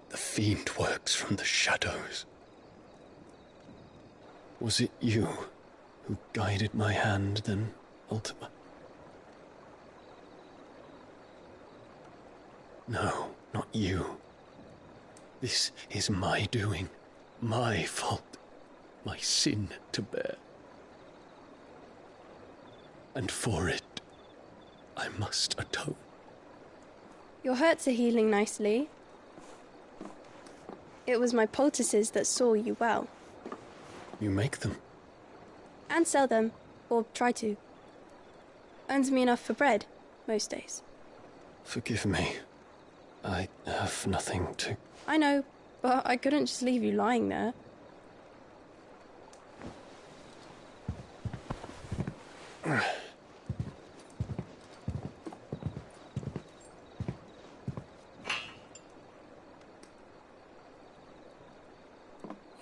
The fiend works from the shadows. Was it you who guided my hand, then, Ultima? No, not you. This is my doing, my fault, my sin to bear. And for it, I must atone. Your hurts are healing nicely. It was my poultices that saw you well. You make them? And sell them, or try to. Earns me enough for bread, most days. Forgive me. I have nothing to... I know, but I couldn't just leave you lying there.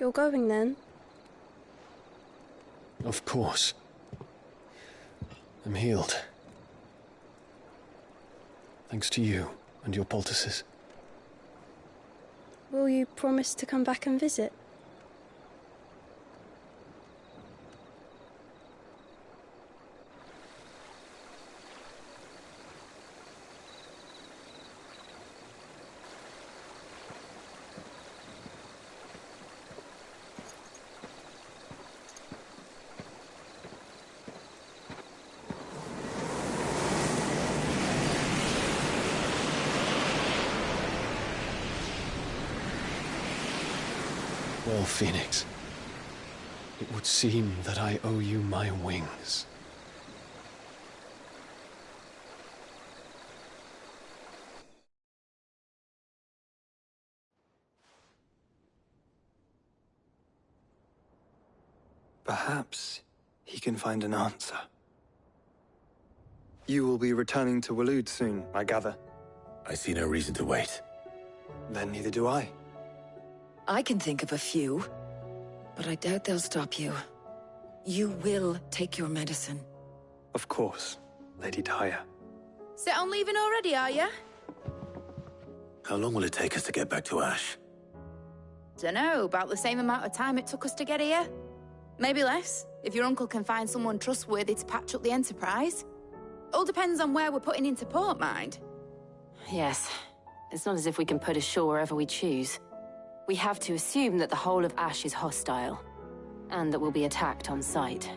You're going then? Of course. I'm healed. Thanks to you and your poultices. Will you promise to come back and visit? Well, Phoenix, it would seem that I owe you my wings. Perhaps he can find an answer. You will be returning to Waloed soon, I gather. I see no reason to wait. Then neither do I. I can think of a few, but I doubt they'll stop you. You will take your medicine. Of course, Lady Daya. Set on leaving already, are you? How long will it take us to get back to Ash? Dunno, about the same amount of time it took us to get here. Maybe less, if your uncle can find someone trustworthy to patch up the Enterprise. All depends on where we're putting into port, mind. Yes. It's not as if we can put ashore wherever we choose. We have to assume that the whole of Ash is hostile, and that we'll be attacked on sight.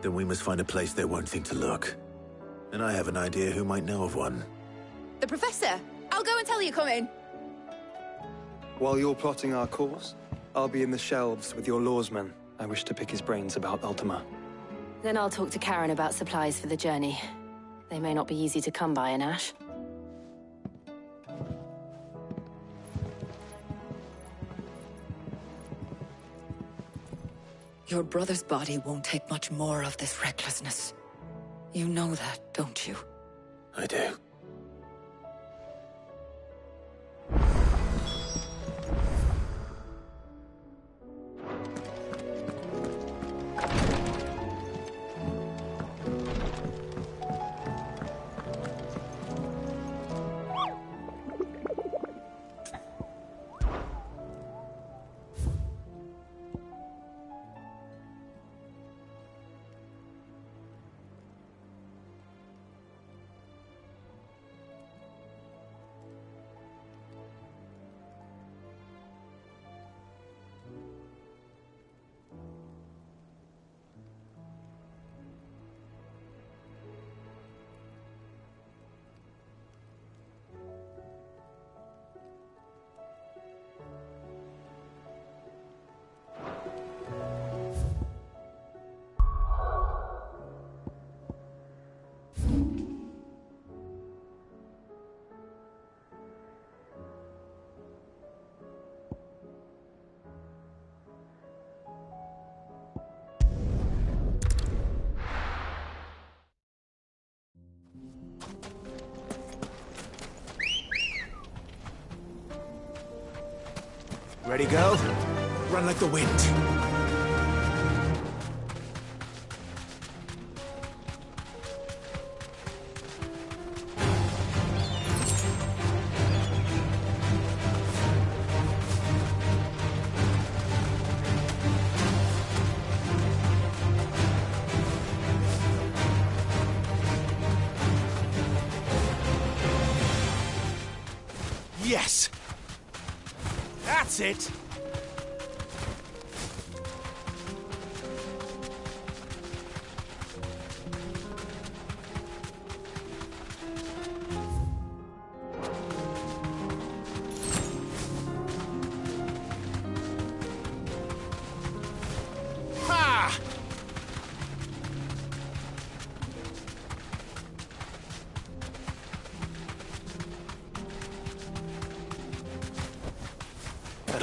Then we must find a place they won't think to look. And I have an idea who might know of one. The Professor! I'll go and tell you coming. While you're plotting our course, I'll be in the shelves with your lawsman. I wish to pick his brains about Ultima. Then I'll talk to Karen about supplies for the journey. They may not be easy to come by in Ash. Your brother's body won't take much more of this recklessness. You know that, don't you? I do. Ready, go? Run like the wind. Yes! That's it!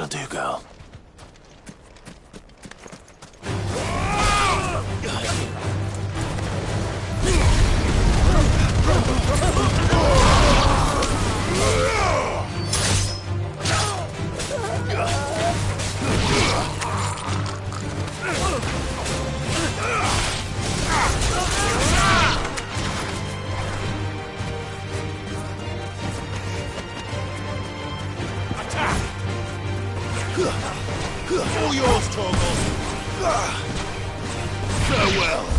That'll do, girl. All yours, Torgal. Farewell.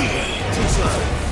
Too slow.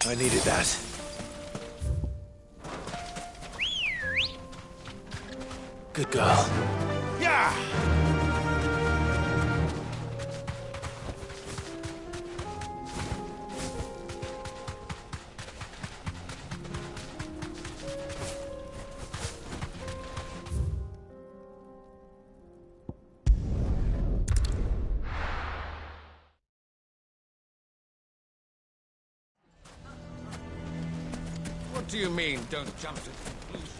I needed that. Good girl. Yeah! What do you mean, don't jump to conclusions?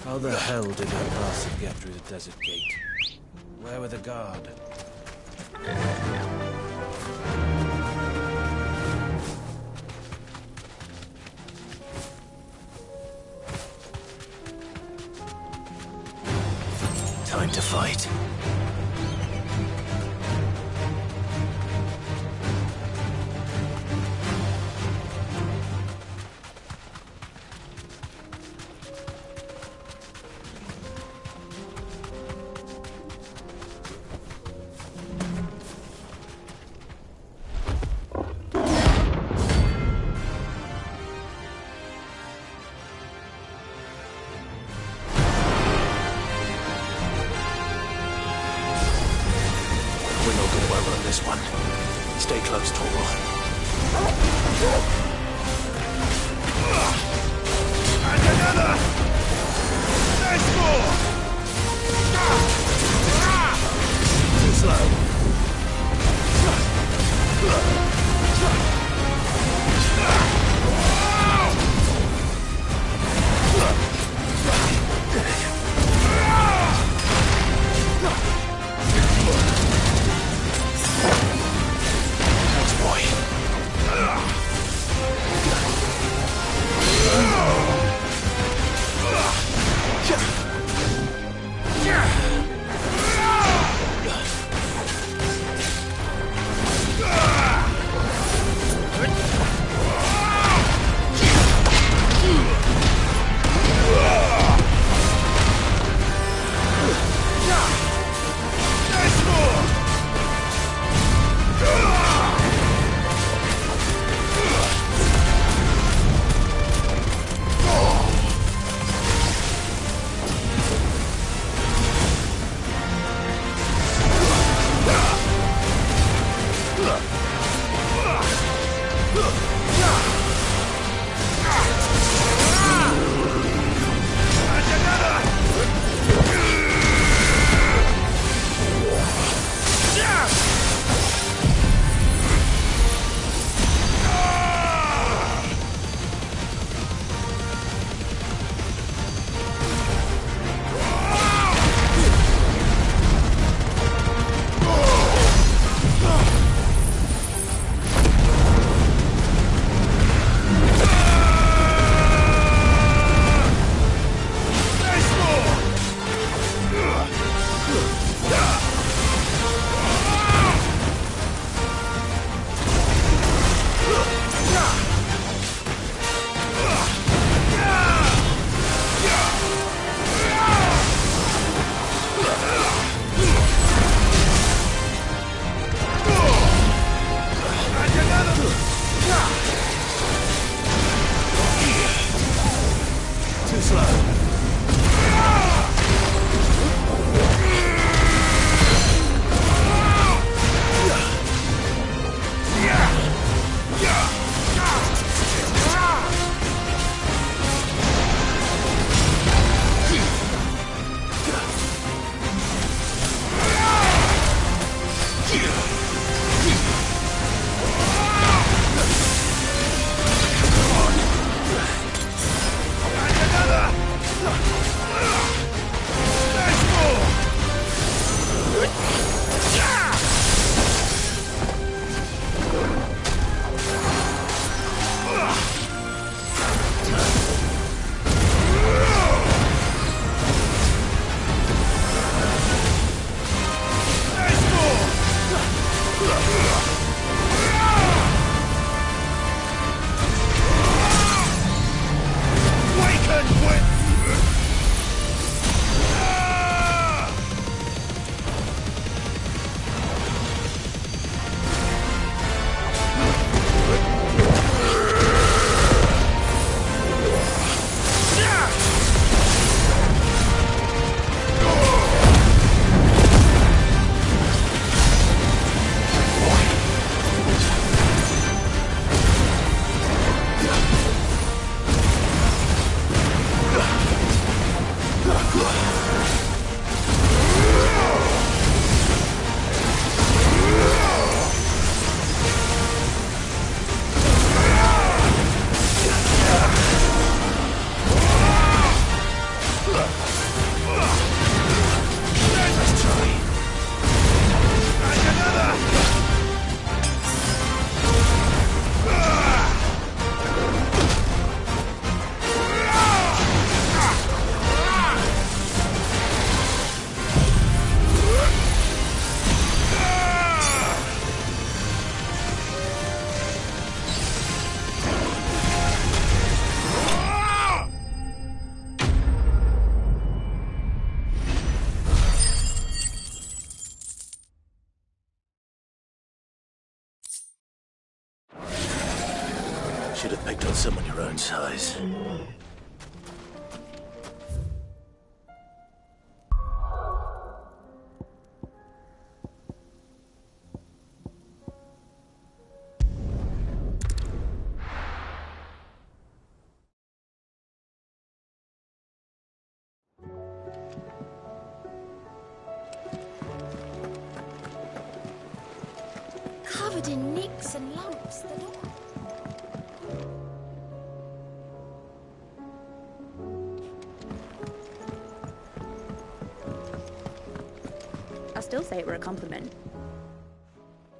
How the hell did that bastard get through the desert gate? Where were the guard? Time to fight. This one. Stay close, Torgal. And another! There's more! Too slow. should have picked on someone your own size. Covered in nicks and lumps, the door. I still say it were a compliment.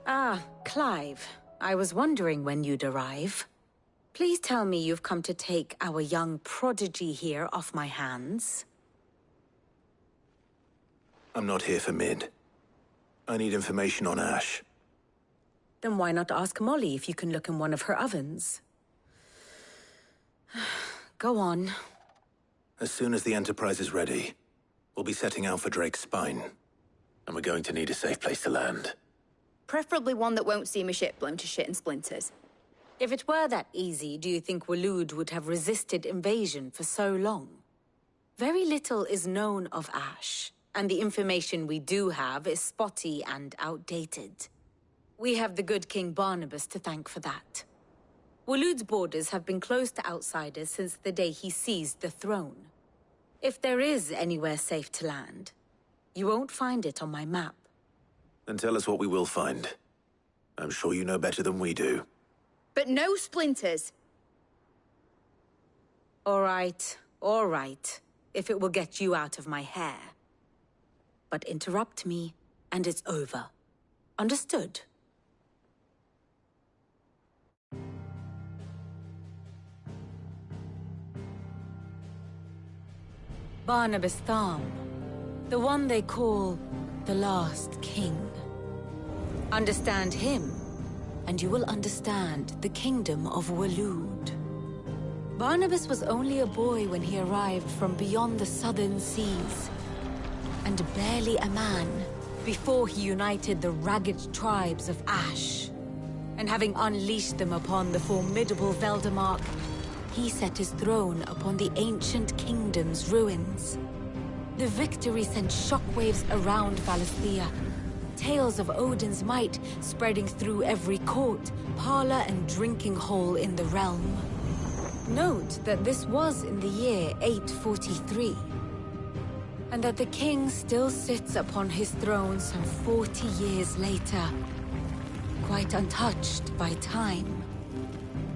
Ah, Clive. I was wondering when you'd arrive. Please tell me you've come to take our young prodigy here off my hands. I'm not here for Mid. I need information on Ash. Then why not ask Molly if you can look in one of her ovens? Go on. As soon as the Enterprise is ready, we'll be setting out for Drake's Spine. And we're going to need a safe place to land. Preferably one that won't see my ship blown to shit and splinters. If it were that easy, do you think Waloed would have resisted invasion for so long? Very little is known of Ash, and the information we do have is spotty and outdated. We have the good King Barnabas to thank for that. Waloed's borders have been closed to outsiders since the day he seized the throne. If there is anywhere safe to land, you won't find it on my map. Then tell us what we will find. I'm sure you know better than we do. But no splinters! All right, if it will get you out of my hair. But interrupt me, and it's over. Understood? Barnabas Tharm, the one they call the Last King. Understand him, and you will understand the kingdom of Waloed. Barnabas was only a boy when he arrived from beyond the southern seas, and barely a man before he united the ragged tribes of Ash. And having unleashed them upon the formidable Veldamark, he set his throne upon the ancient kingdom's ruins. The victory sent shockwaves around Valisthea, tales of Odin's might spreading through every court, parlor, and drinking hole in the realm. Note that this was in the year 843, and that the king still sits upon his throne some 40 years later, quite untouched by time.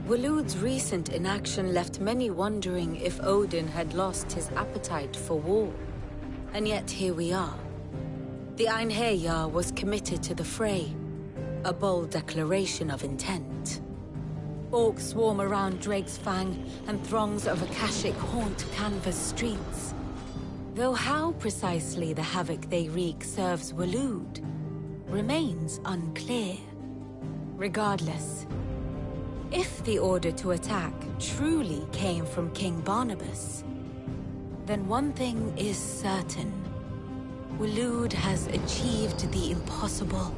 Waloed's recent inaction left many wondering if Odin had lost his appetite for war. And yet here we are. The Einherjar was committed to the fray, a bold declaration of intent. Orcs swarm around Drake's Fang, and throngs of Akashic haunt Canva's streets. Though how precisely the havoc they wreak serves Waloed remains unclear. Regardless, if the order to attack truly came from King Barnabas, then one thing is certain. Waloed has achieved the impossible,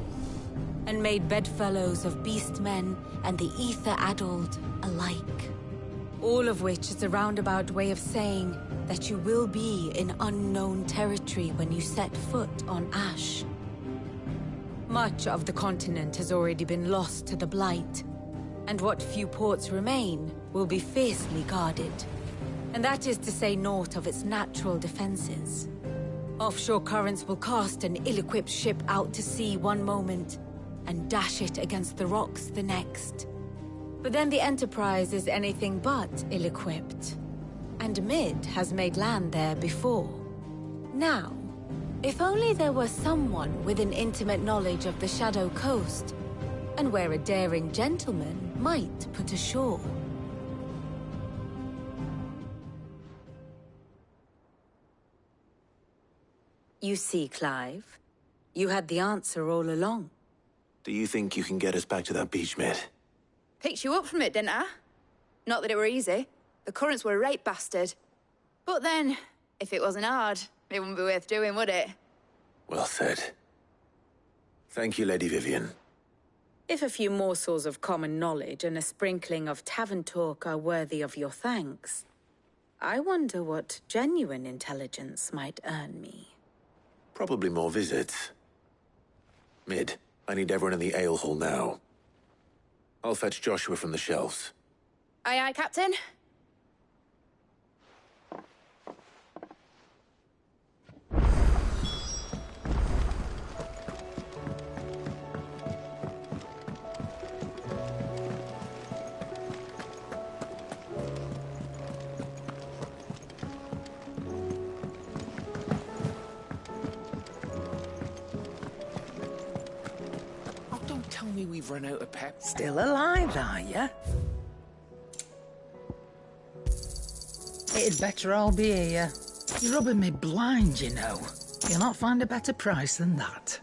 and made bedfellows of beastmen and the ether-addled alike. All of which is a roundabout way of saying that you will be in unknown territory when you set foot on Ash. Much of the continent has already been lost to the Blight, and what few ports remain will be fiercely guarded. And that is to say naught of its natural defenses. Offshore currents will cast an ill-equipped ship out to sea one moment, and dash it against the rocks the next. But then the Enterprise is anything but ill-equipped, and Mid has made land there before. Now, if only there were someone with an intimate knowledge of the Shadow Coast, and where a daring gentleman might put ashore. You see, Clive, you had the answer all along. Do you think you can get us back to that beach, Mid? Picked you up from it, didn't I? Not that it were easy. The currents were a right bastard. But then, if it wasn't hard, it wouldn't be worth doing, would it? Well said. Thank you, Lady Vivian. If a few morsels of common knowledge and a sprinkling of tavern talk are worthy of your thanks, I wonder what genuine intelligence might earn me. Probably more visits. Mid, I need everyone in the ale hall now. I'll fetch Joshua from the shelves. Aye, aye, Captain. Tell me we've run out of pep. Still alive, are ya? It'd better all be here. You're rubbing me blind, you know. You'll not find a better price than that.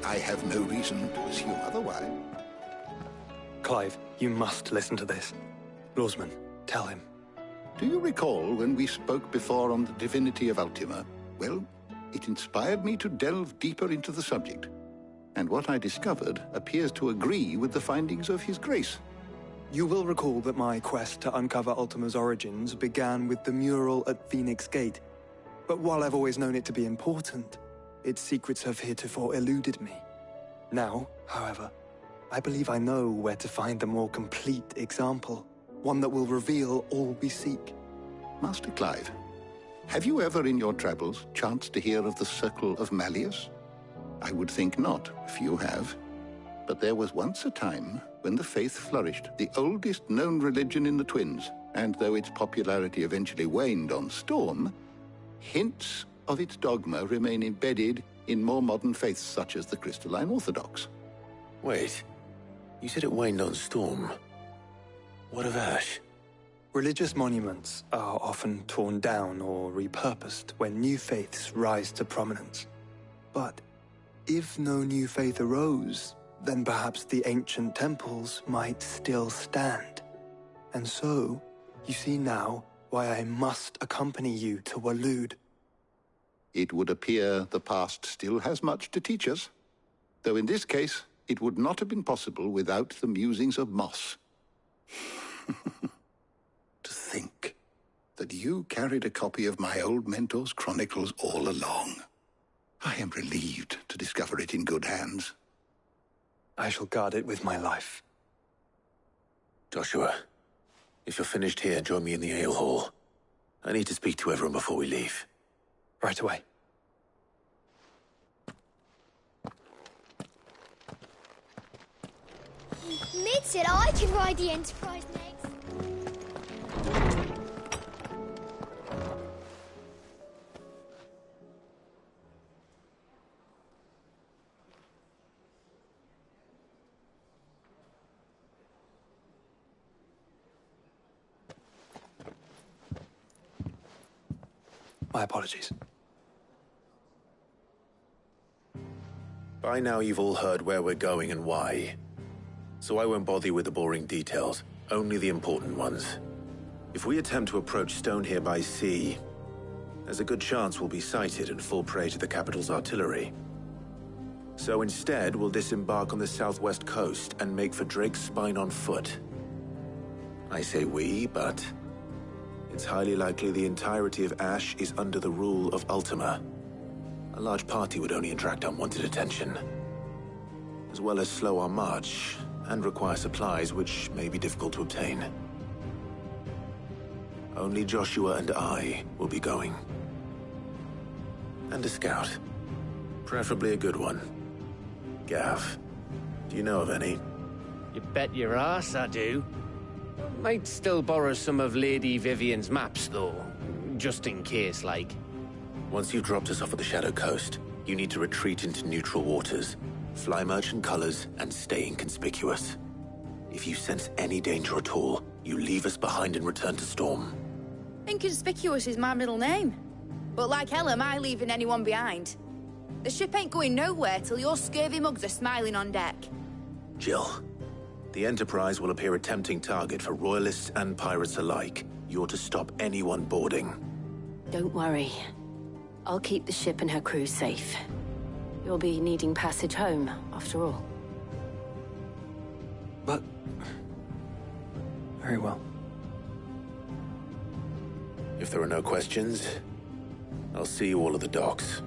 I have no reason to assume otherwise. Clive, you must listen to this. Lawsman, tell him. Do you recall when we spoke before on the divinity of Ultima? Well, it inspired me to delve deeper into the subject. And what I discovered appears to agree with the findings of His Grace. You will recall that my quest to uncover Ultima's origins began with the mural at Phoenix Gate. But while I've always known it to be important, its secrets have heretofore eluded me. Now, however, I believe I know where to find the more complete example, one that will reveal all we seek. Master Clive, have you ever in your travels chanced to hear of the Circle of Malleus? I would think not, if you have. But there was once a time when the faith flourished, the oldest known religion in the Twins, and though its popularity eventually waned on Storm, hints of its dogma remain embedded in more modern faiths such as the Crystalline Orthodox. Wait, you said it waned on Storm. What of Ash? Religious monuments are often torn down or repurposed when new faiths rise to prominence. But if no new faith arose, then perhaps the ancient temples might still stand. And so, you see now why I must accompany you to Waloed. It would appear the past still has much to teach us, though in this case, it would not have been possible without the musings of Moss. To think that you carried a copy of my old mentor's chronicles all along. I am relieved to discover it in good hands. I shall guard it with my life. Joshua, if you're finished here, join me in the ale hall. I need to speak to everyone before we leave. Right away. Mid said I can ride the Enterprise next. My apologies. By now you've all heard where we're going and why. So I won't bother you with the boring details, only the important ones. If we attempt to approach Stone here by sea, there's a good chance we'll be sighted and fall prey to the capital's artillery. So instead, we'll disembark on the southwest coast and make for Drake's Spine on foot. I say we, but it's highly likely the entirety of Ash is under the rule of Ultima. A large party would only attract unwanted attention, as well as slow our march and require supplies which may be difficult to obtain. Only Joshua and I will be going. And a scout. Preferably a good one. Gav, do you know of any? You bet your ass I do. Might still borrow some of Lady Vivian's maps, though. Just in case, like. Once you've dropped us off at the Shadow Coast, you need to retreat into neutral waters, fly merchant colors, and stay inconspicuous. If you sense any danger at all, you leave us behind and return to Storm. Inconspicuous is my middle name. But like hell am I leaving anyone behind. The ship ain't going nowhere till your scurvy mugs are smiling on deck. Jill, The Enterprise will appear a tempting target for royalists and pirates alike. You're to stop anyone boarding. Don't worry. I'll keep the ship and her crew safe. You'll be needing passage home, after all. But... very well. If there are no questions, I'll see you all at the docks.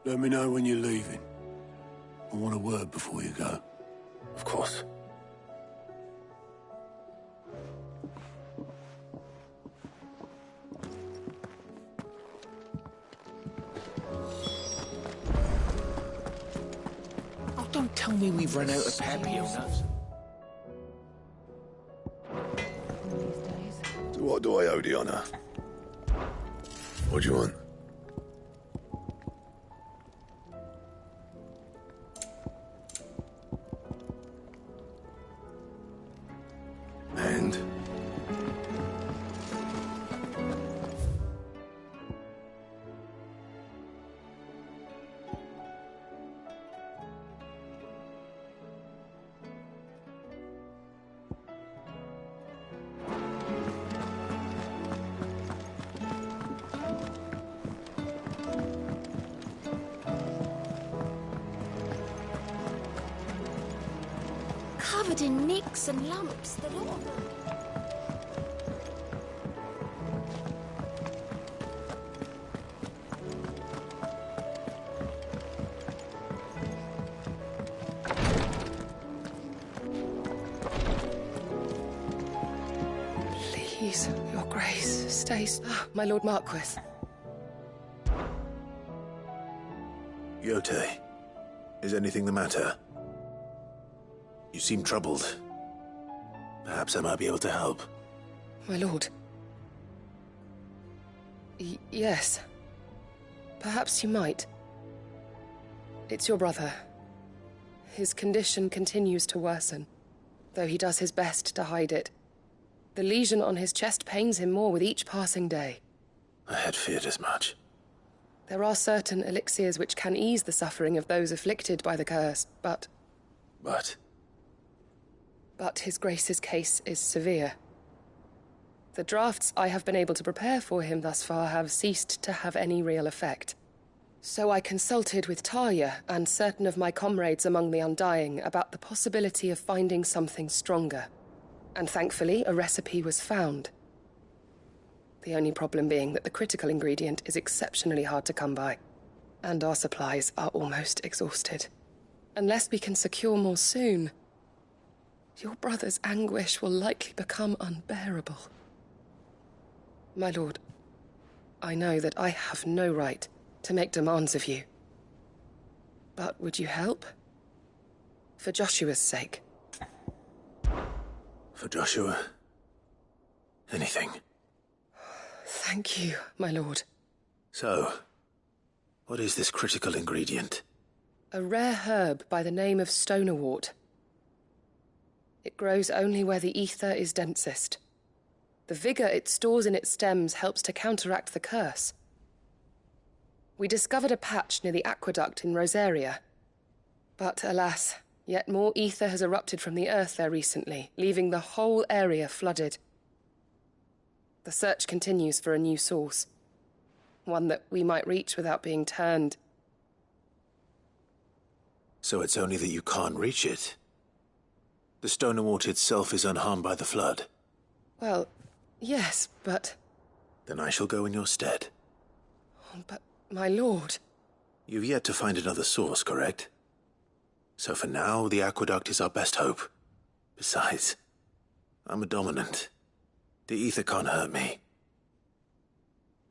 Let me know when you're leaving. I want a word before you go. Of course. Oh, don't tell me we've run out of papio nuts. So what do I owe the honor? What do you want? And? Covered in nicks and lumps, the lot of them. Please, Your Grace, stay. My Lord Marquis. Yote, is anything the matter? You seem troubled. Perhaps I might be able to help. My lord. Yes. Perhaps you might. It's your brother. His condition continues to worsen, though he does his best to hide it. The lesion on his chest pains him more with each passing day. I had feared as much. There are certain elixirs which can ease the suffering of those afflicted by the curse, but... But His Grace's case is severe. The drafts I have been able to prepare for him thus far have ceased to have any real effect. So I consulted with Talia and certain of my comrades among the Undying about the possibility of finding something stronger. And thankfully, a recipe was found. The only problem being that the critical ingredient is exceptionally hard to come by, and our supplies are almost exhausted. Unless we can secure more soon, your brother's anguish will likely become unbearable. My lord, I know that I have no right to make demands of you. But would you help? For Joshua's sake. For Joshua? Anything. Thank you, my lord. So, what is this critical ingredient? A rare herb by the name of stonerwort. It grows only where the ether is densest. The vigor it stores in its stems helps to counteract the curse. We discovered a patch near the aqueduct in Rosaria. But alas, yet more ether has erupted from the earth there recently, leaving the whole area flooded. The search continues for a new source. One that we might reach without being turned. So it's only that you can't reach it? The stonerwort itself is unharmed by the flood? Well, yes, but... Then I shall go in your stead. But, my lord... You've yet to find another source, correct? So for now, the aqueduct is our best hope. Besides, I'm a dominant. The ether can't hurt me.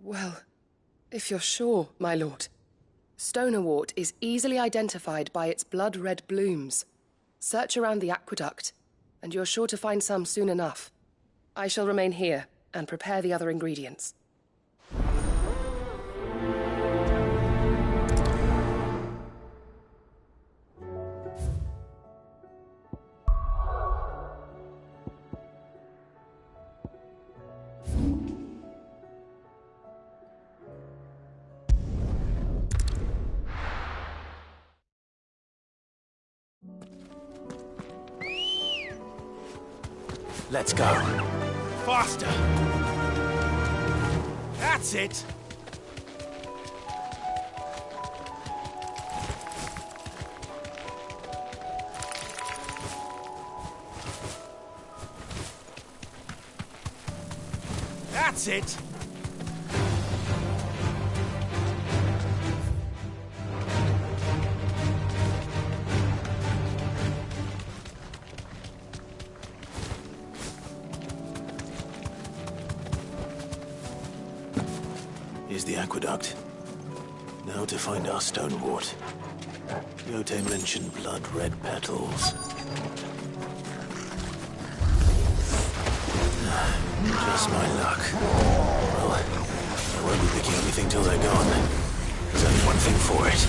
Well, if you're sure, my lord. Stonerwort is easily identified by its blood-red blooms. Search around the aqueduct, and you're sure to find some soon enough. I shall remain here and prepare the other ingredients. Let's go. Faster! That's it! That's it! Here's the aqueduct. Now to find our stone wart. Yote mentioned blood-red petals. Just my luck. Well, I won't be picking anything till they're gone. There's only one thing for it.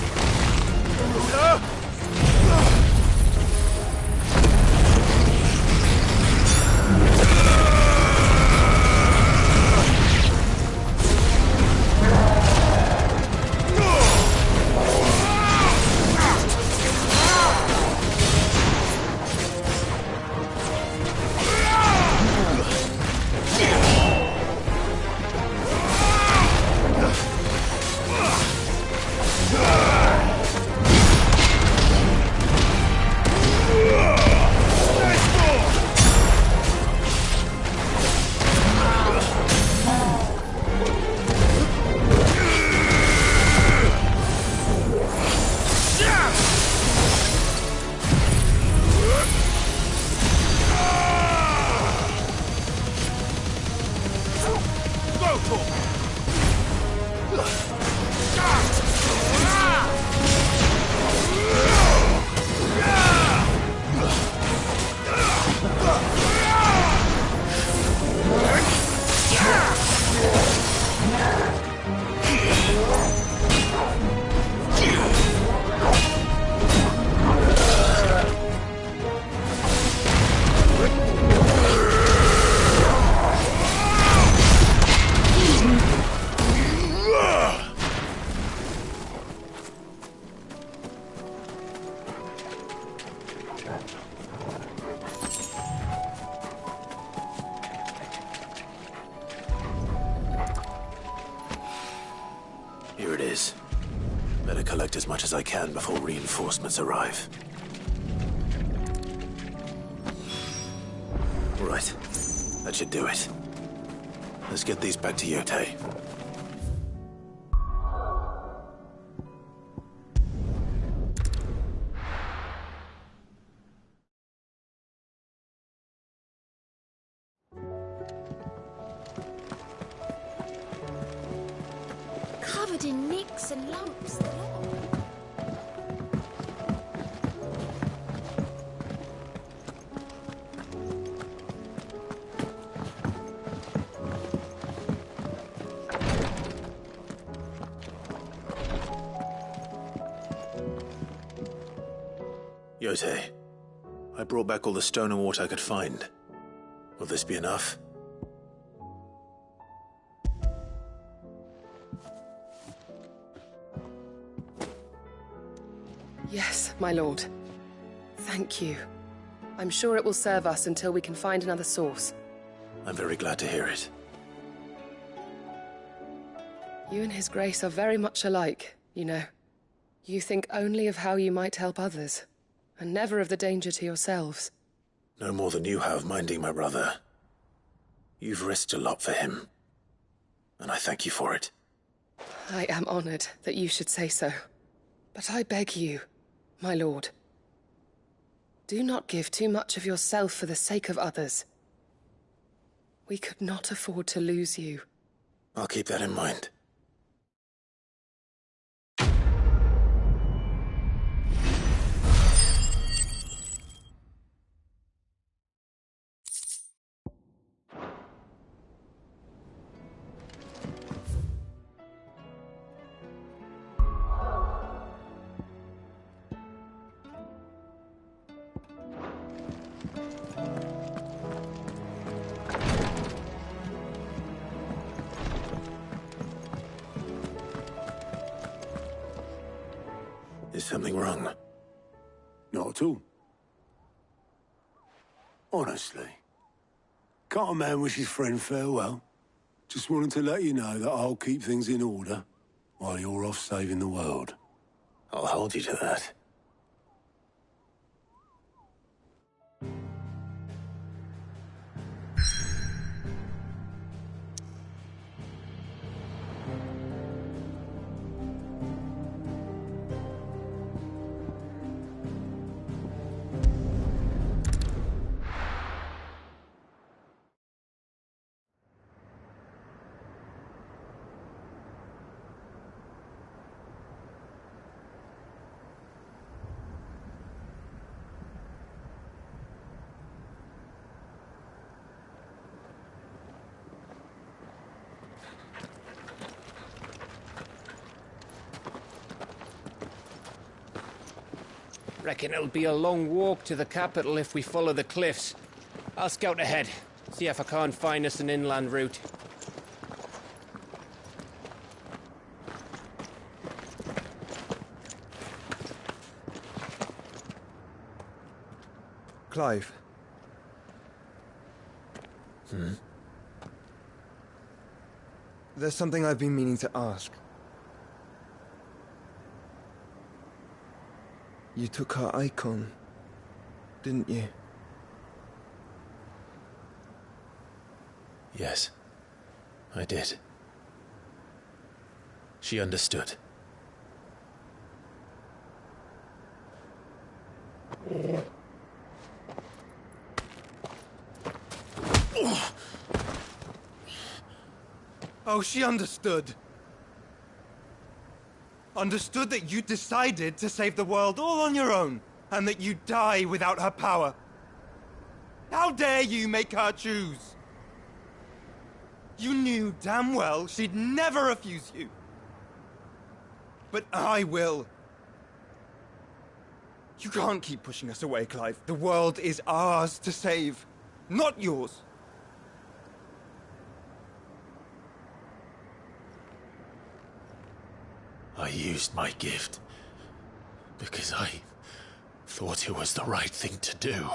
Here it is. Better collect as much as I can before reinforcements arrive. Right. That should do it. Let's get these back to Yote. Covered in nicks and lumps. Yote, I brought back all the stone and water I could find. Will this be enough? Yes, my lord. Thank you. I'm sure it will serve us until we can find another source. I'm very glad to hear it. You and His Grace are very much alike, you know. You think only of how you might help others, and never of the danger to yourselves. No more than you have minding my brother. You've risked a lot for him, and I thank you for it. I am honored that you should say so. But I beg you, my lord, do not give too much of yourself for the sake of others. We could not afford to lose you. I'll keep that in mind. Is something wrong? Not at all. Honestly, Can't a man wish his friend farewell? Just wanted to let you know that I'll keep things in order while you're off saving the world. I'll hold you to that. Reckon it'll be a long walk to the capital if we follow the cliffs. I'll scout ahead, see if I can't find us an inland route. Clive. There's something I've been meaning to ask. You took her icon, didn't you? Yes, I did. She understood. Oh, she understood. Understood that you decided to save the world all on your own, and that you'd die without her power. How dare you make her choose? You knew damn well she'd never refuse you. But I will. You can't keep pushing us away, Clive. The world is ours to save, not yours. I used my gift because I thought it was the right thing to do.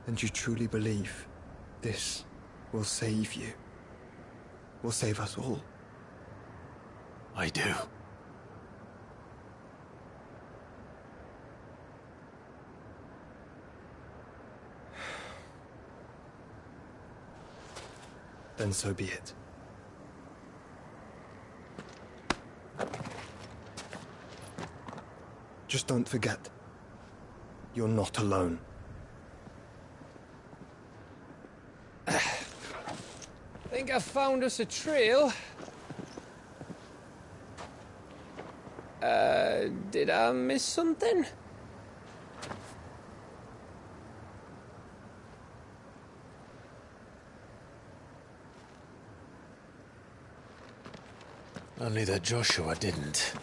And you truly believe this will save you? Will save us all? I do. Then so be it. Just don't forget, you're not alone. Think I found us a trail. Did I miss something? Only that Joshua didn't.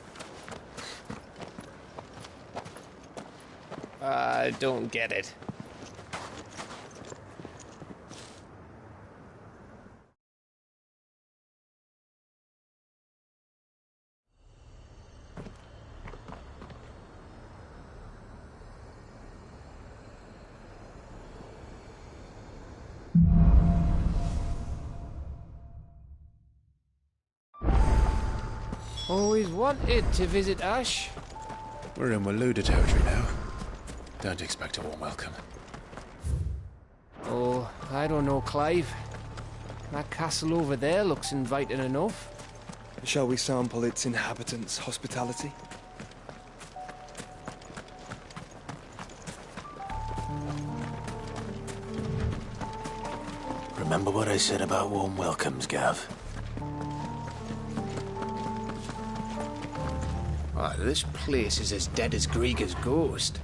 I don't get it. Always wanted to visit Ash. We're in Waluda territory now. Don't expect a warm welcome. Oh, I don't know, Clive. That castle over there looks inviting enough. Shall we sample its inhabitants' hospitality? Remember what I said about warm welcomes, Gav? Oh, this place is as dead as Greagor's ghost.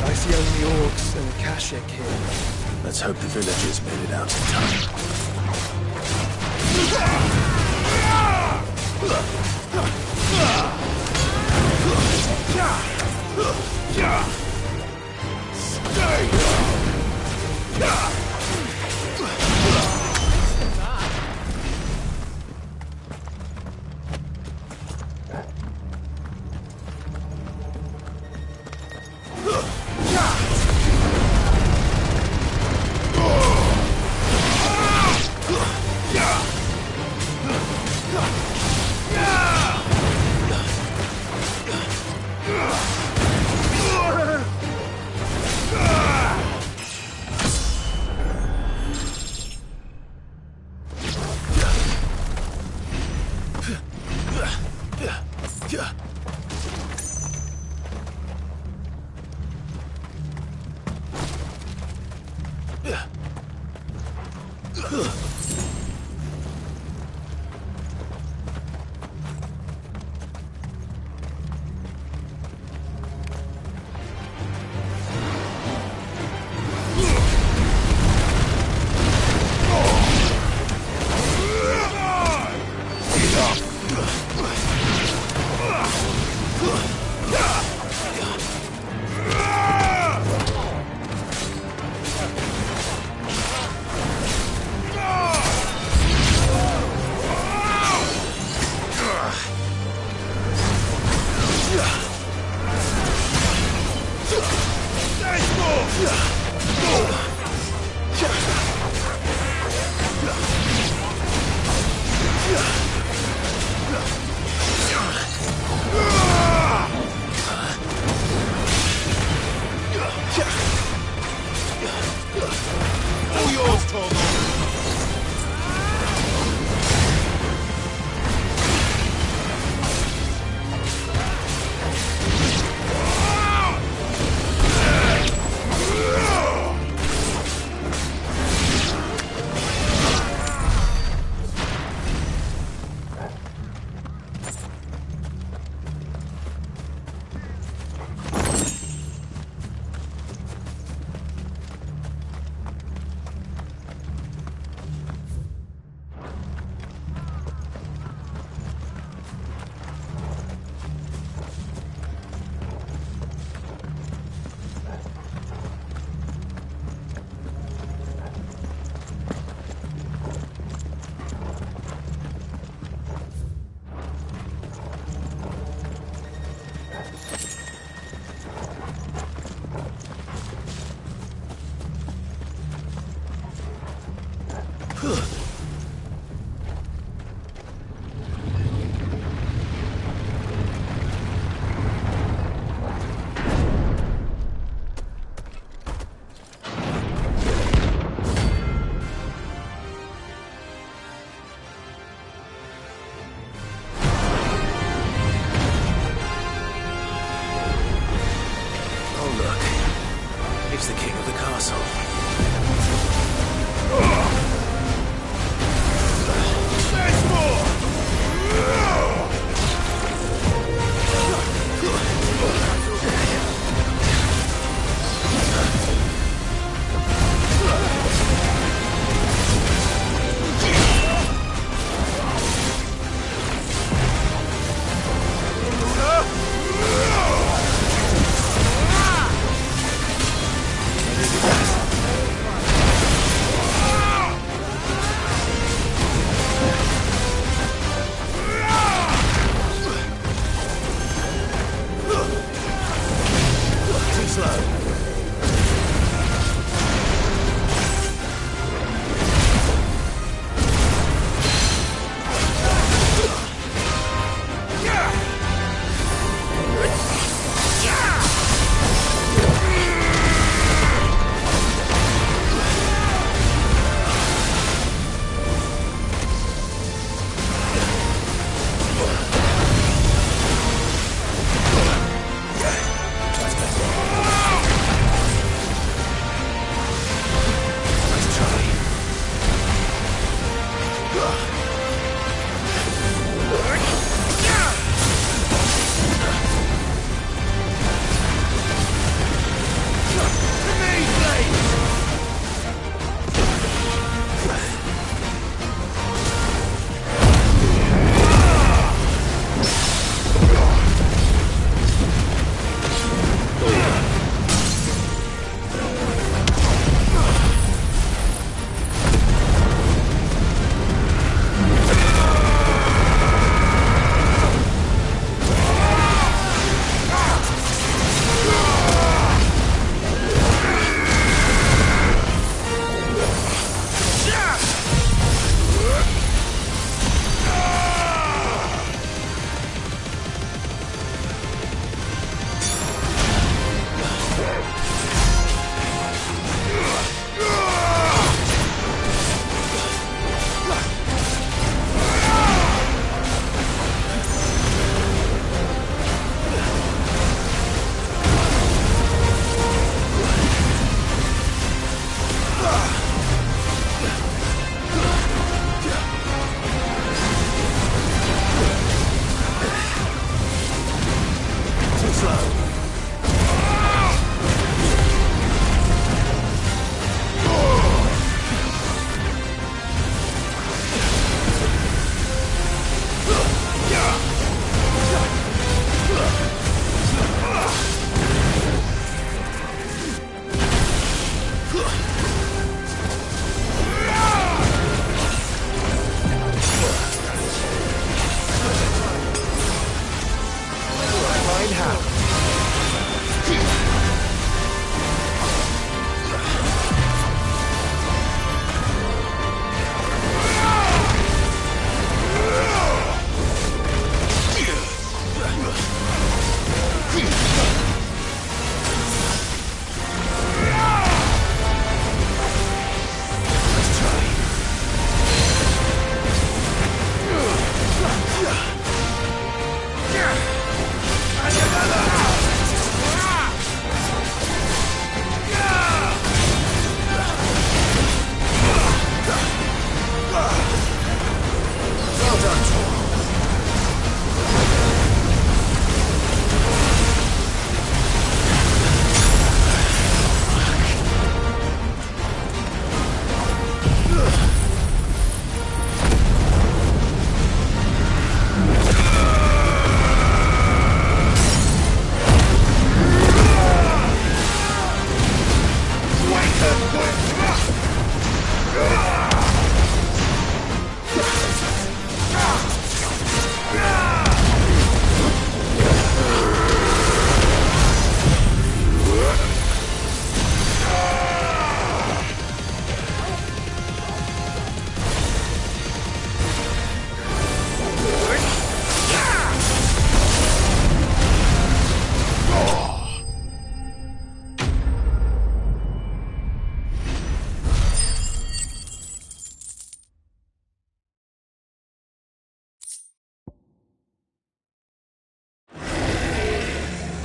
I see only orcs and Kashik here. Let's hope the villagers made it out in time.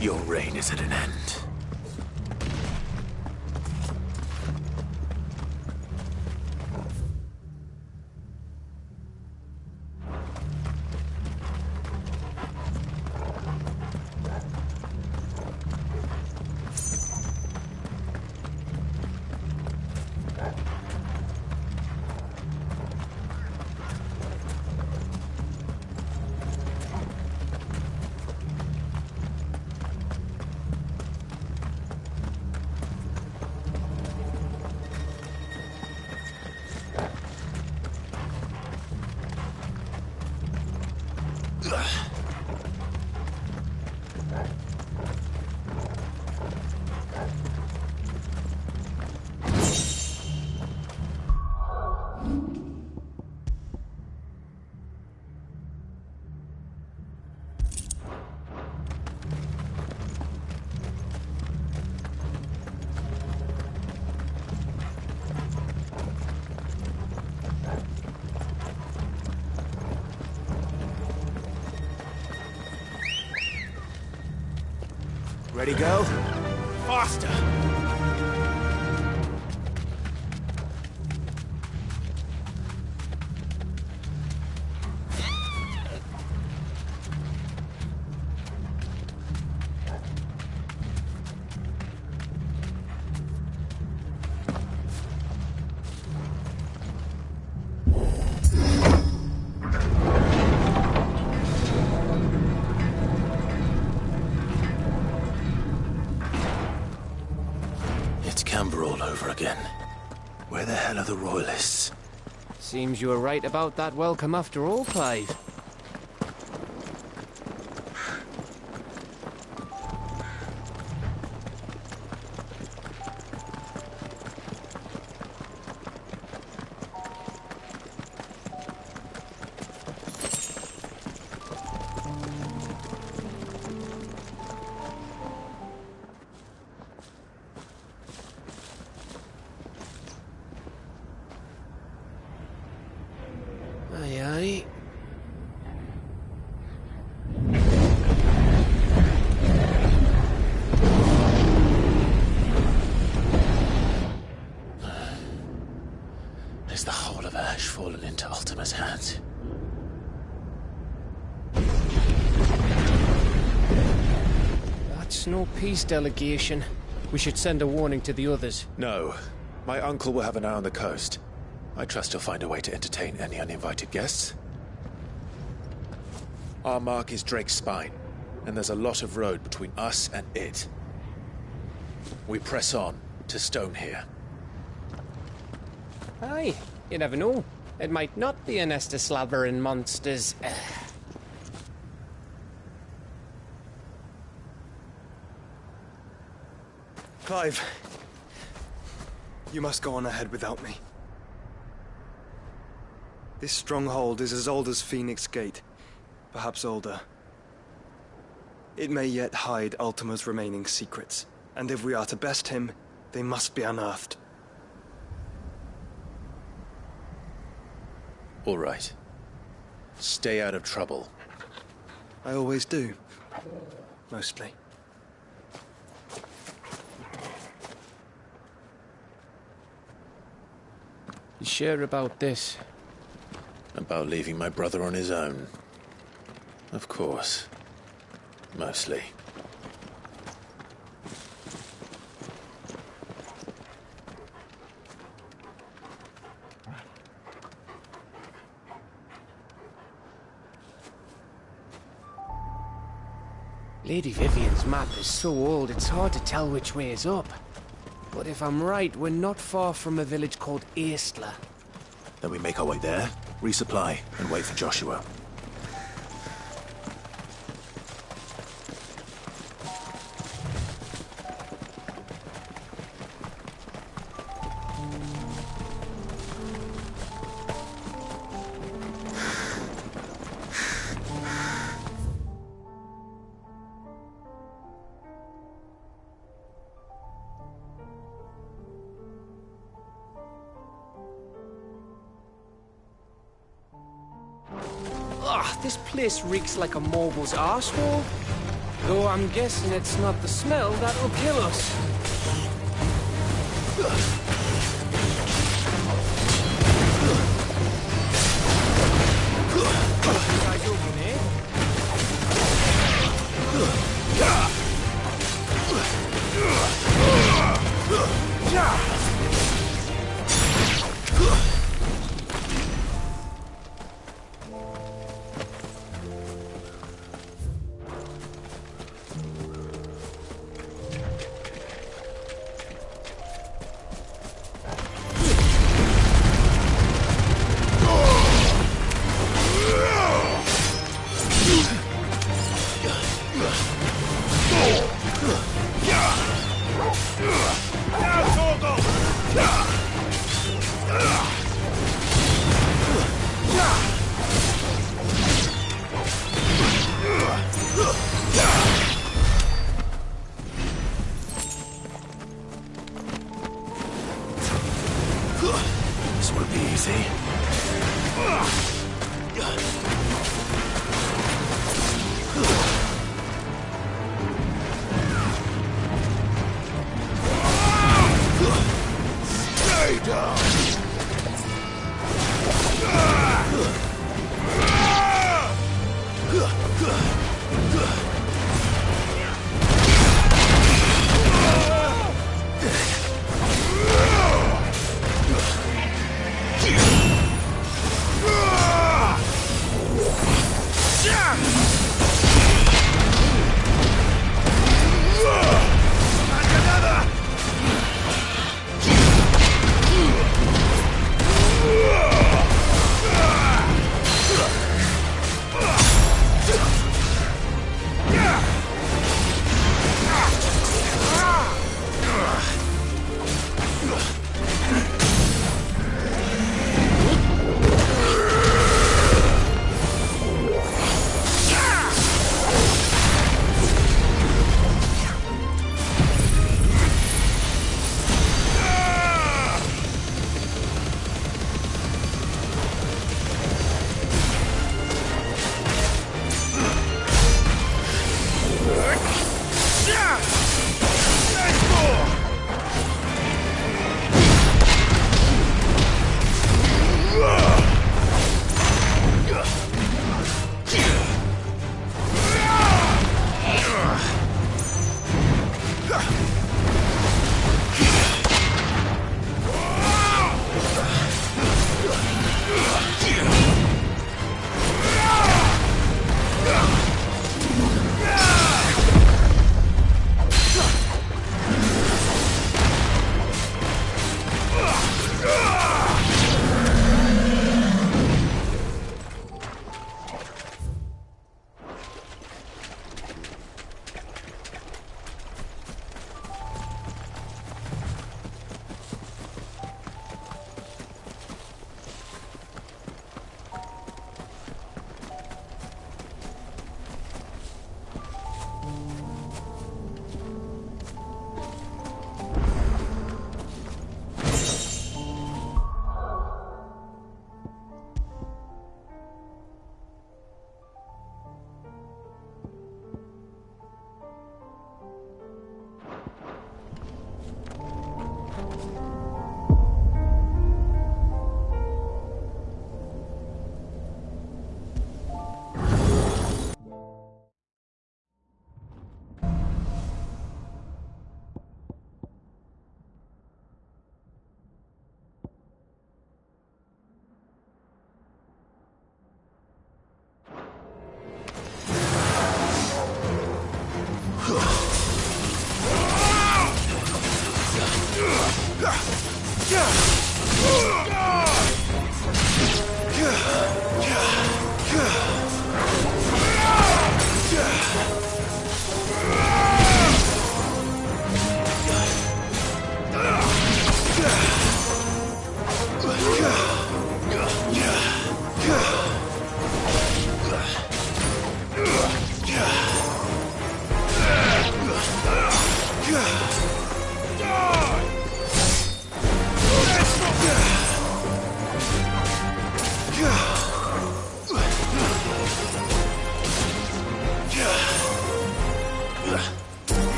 Your reign is at an end. Ready, go? Faster! All over again. Where the hell are the Royalists? Seems you were right about that welcome after all, Clive. Aye, aye. Is the whole of Ash fallen into Ultima's hands? That's no peace delegation. We should send a warning to the others. No. My uncle will have an eye on the coast. I trust he'll find a way to entertain any uninvited guests. Our mark is Drake's Spine, and there's a lot of road between us and it. We press on to Stone here. Aye, you never know. It might not be a nest of slathering monsters. Clive, you must go on ahead without me. This stronghold is as old as Phoenix Gate, perhaps older. It may yet hide Ultima's remaining secrets, and if we are to best him, they must be unearthed. All right. Stay out of trouble. I always do. Mostly. You sure about this? About leaving my brother on his own. Of course. Mostly. Lady Vivian's map is so old it's hard to tell which way is up. But if I'm right, we're not far from a village called Aistla. Then we make our way there, resupply, and wait for Joshua. Ugh, this place reeks like a mogul's arsehole. Though I'm guessing it's not the smell that'll kill us.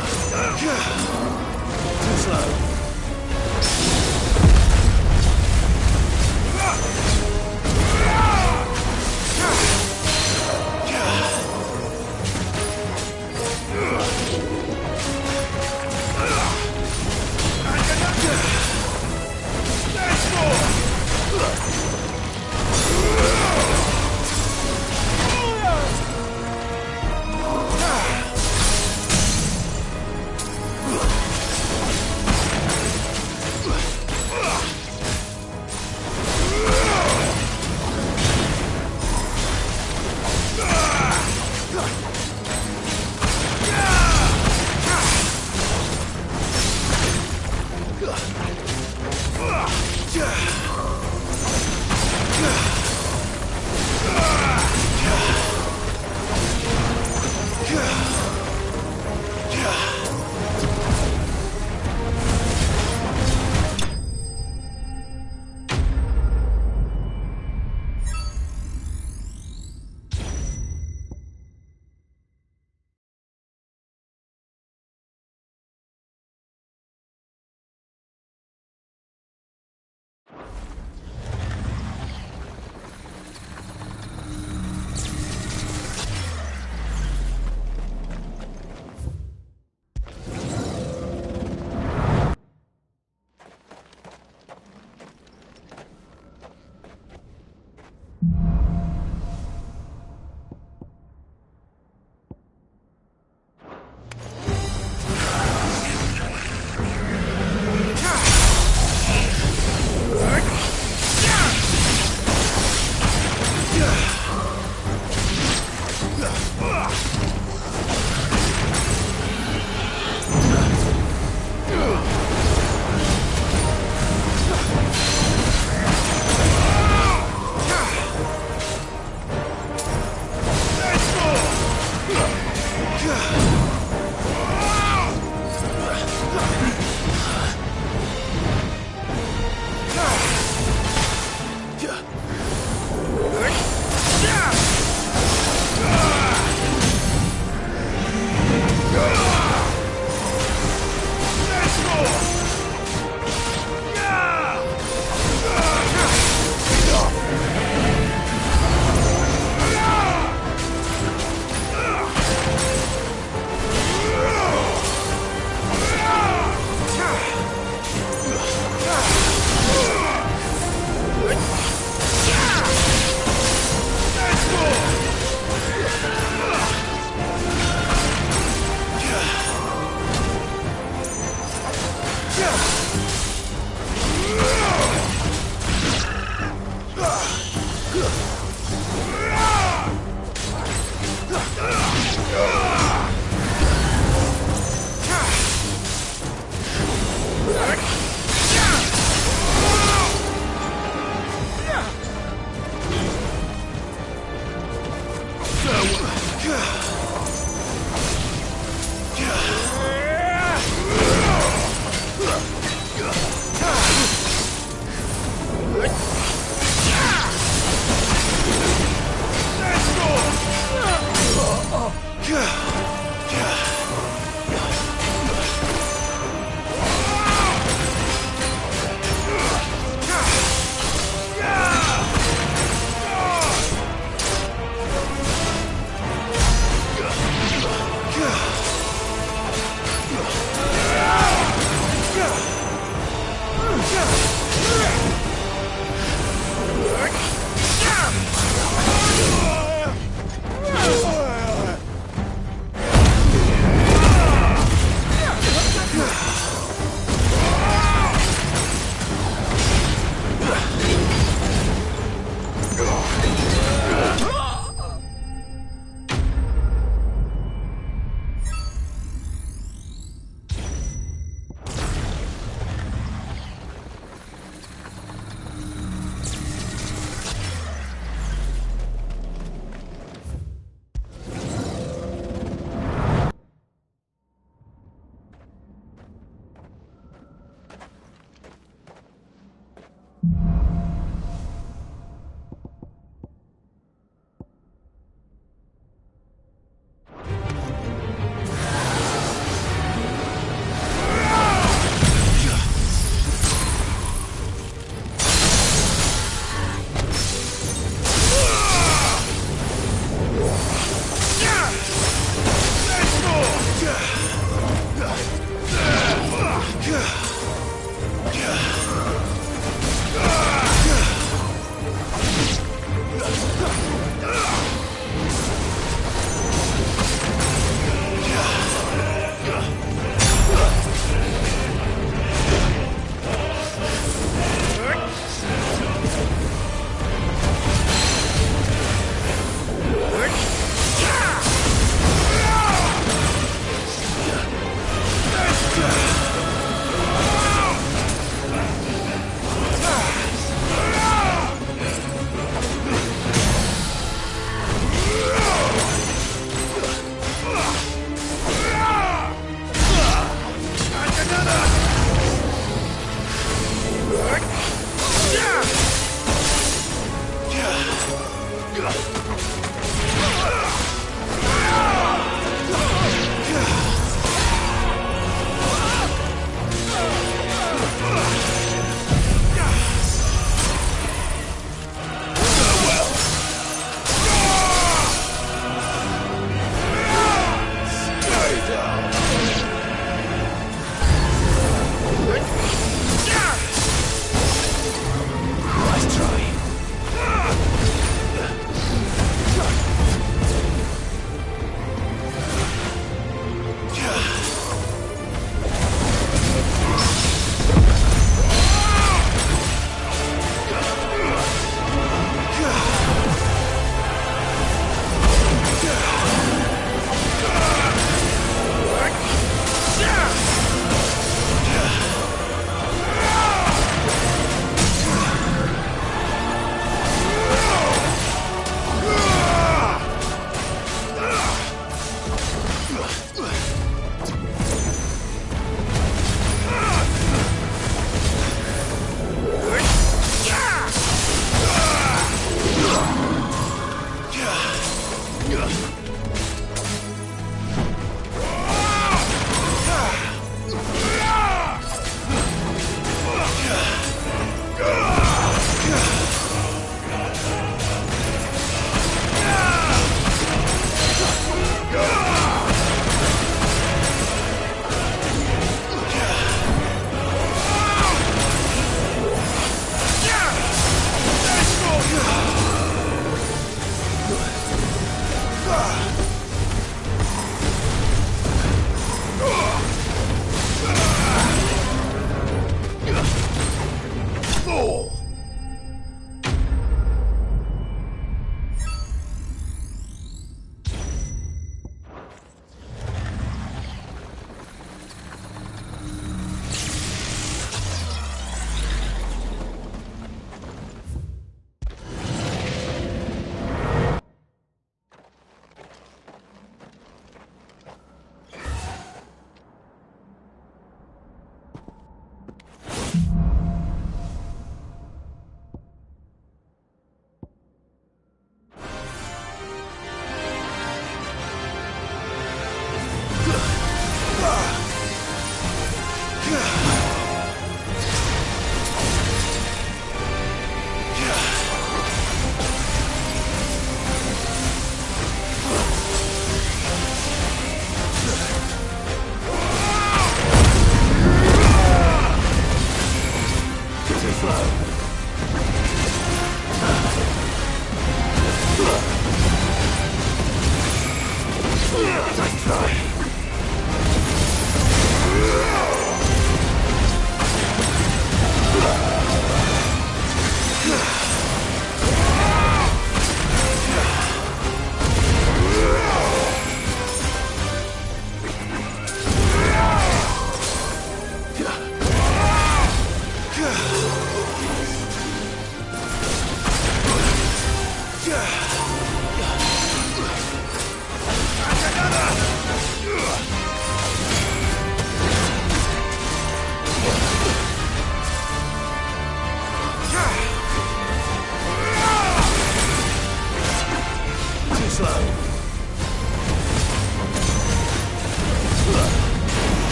Too slow.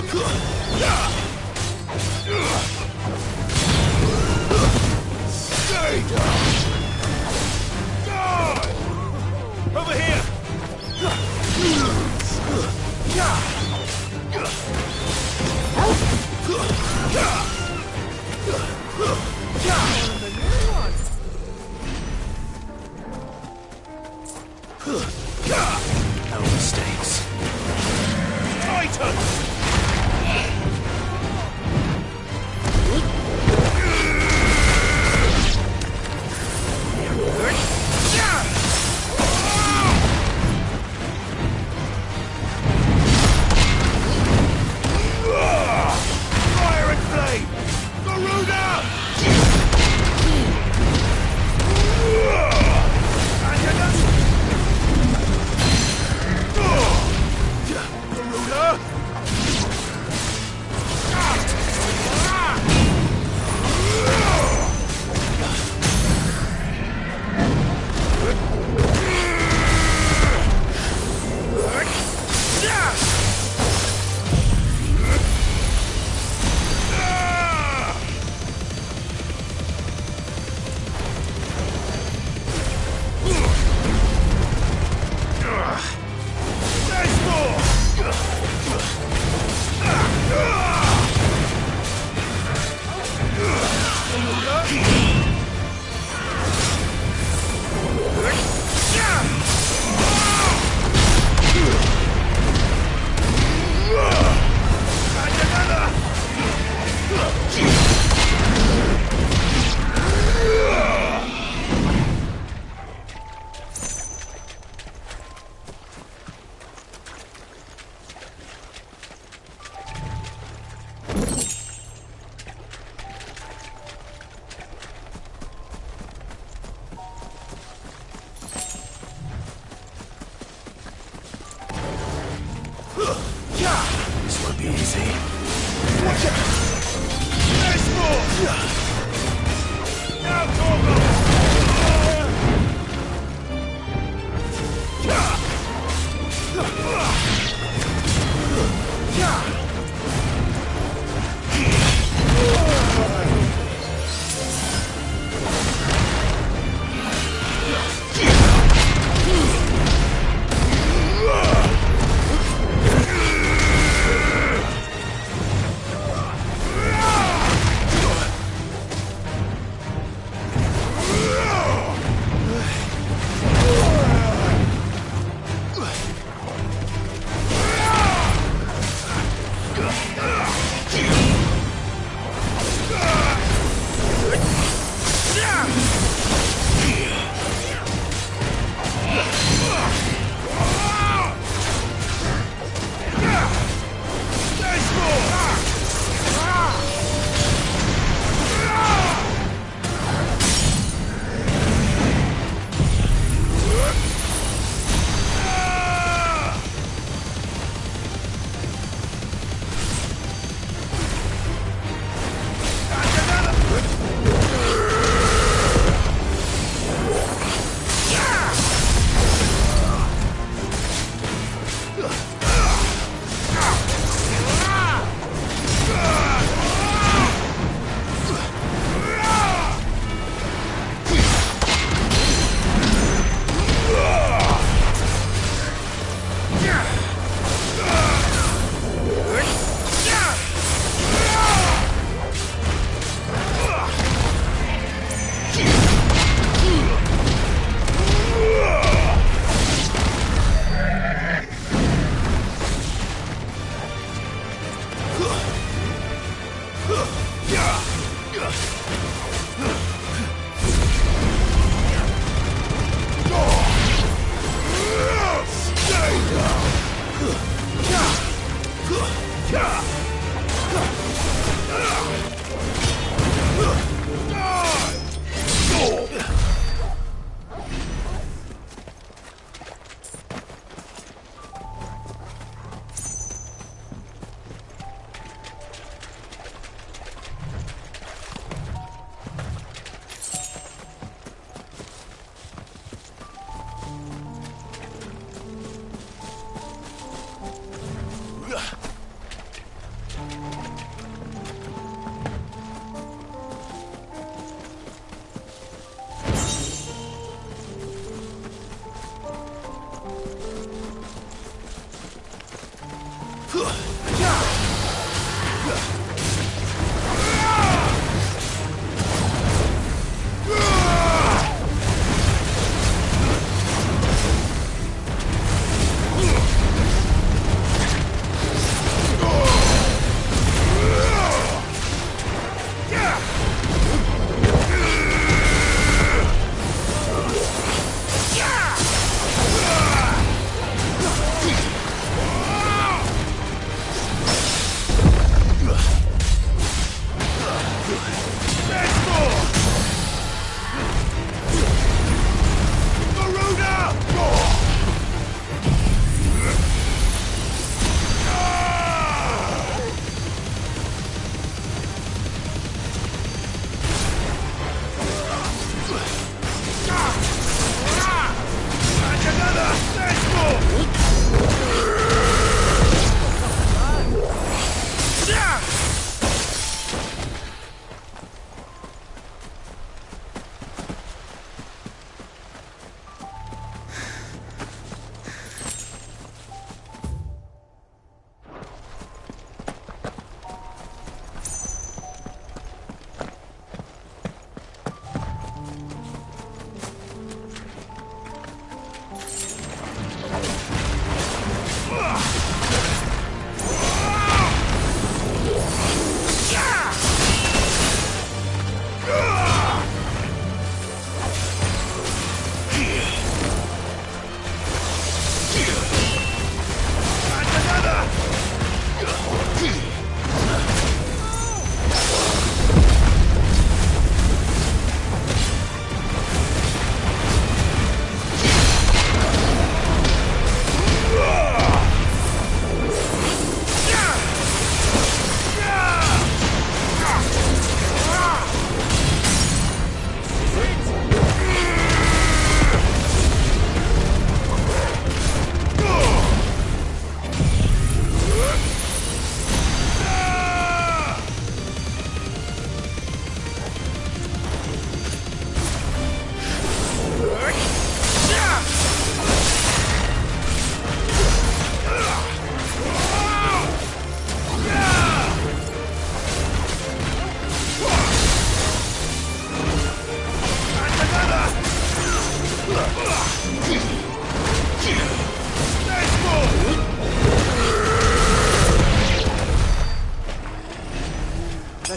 Stay down! Over here! No mistakes. Titans! Fire and flame! Garuda! Garuda! This won't be easy. Watch out! There's more! Now, Torgo!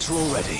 better already.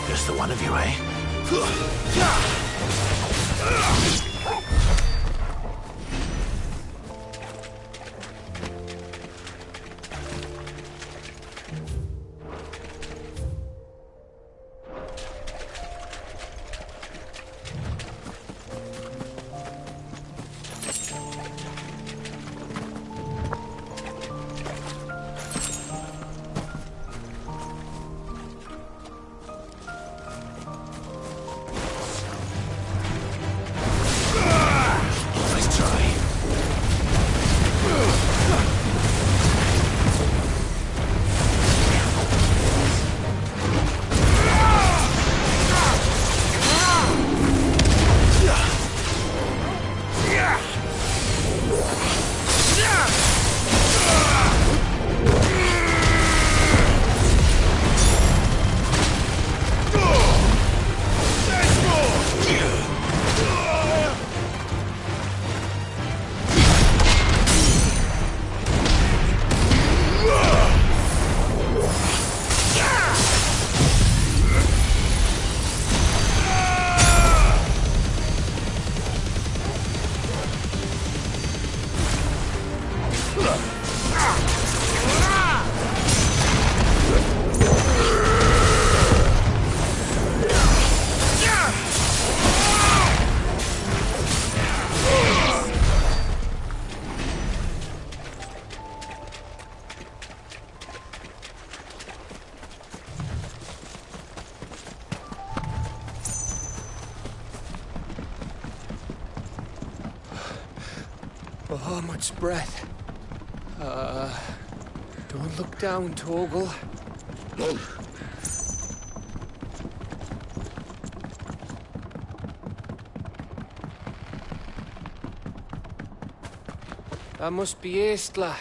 Just the one of you, eh? Oh, much breath. Don't look down, Torgal. That must be Aistla.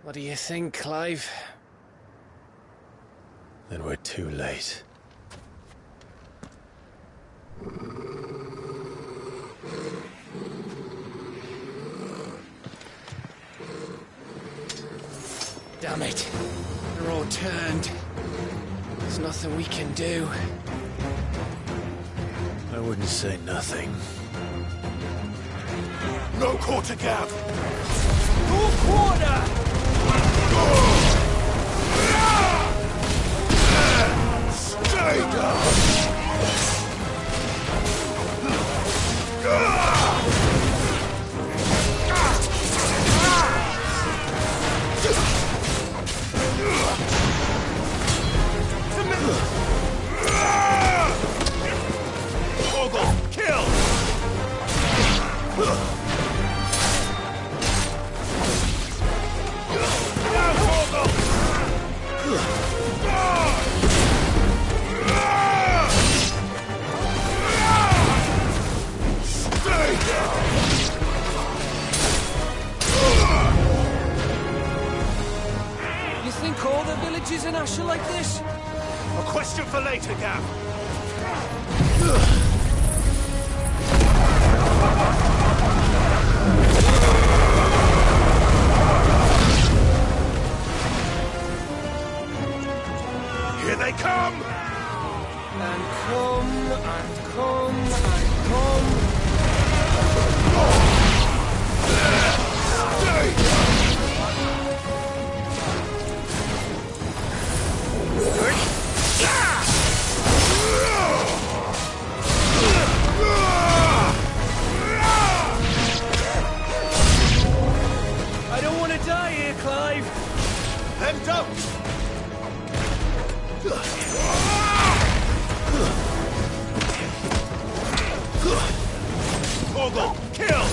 What do you think, Clive? Then we're too late. Damn it. They're all turned. There's nothing we can do. I wouldn't say nothing. No quarter gap! No quarter! Stay down! Torgal, kill! Now, Torgal! Stay down! You think all the villages in Ash are like this? A question for later, Gav. Here they come! And come, and come, and come. I don't want to die here, Clive. Then don't! Torgal, kill!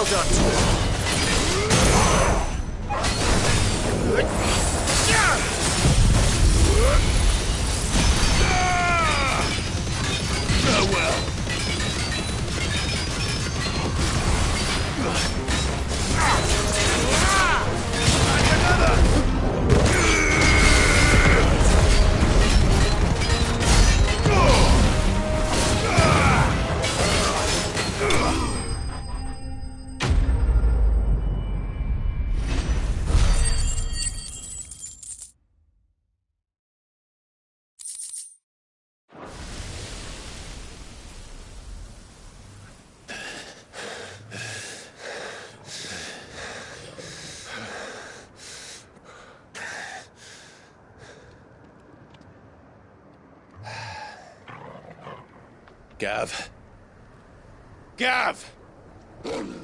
Well done, twin. Farewell. Gav. Gav!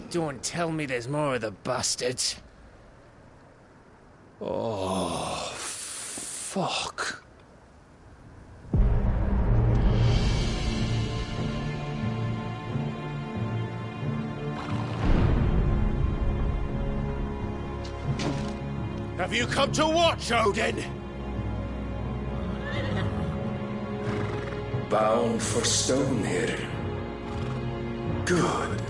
Don't tell me there's more of the bastards. Oh, fuck. Have you come to watch, Odin? Bound for Stonehill. Good.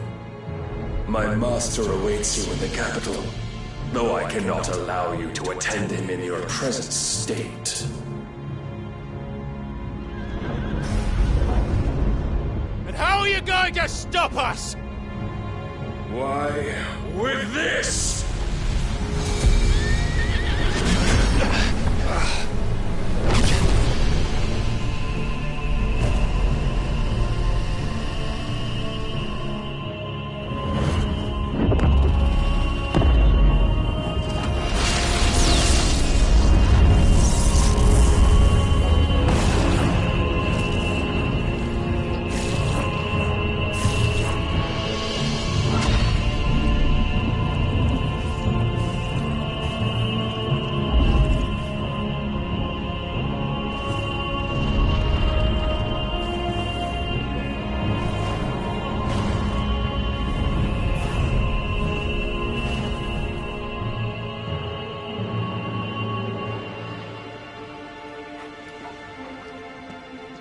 My master awaits you in the capital, though I cannot allow you to attend him in your present state. And how are you going to stop us? Why, with this!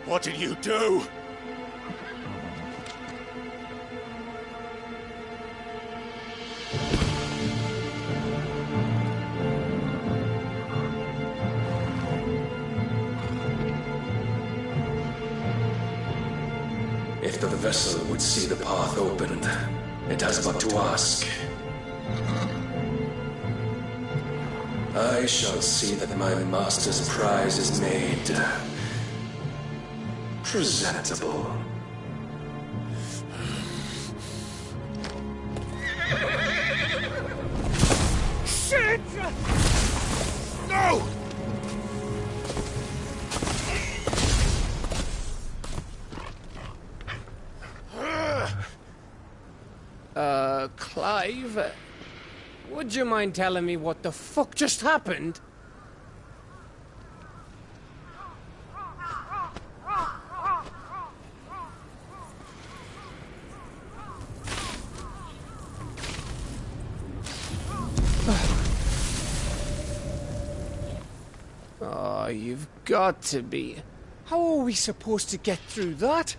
What did you do? If the vessel would see the path opened, it has but to ask. I shall see that my master's prize is made presentable. Shit! No! Clive, would you mind telling me what the fuck just happened? Oh, you've got to be. How are we supposed to get through that?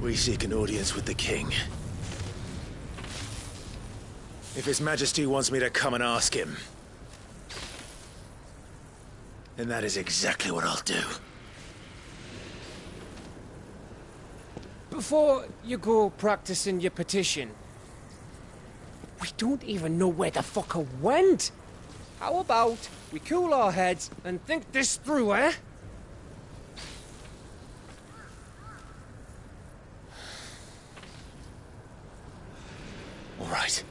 We seek an audience with the king. If His Majesty wants me to come and ask him, then that is exactly what I'll do. Before you go practicing your petition, we don't even know where the fucker went. How about we cool our heads and think this through, eh? All right.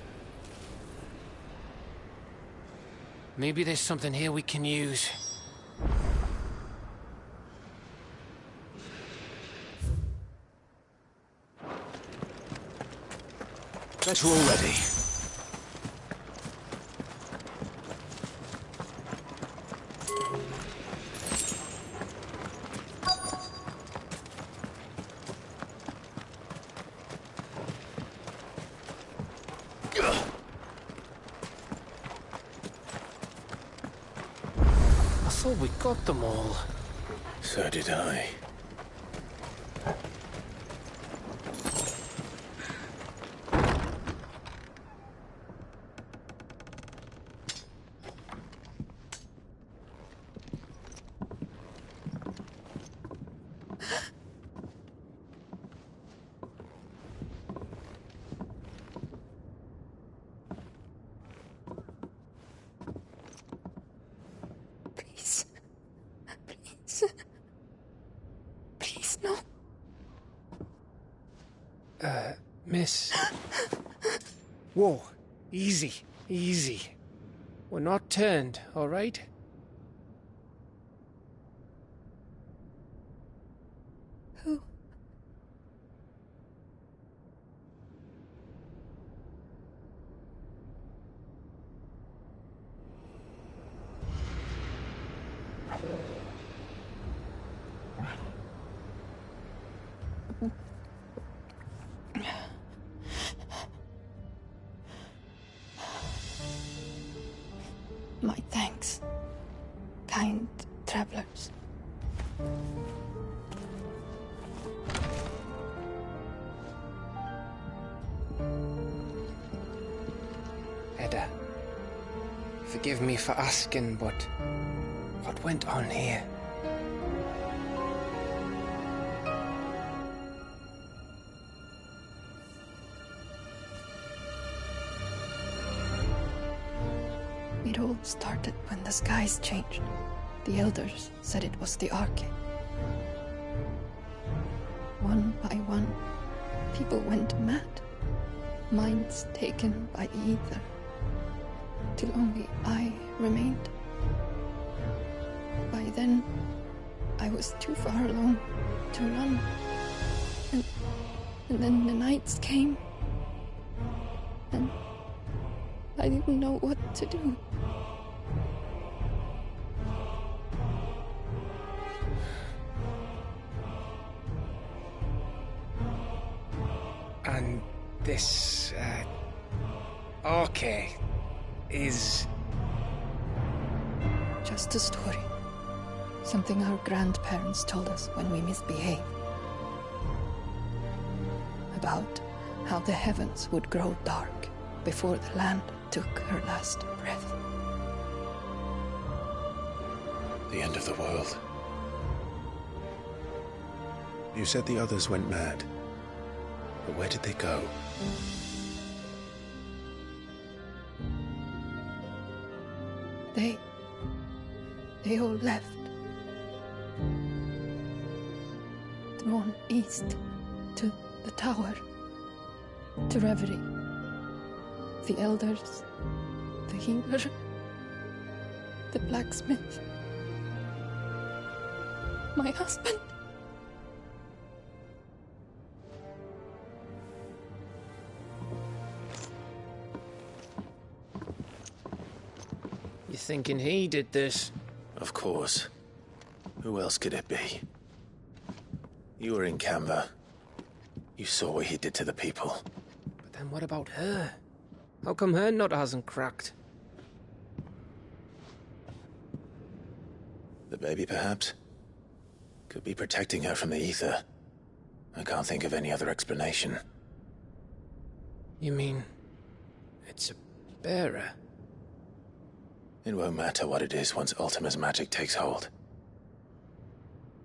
Maybe there's something here we can use. Better already. thought we got them all. So did I. Please, no. Miss. Whoa, easy, easy. We're not turned, all right? Who? My thanks, kind travelers. Edda, forgive me for asking, but what went on here? It all started when the skies changed. The elders said it was the Arcade. One by one, people went mad. Minds taken by the ether. Till only I remained. By then, I was too far along to run. And then the nights came. And I didn't know what to do. And this, Arcade is... Just a story. Something our grandparents told us when we misbehaved. About how the heavens would grow dark before the land took her last breath. The end of the world. You said the others went mad. But where did they go? They all left. Drawn east to the tower, to Reverie. The elders, the healer, the blacksmith, my husband. You thinking he did this? Of course. Who else could it be? You were in Canva. You saw what he did to the people. But then what about her? How come her nut hasn't cracked? The baby, perhaps? Could be protecting her from the ether. I can't think of any other explanation. You mean... it's a bearer? It won't matter what it is once Ultima's magic takes hold.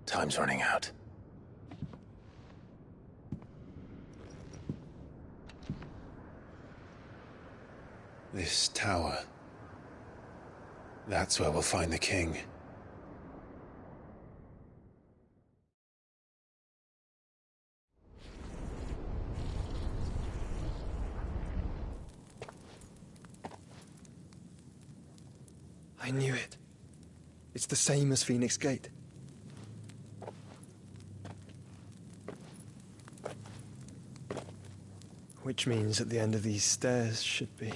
Time's running out. This tower. That's where we'll find the king. I knew it. It's the same as Phoenix Gate. Which means at the end of these stairs should be...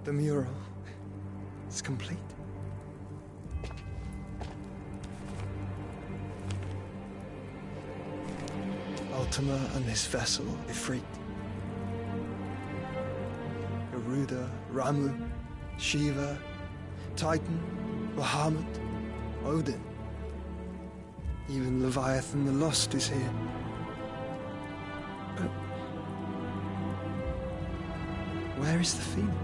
The mural is complete. Ultima and his vessel, Ifrit. Garuda, Ramu, Shiva, Titan, Bahamut, Odin. Even Leviathan the Lost is here. But where is the Phoenix?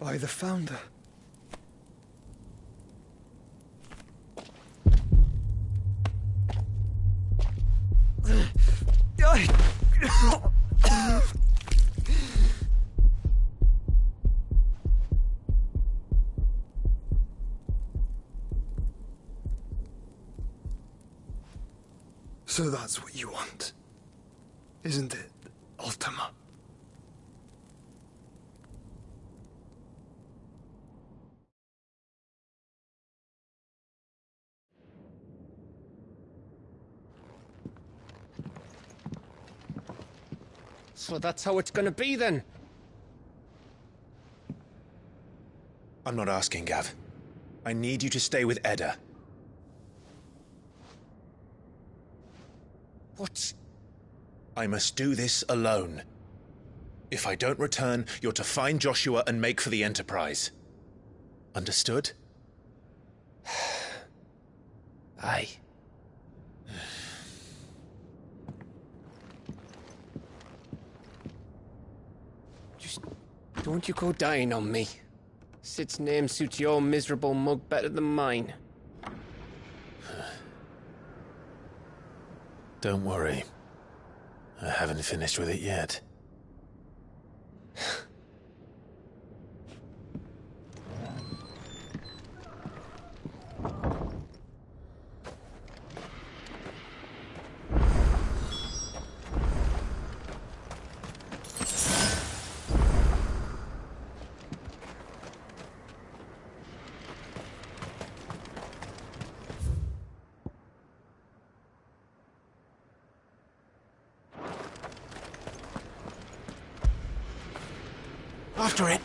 By the Founder. So that's what you want, isn't it, Ultima? So that's how it's gonna be then? I'm not asking, Gav. I need you to stay with Edda. What? I must do this alone. If I don't return, you're to find Joshua and make for the Enterprise. Understood? Aye. Just don't you go dying on me. Sid's name suits your miserable mug better than mine. Don't worry. I haven't finished with it yet. After it.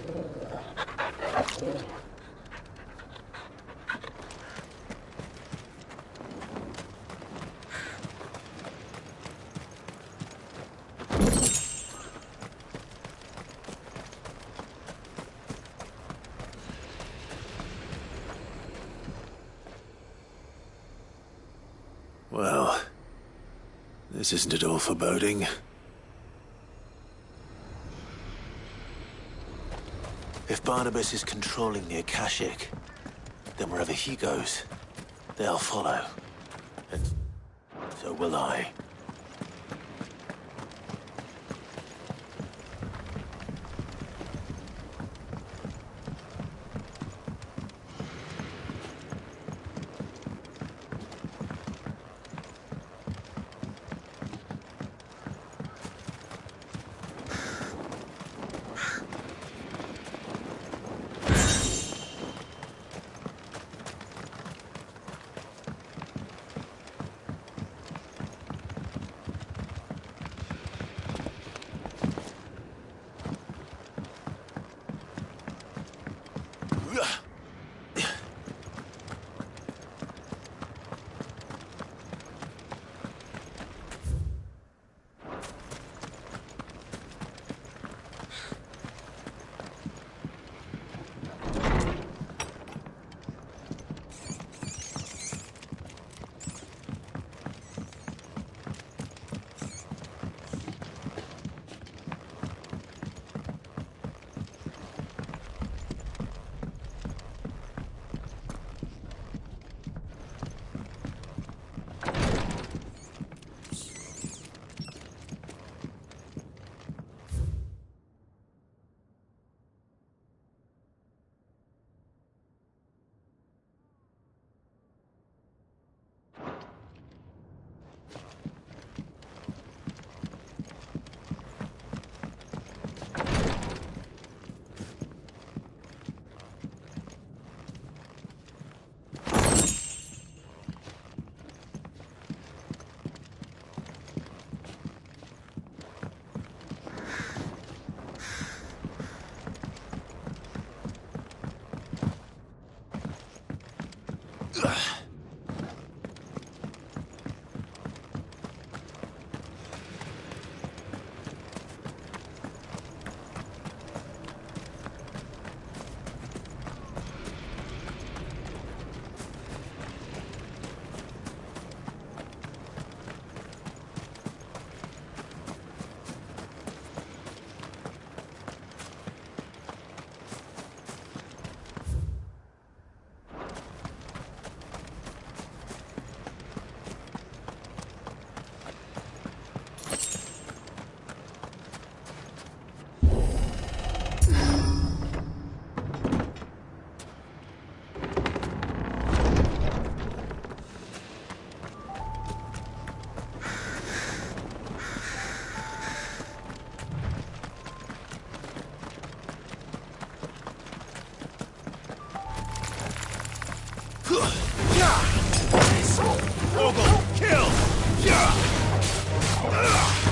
Well, this isn't at all foreboding. If Barnabas is controlling the Akashic, then wherever he goes, they'll follow. And so will I.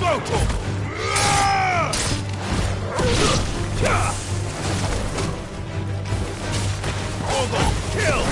Go, Torgal! Torgal, kill!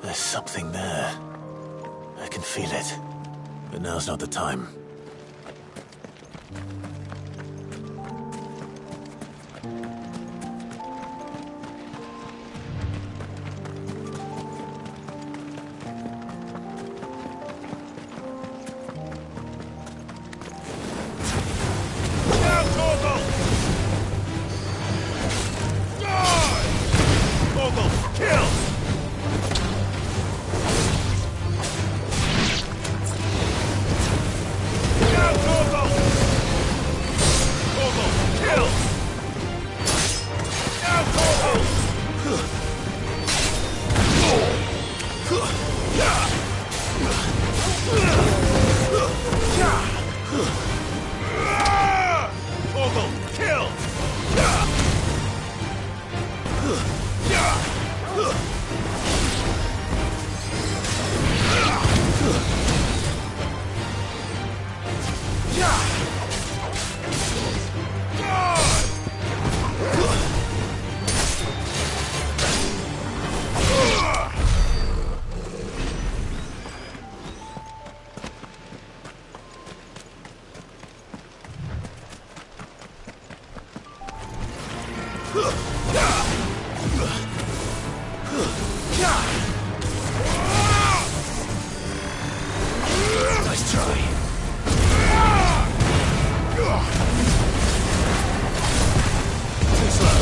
There's something there. I can feel it. But now's not the time. Nice try. Too slow.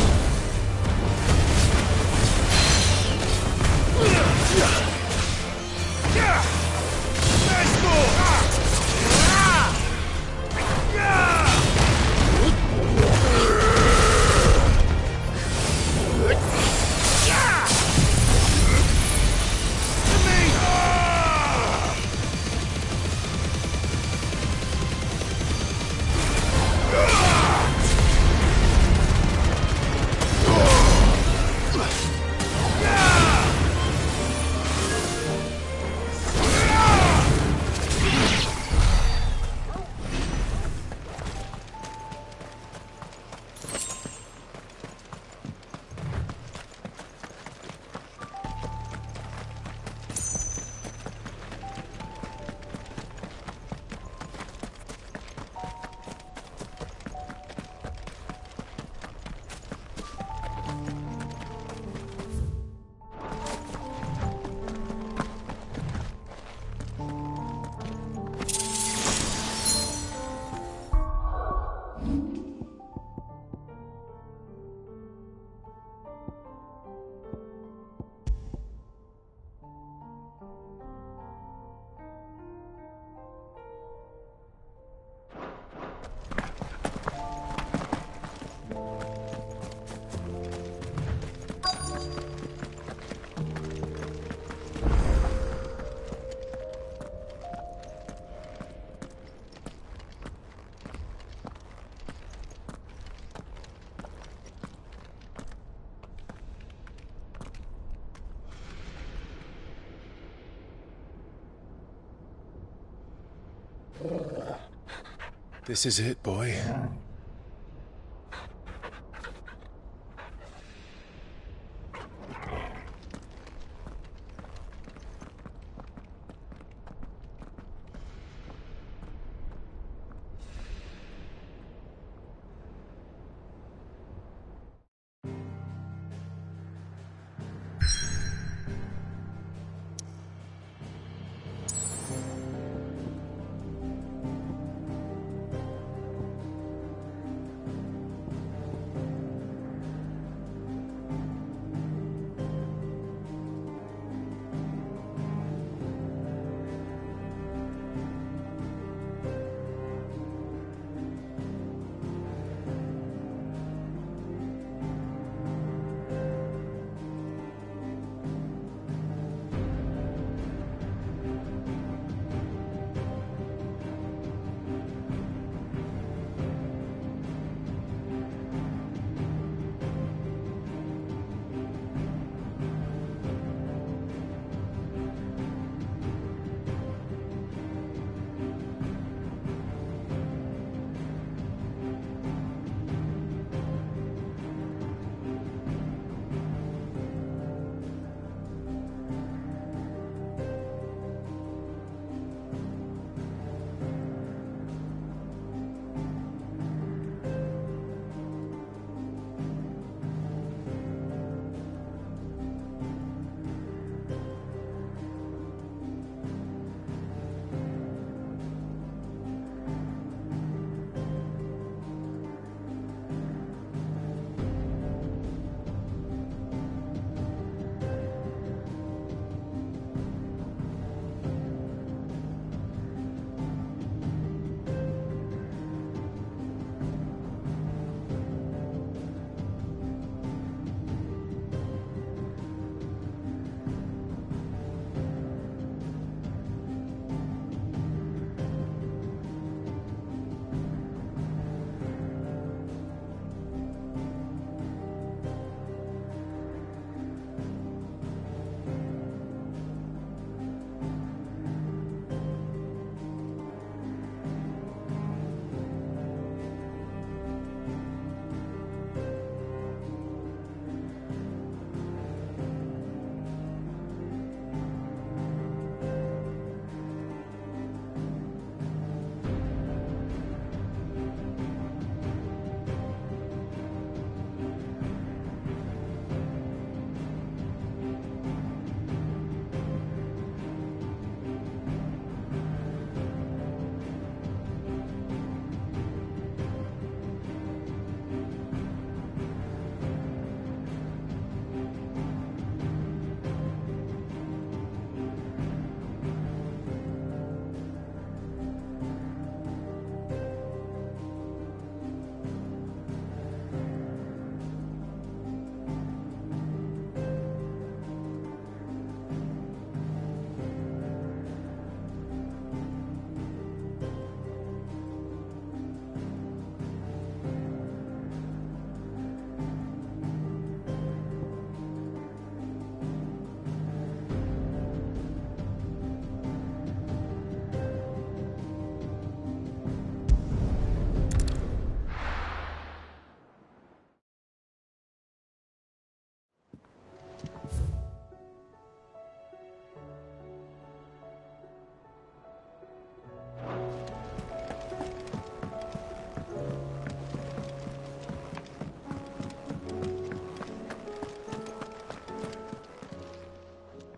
Nice move. To me. This is it, boy.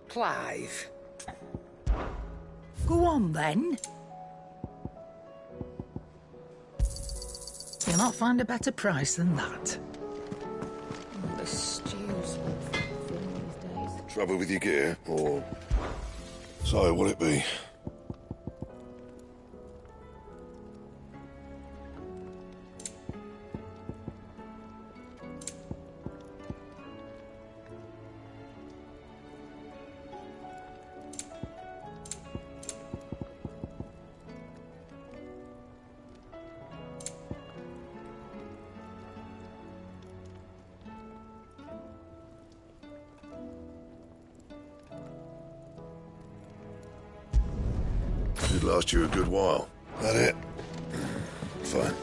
Clive. Go on, then. You'll not find a better price than that. Oh, the stew's awful these days. Trouble with your gear, or... So, what'll it be? Should last you a good while. That it? Fine.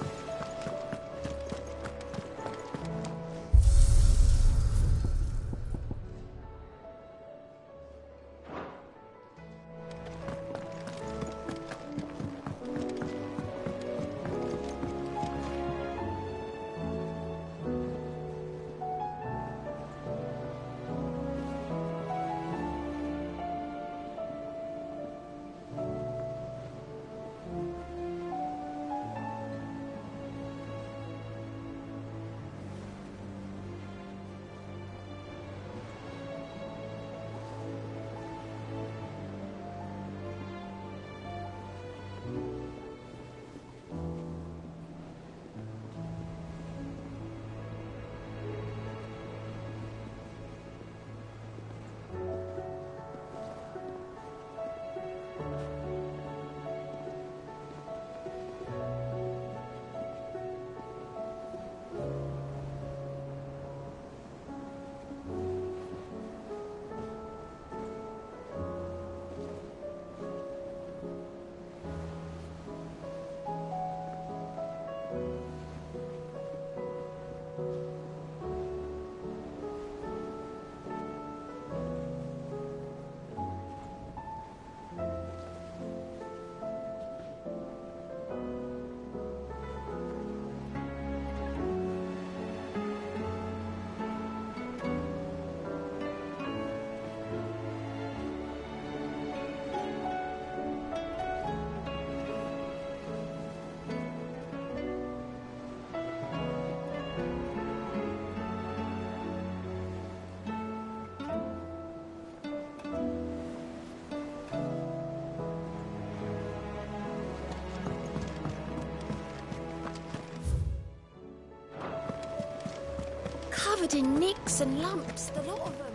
Covered in nicks and lumps, the lot of them.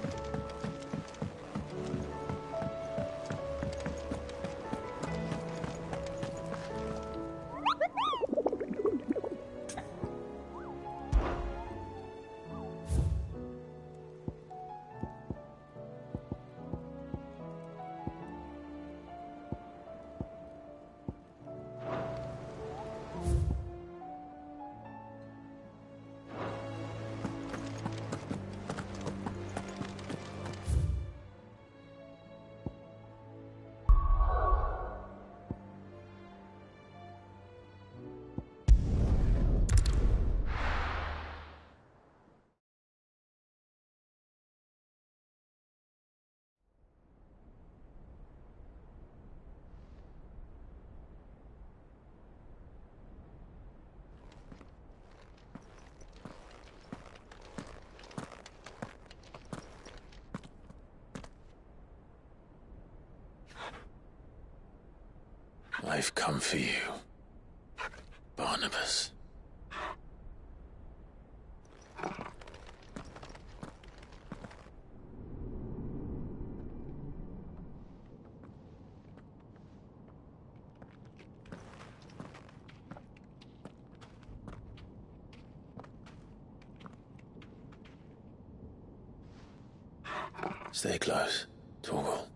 I've come for you, Barnabas. Stay close, Torgal.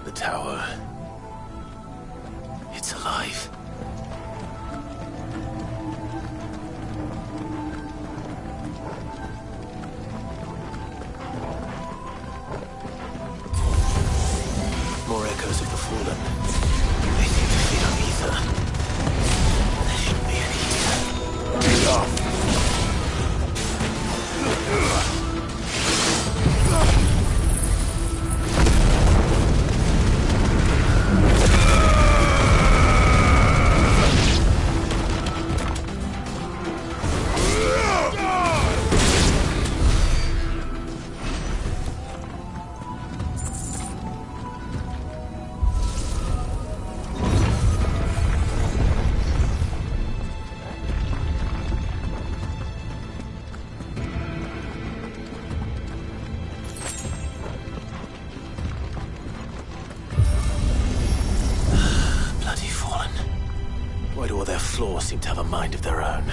The tower. It's alive. More echoes of the fallen. They seem to feed on ether. There shouldn't be any here. Take off! Why do all their flaws seem to have a mind of their own?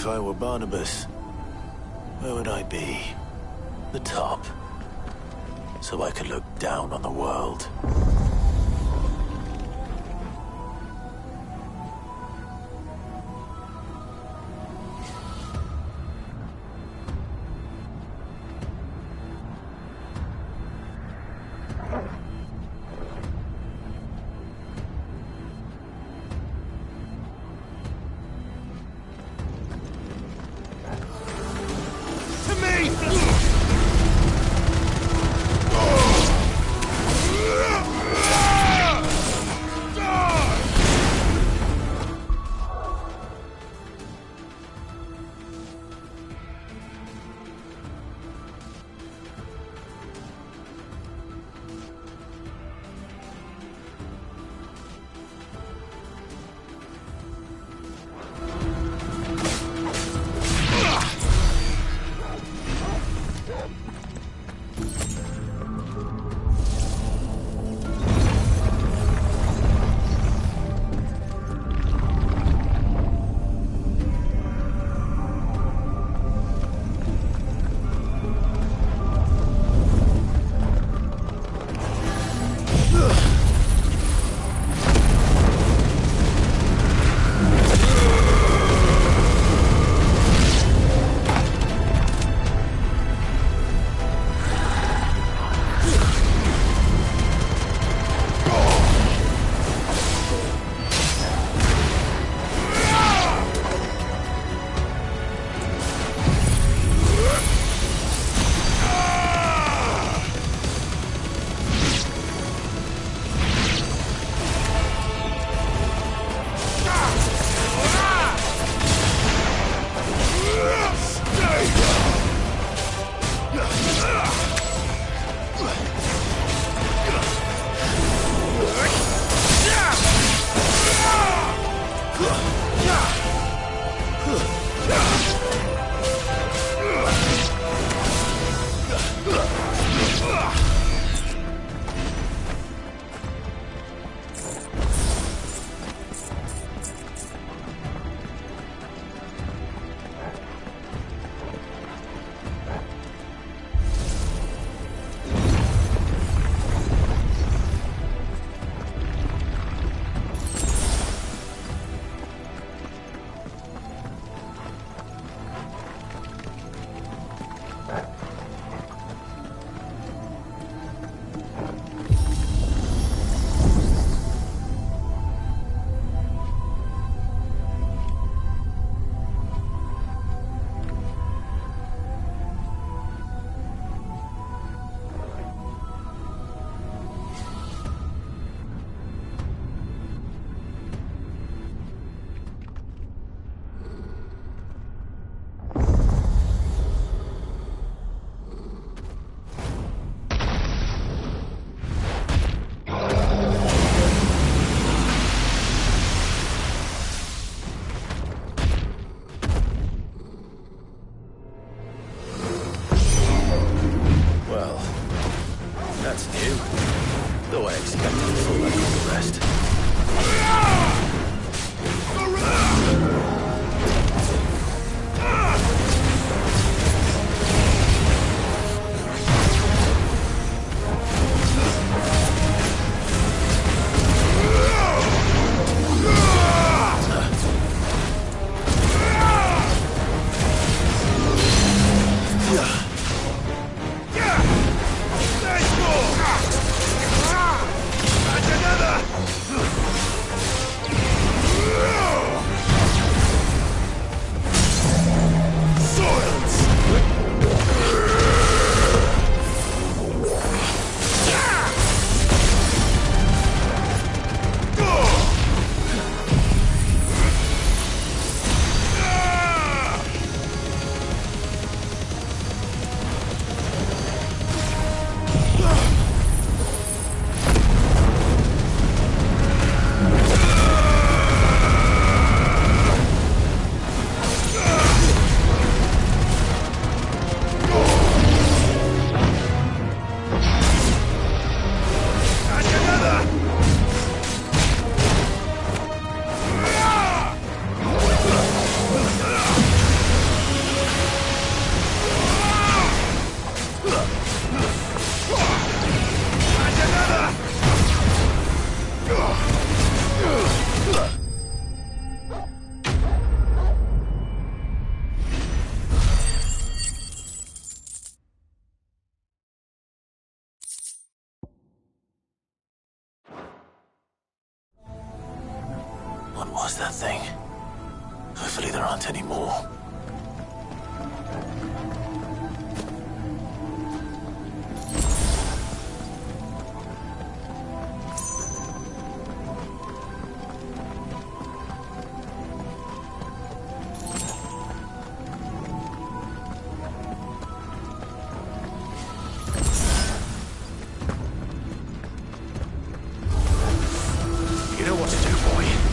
If I were Barnabas, where would I be? The top. So I could look down on the world. was that thing? Hopefully there aren't any more. You know what to do, boy.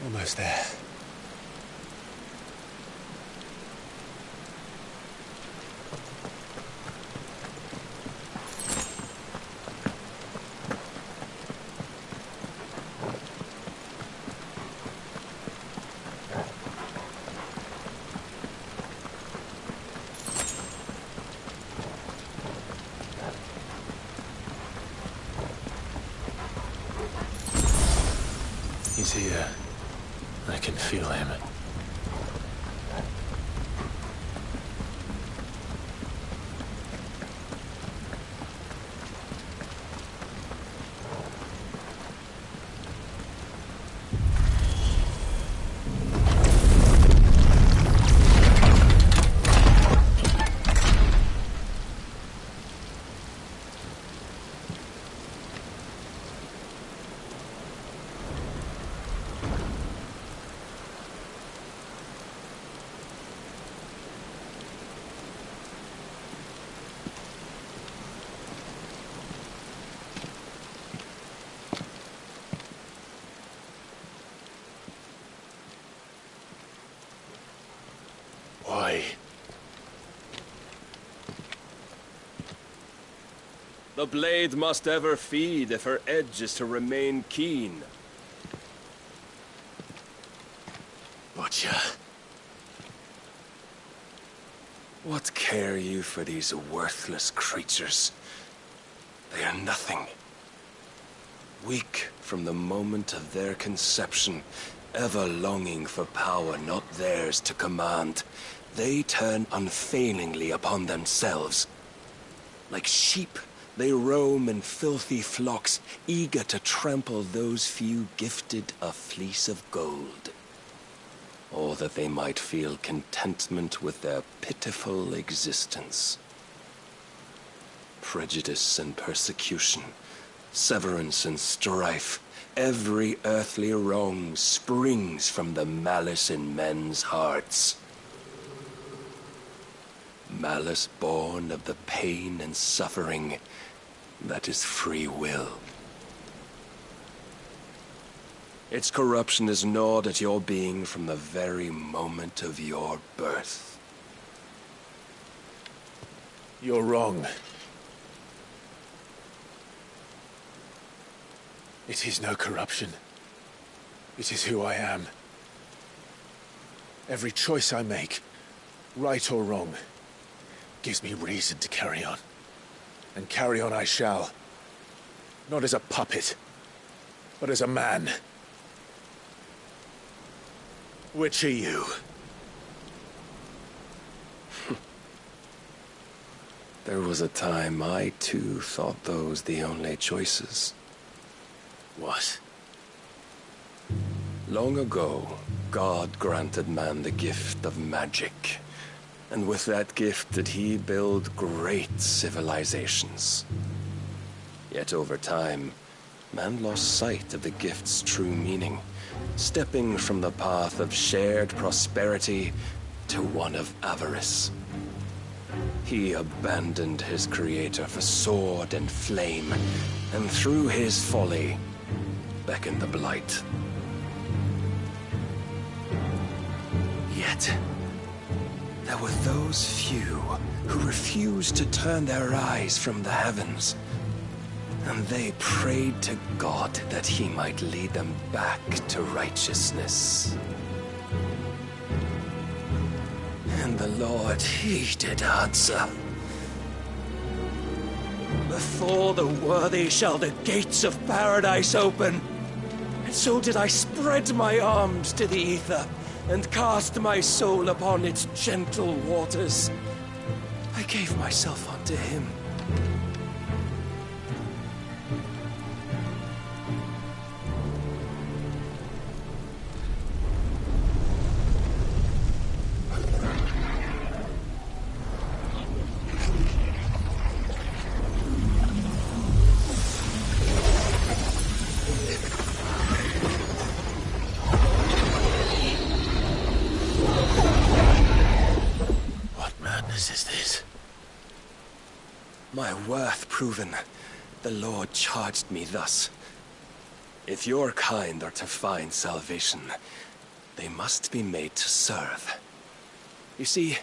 Almost there. He's here. I can feel him. Why? The blade must ever feed if her edge is to remain keen. Butcher. What care you for these worthless creatures? They are nothing. Weak from the moment of their conception, ever longing for power not theirs to command, they turn unfailingly upon themselves, Like sheep, they roam in filthy flocks, eager to trample those few gifted a fleece of gold. Or that they might feel contentment with their pitiful existence. Prejudice and persecution, severance and strife, every earthly wrong springs from the malice in men's hearts. Malice born of the pain and suffering that is free will. Its corruption is gnawed at your being from the very moment of your birth. You're wrong. It is no corruption. It is who I am. Every choice I make, right or wrong, gives me reason to carry on. And carry on I shall. Not as a puppet, but as a man. Which are you? There was a time I too thought those the only choices. What? Long ago, God granted man the gift of magic. And with that gift did he build great civilizations. Yet over time, man lost sight of the gift's true meaning, stepping from the path of shared prosperity to one of avarice. He abandoned his creator for sword and flame, and through his folly, beckoned the blight. Yet, there were those few who refused to turn their eyes from the heavens, and they prayed to God that he might lead them back to righteousness. And the Lord, he did answer. Before the worthy shall the gates of paradise open. And so did I spread my arms to the ether, and cast my soul upon its gentle waters. I gave myself unto him. My worth proven, the Lord charged me thus. If your kind are to find salvation, they must be made to serve. You see,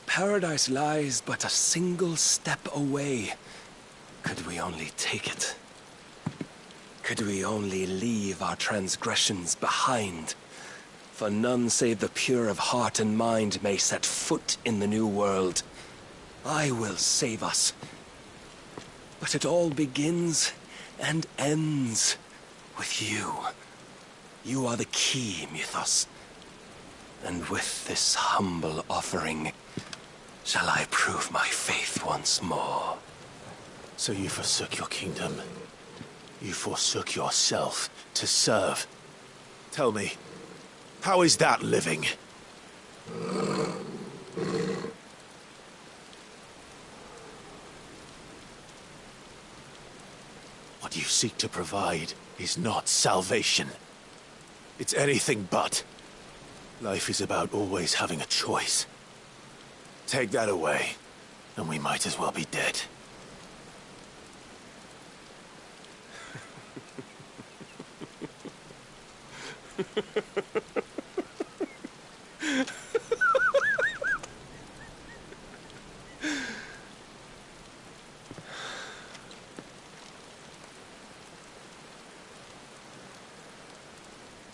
paradise lies but a single step away. Could we only take it? Could we only leave our transgressions behind? For none save the pure of heart and mind may set foot in the new world. I will save us. But it all begins and ends with you. You are the key, Mythos. And with this humble offering, shall I prove my faith once more. So you forsook your kingdom. You forsook yourself to serve. Tell me, how is that living? What you seek to provide is not salvation. It's anything but. Life is about always having a choice. Take that away, and we might as well be dead.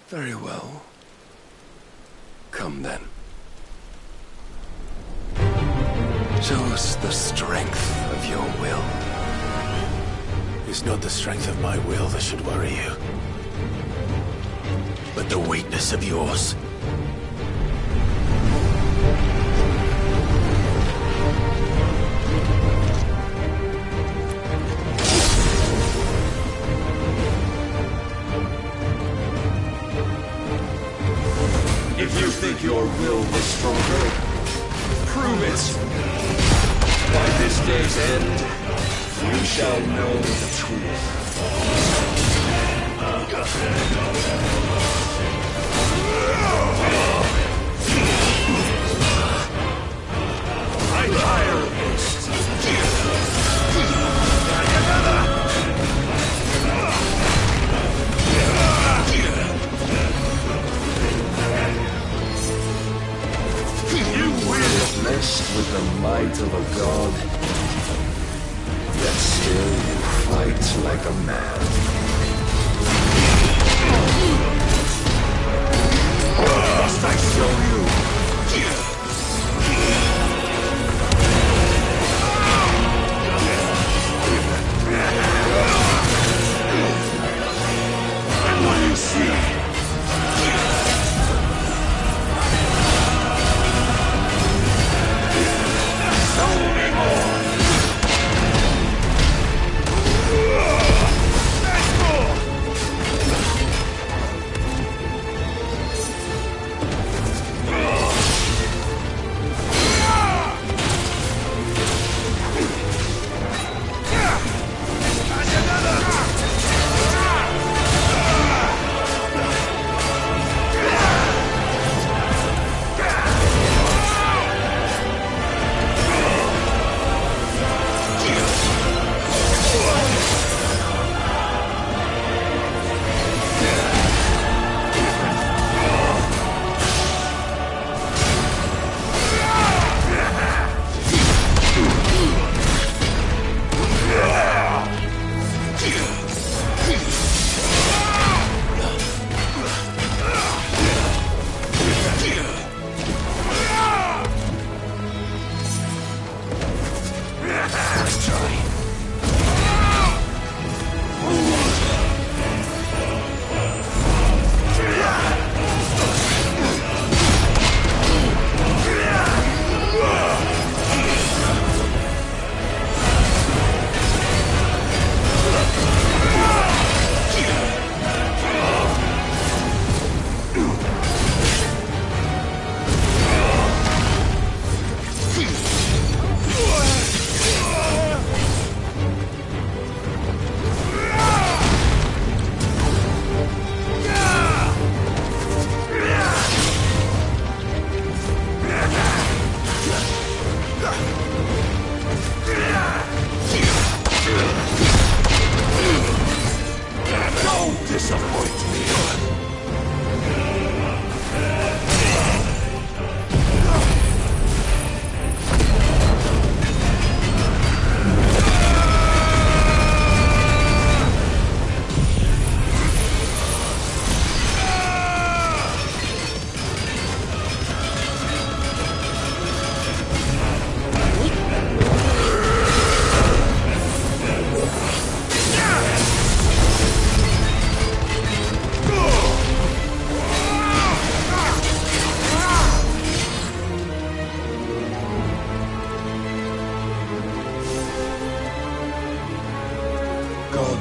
Very well. Come then. Show us the strength of your will. It's not the strength of my will that should worry you, but the weakness of yours. day's end, you shall know the truth. I tire of this. You witnessed with the might of a god, yet still you fight like a man. Must I show you? And what you see? Show me more!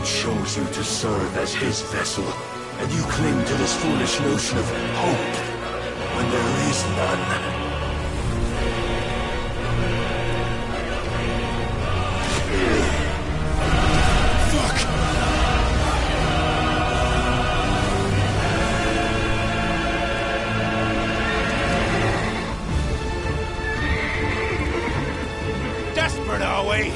chose you to serve as his vessel, and you cling to this foolish notion of hope when there is none. Desperate, are we?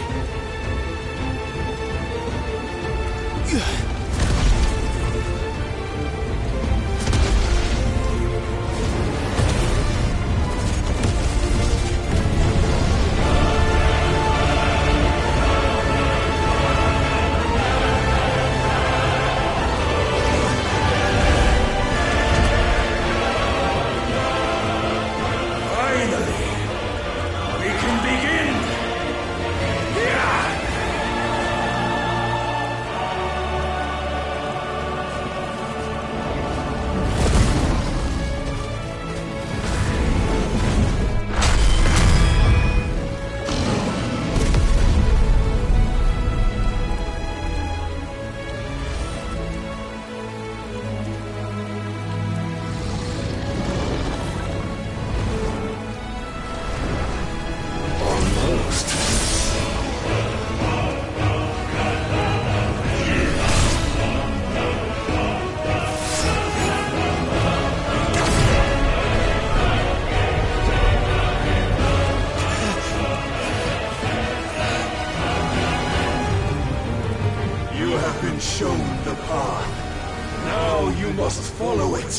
shown the path. Now you must follow it.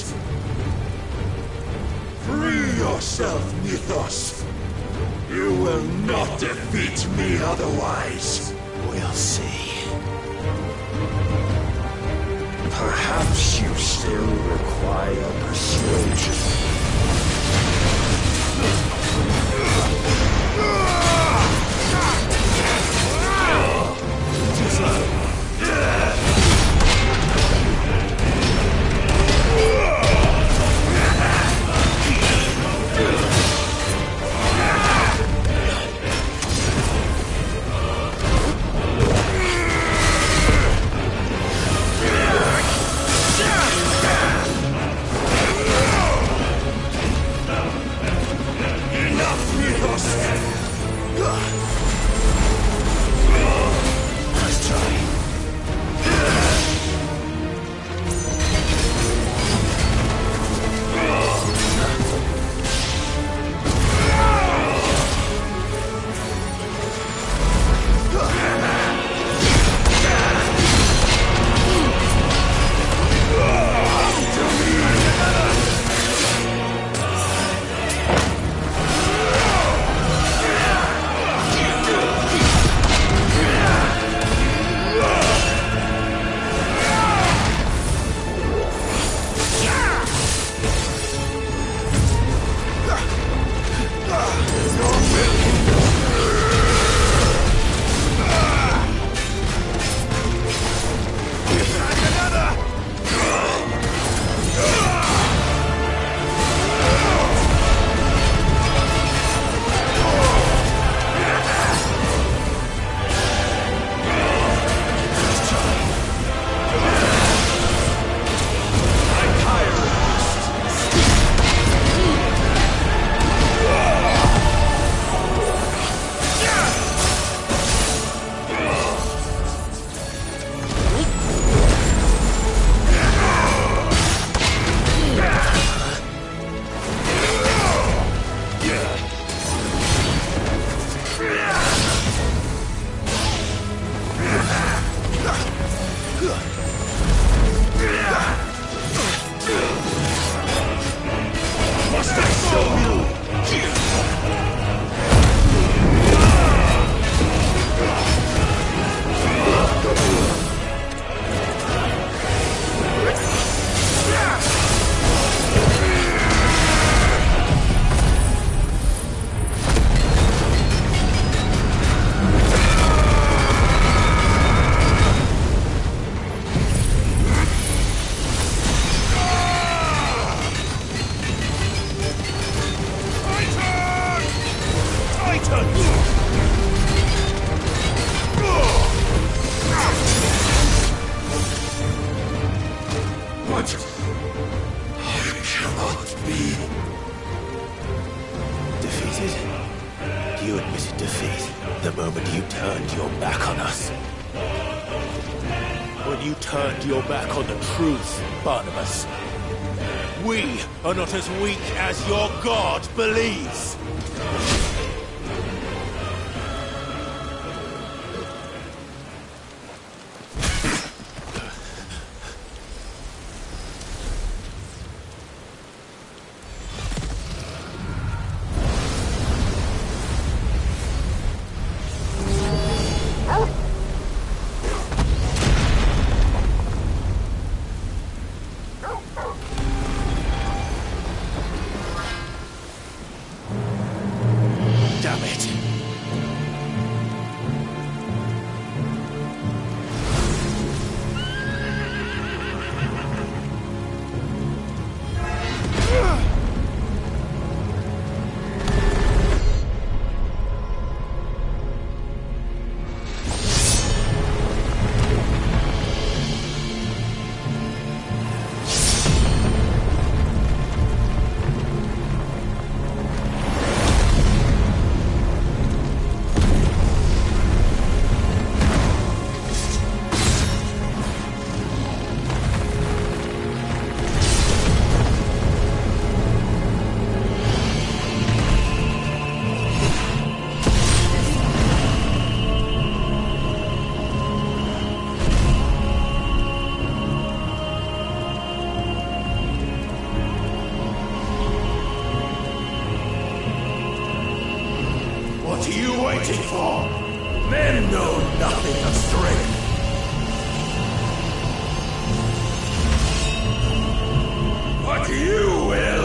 Free yourself, Mythos. You will not defeat me otherwise. We'll see. Perhaps you still require persuasion. You admitted defeat the moment you turned your back on us. When you turned your back on the truth, Barnabas. We are not as weak as your god believes. Men know nothing of strength. But you will.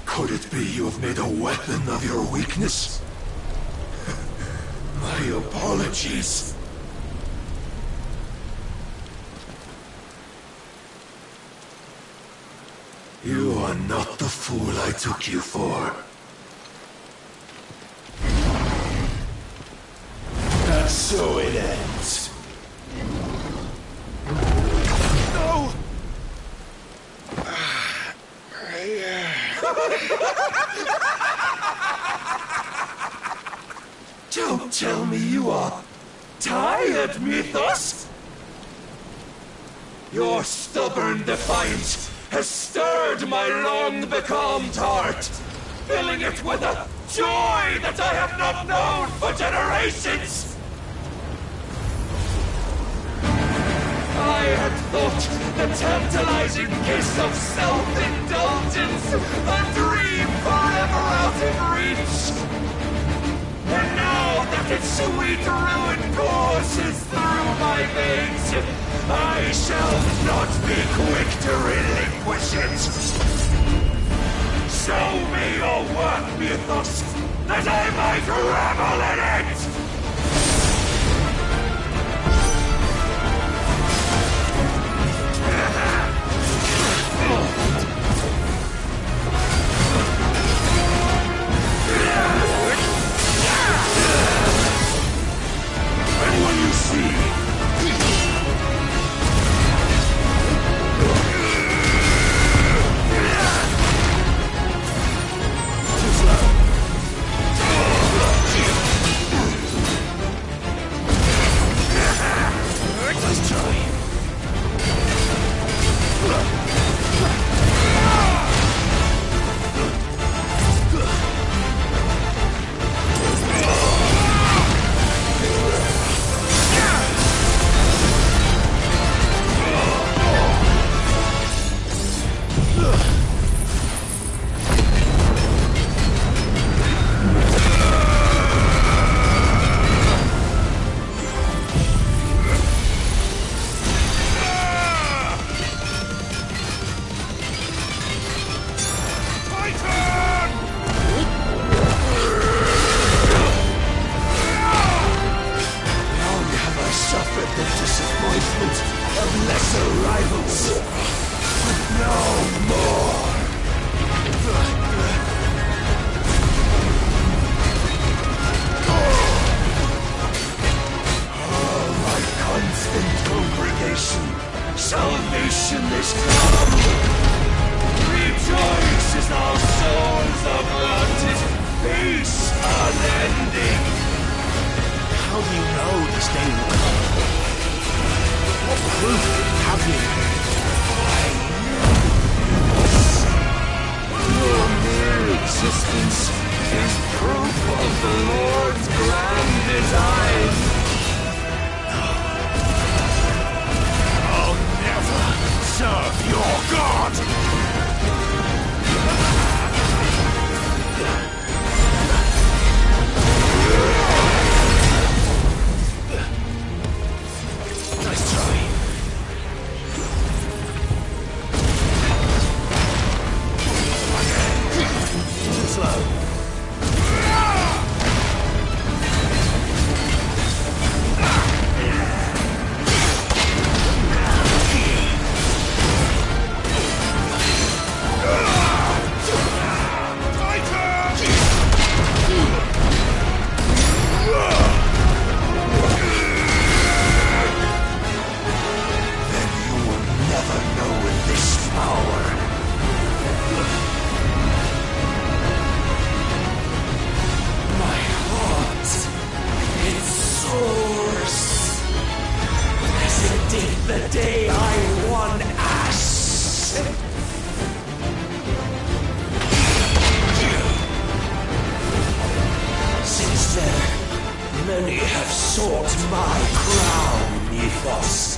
Could it be you have made a weapon of your weakness? My apologies. You are not the fool I took you for. And so it ends. No! Don't tell me you are tired, Mythos! Your stubborn defiance has stirred my long-becalmed heart, filling it with a joy that I have not known for generations! I had thought the tantalizing kiss of self-indulgence a dream forever out of reach. And now that its sweet ruin courses through my veins, I shall not be quick to relinquish it. Show me your work, Mythos, that I might revel in it! And when you see let's try. Salvation is come! Rejoice as our souls are granted peace unending! How do you know this day will come? What proof have you? Your mere existence is proof of the Lord's grand design! Serve your God! Nice try. Too slow. have sought my crown, Ethos,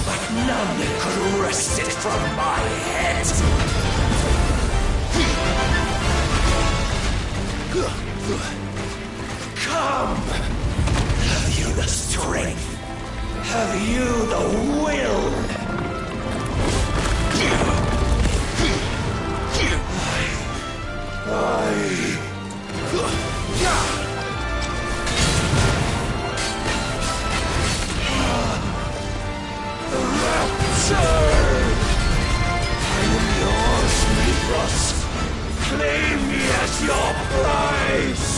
but none could wrest it from my head. Come! Have you the strength? Have you the will? The rapture! I am yours, Mithras. Claim me as your prize!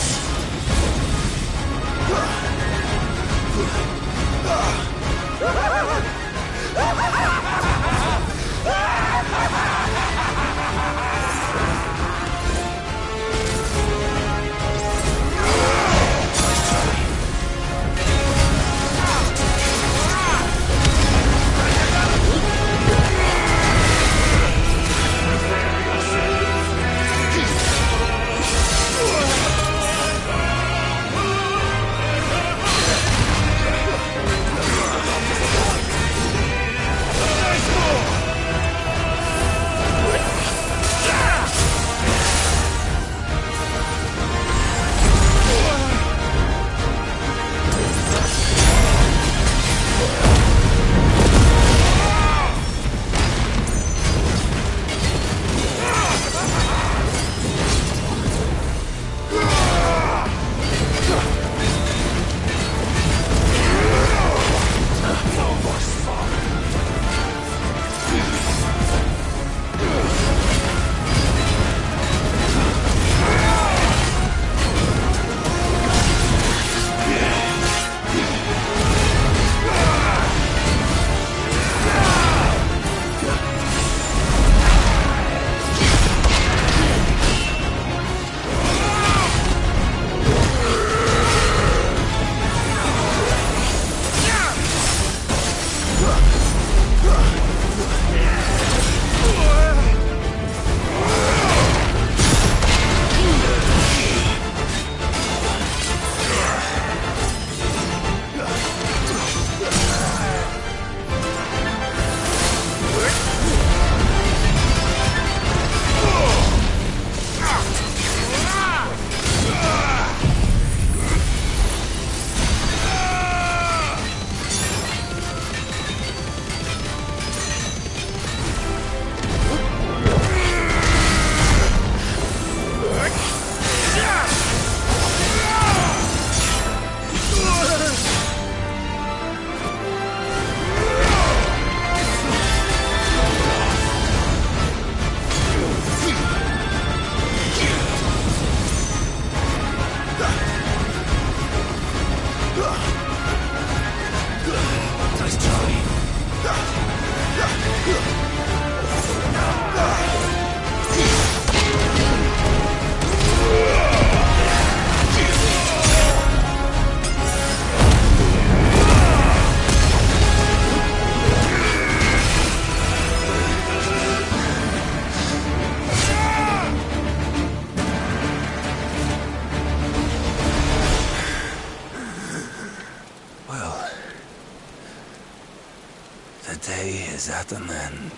Is at an end.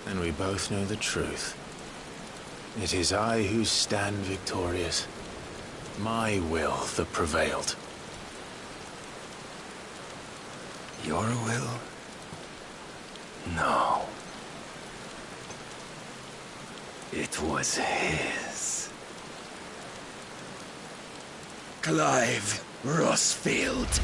And we both know the truth. It is I who stand victorious. My will that prevailed. Your will? No. It was his. Clive Rossfield.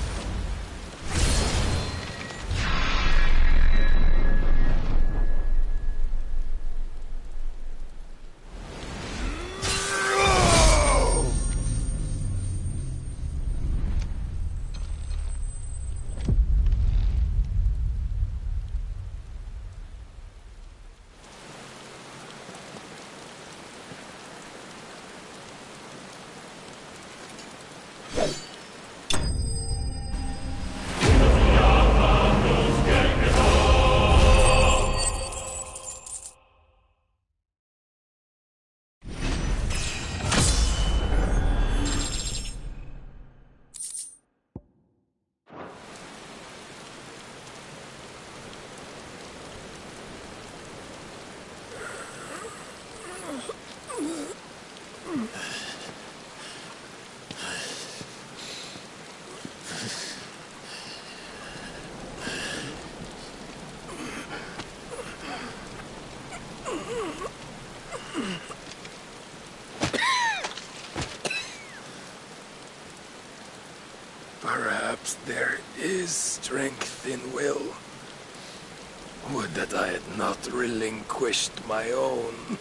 Perhaps there is strength in will. Would that I had not relinquished my own.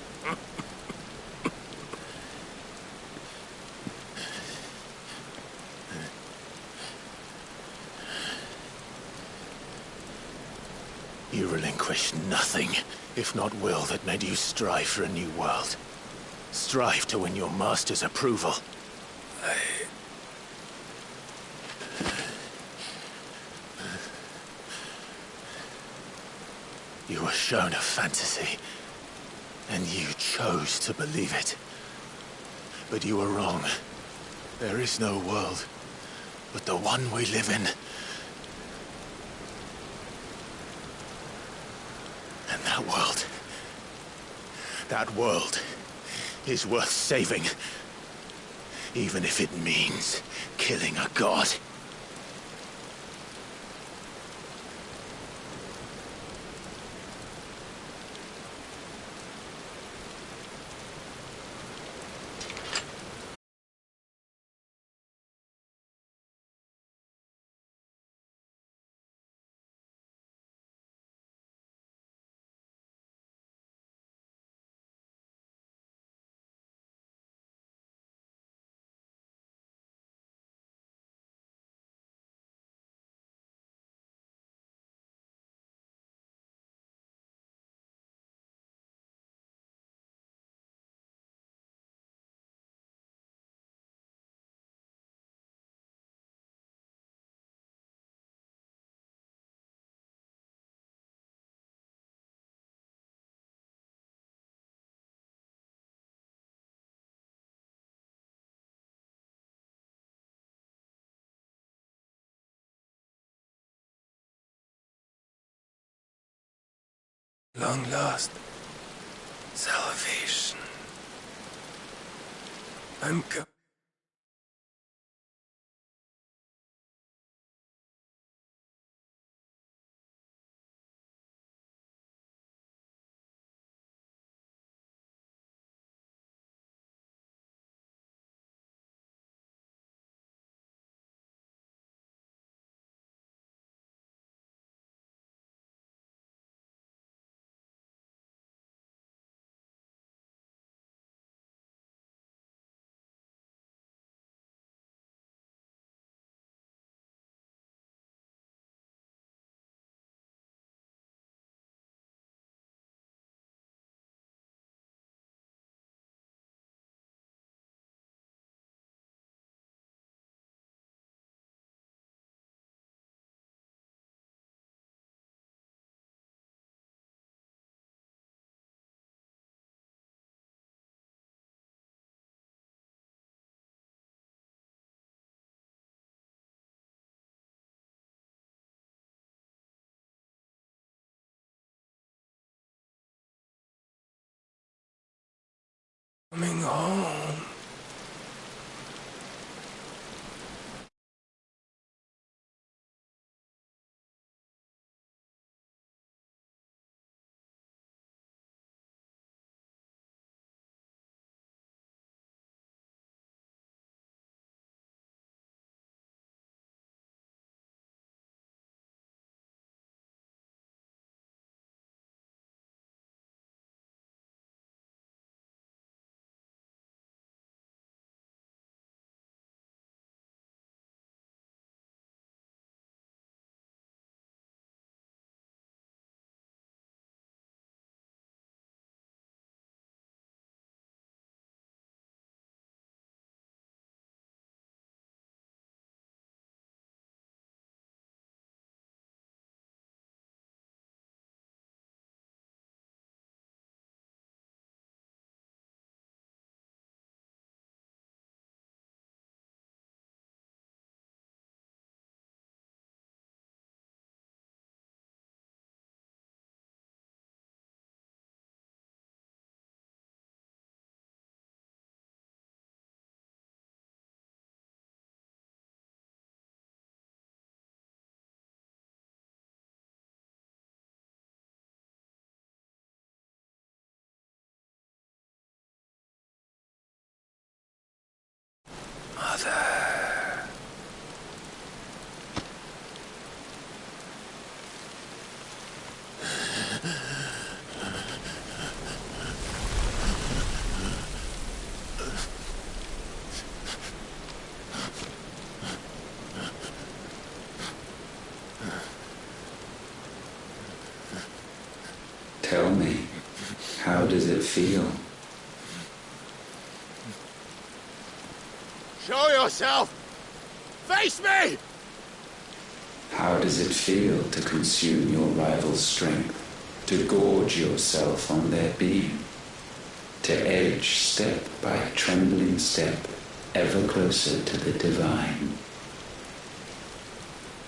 You relinquished nothing, if not will, that made you strive for a new world. Strive to win your master's approval. You were shown a fantasy, and you chose to believe it. But you were wrong. There is no world, but the one we live in. And that world is worth saving, even if it means killing a god. Long lost salvation. I'm coming home. Mother. Tell me, how does it feel? Show yourself! Face me! How does it feel to consume your rival's strength? To gorge yourself on their beam? To edge step by trembling step ever closer to the divine?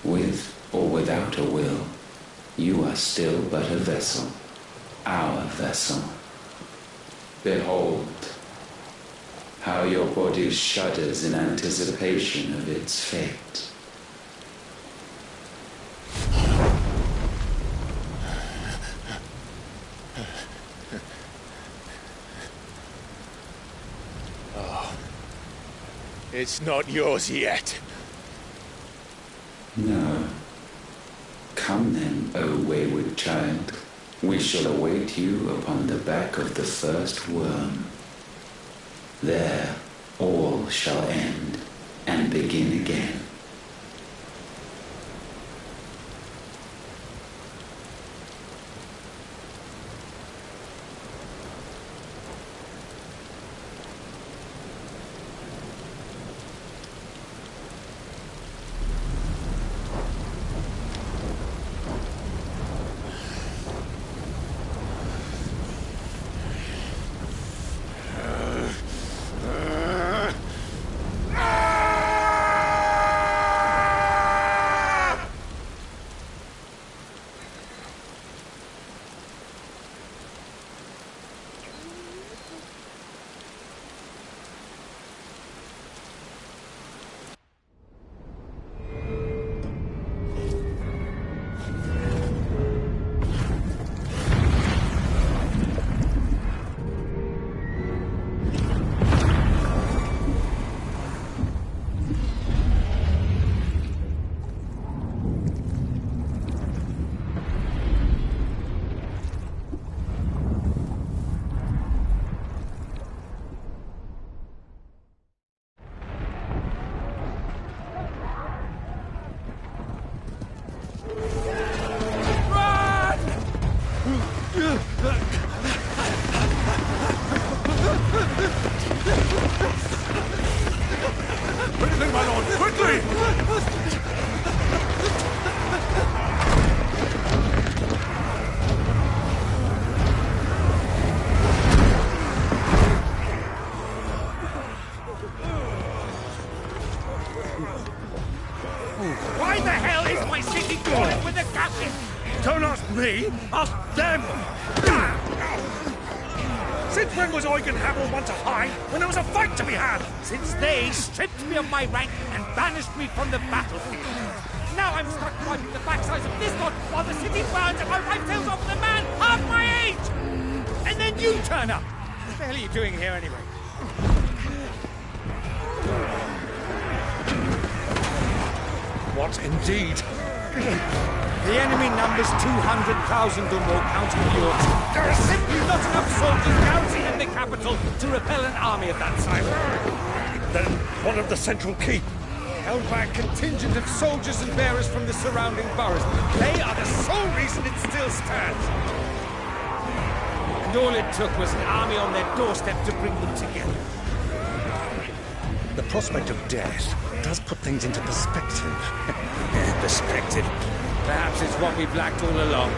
With or without a will, you are still but a vessel, our vessel. Behold, how your body shudders in anticipation of its fate. Oh, it's not yours yet. No. Come then, O wayward child. We shall await you upon the back of the first worm. There, all shall end and begin again. Quickly, my lord, quickly! Why the hell is my city calling with the captain? Don't ask me, ask them! Since when was Eugen Hamel one to hide when there was a fight to be had? Since they stripped me of my rank and banished me from the battlefield. Now I'm stuck wiping the backsides of this lot while the city burns and my wife tells off the man half my age! And then you turn up! What the hell are you doing here anyway? What indeed? The enemy numbers 200,000 or more, counting the Yorks. There are simply not enough soldiers garrisoning in the capital to repel an army of that size. Then what of the central keep? Held by a contingent of soldiers and bearers from the surrounding boroughs. They are the sole reason it still stands. And all it took was an army on their doorstep to bring them together. The prospect of death does put things into perspective. Perspective. Perhaps it's what we've lacked all along.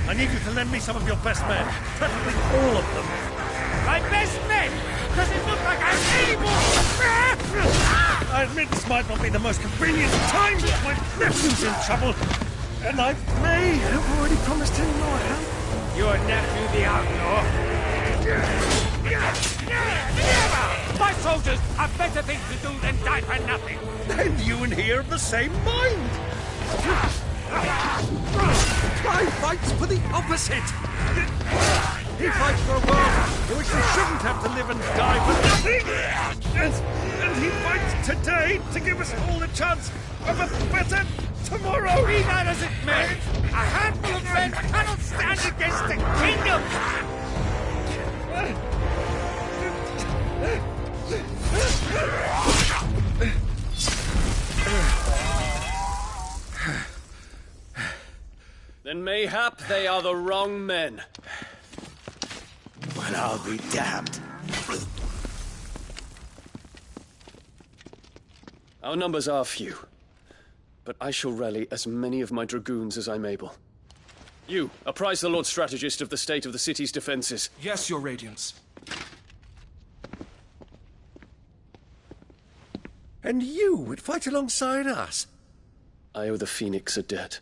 I need you to lend me some of your best men, preferably all of them. My best men? Does it look like I'm any more? I admit this might not be the most convenient time, but my nephew's in trouble, and I may have already promised him your help. Your nephew, the outlaw? Never! My soldiers have better things to do than die for nothing. And you and he are of the same mind. Pride fights for the opposite. He fights for a world in which they shouldn't have to live and die for nothing! And he fights today to give us all a chance of a better tomorrow! Be that as it may, a handful of men cannot stand against a kingdom! Then mayhap they are the wrong men. Well, I'll be damned. Our numbers are few, but I shall rally as many of my dragoons as I'm able. You, apprise the Lord Strategist of the state of the city's defenses. Yes, Your Radiance. And you would fight alongside us? I owe the Phoenix a debt.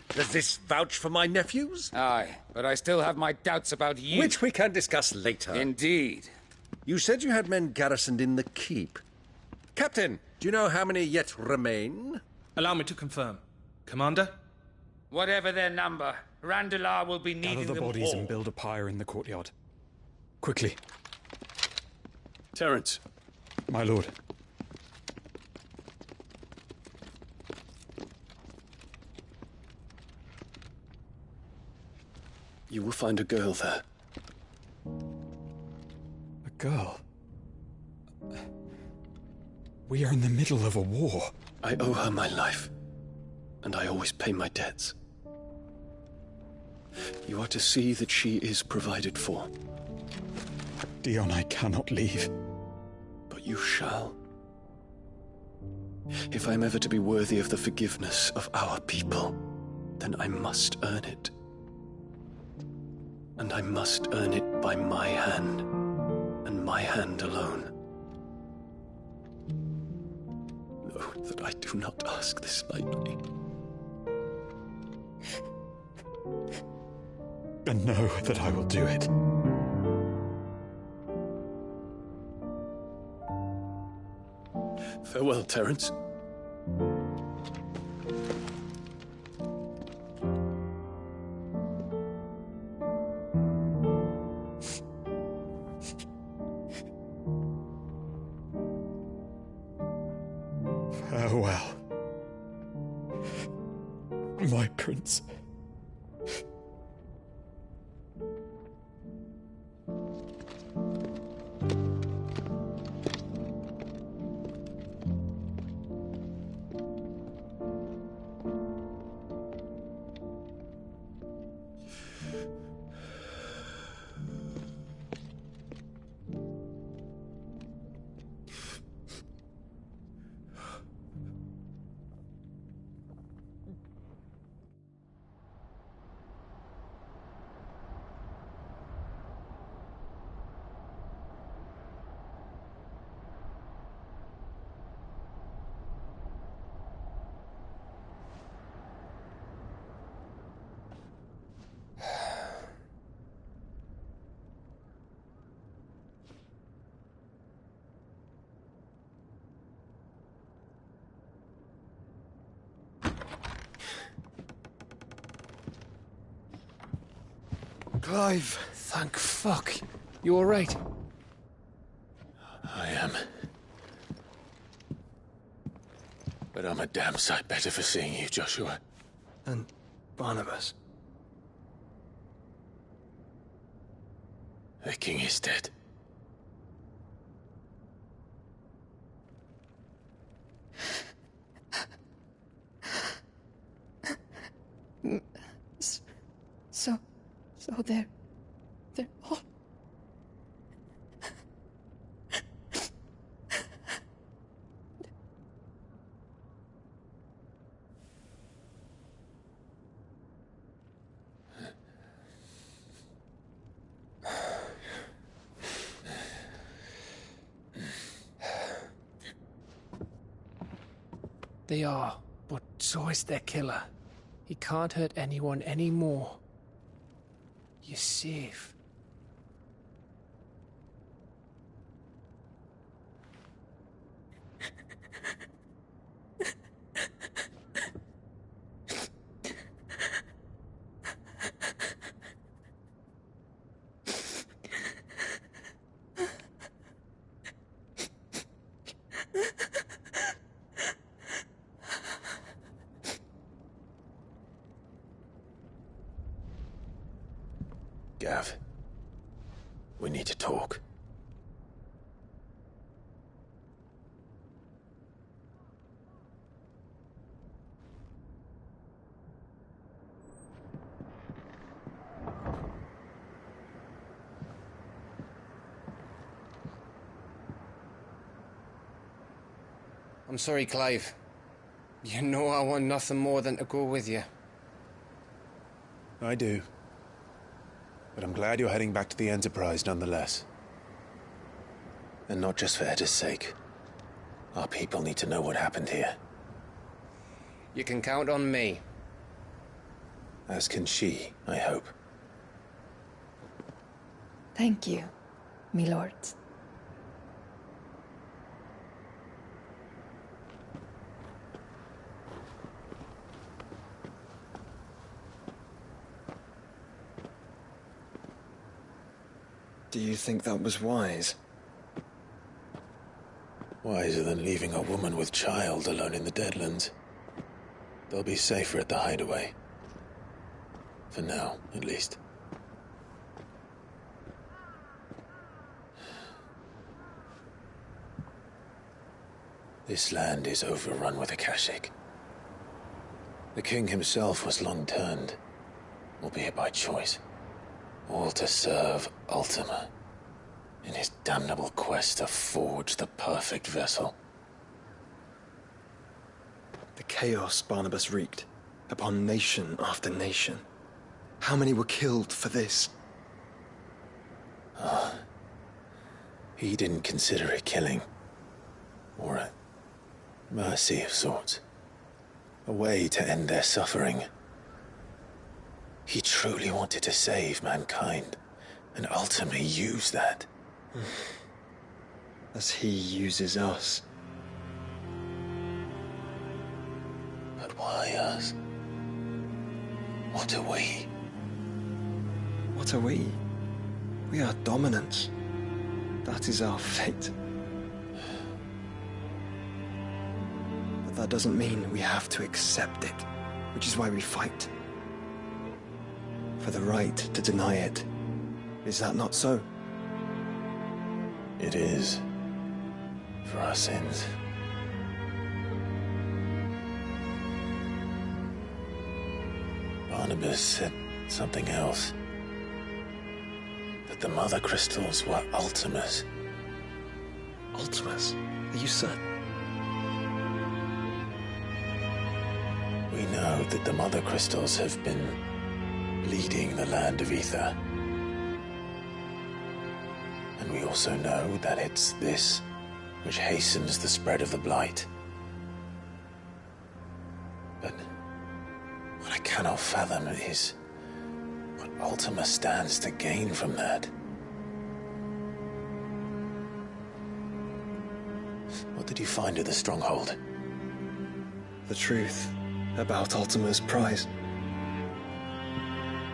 Does this vouch for my nephews? Aye, but I still have my doubts about you. Which we can discuss later. Indeed. You said you had men garrisoned in the keep. Captain, do you know how many yet remain? Allow me to confirm. Commander? Whatever their number, Randalar will be needing Gather the them bodies all. and build a pyre in the courtyard. Quickly. Terence. My lord. You will find a girl there. A girl? We are in the middle of a war. I owe her my life, and I always pay my debts. You are to see that she is provided for. Dion, I cannot leave. But you shall. If I'm ever to be worthy of the forgiveness of our people, then I must earn it. And I must earn it by my hand, and my hand alone. Know that I do not ask this lightly. And know that I will do it. Farewell, Terence. Farewell, my prince. Clive. Thank fuck. You alright? I am. But I'm a damn sight better for seeing you, Joshua. And Barnabas. The king is dead. So they're all... They are, but so is their killer. He can't hurt anyone anymore. You're safe. Gav, we need to talk. I'm sorry, Clive. You know I want nothing more than to go with you. I do. But I'm glad you're heading back to the Enterprise nonetheless. And not just for Edda's sake. Our people need to know what happened here. You can count on me. As can she, I hope. Thank you, me lords. Do you think that was wise? Wiser than leaving a woman with child alone in the Deadlands. They'll be safer at the hideaway. For now, at least. This land is overrun with Akashic. The king himself was long turned, albeit by choice. All to serve Ultima, in his damnable quest to forge the perfect vessel. The chaos Barnabas wreaked upon nation after nation. How many were killed for this? He didn't consider it killing. Or a mercy of sorts. A way to end their suffering. He truly wanted to save mankind, and ultimately use that. As he uses us. But why us? What are we? What are we? We are dominants. That is our fate. But that doesn't mean we have to accept it, which is why we fight. For the right to deny it. Is that not so? It is. For our sins. Barnabas said something else. That the Mother Crystals were Ultimas. Ultimas? Are you certain? We know that the Mother Crystals have been leading the land of Ether. And we also know that it's this which hastens the spread of the Blight. But what I cannot fathom is what Ultima stands to gain from that. What did you find at the Stronghold? The truth about Ultima's prize.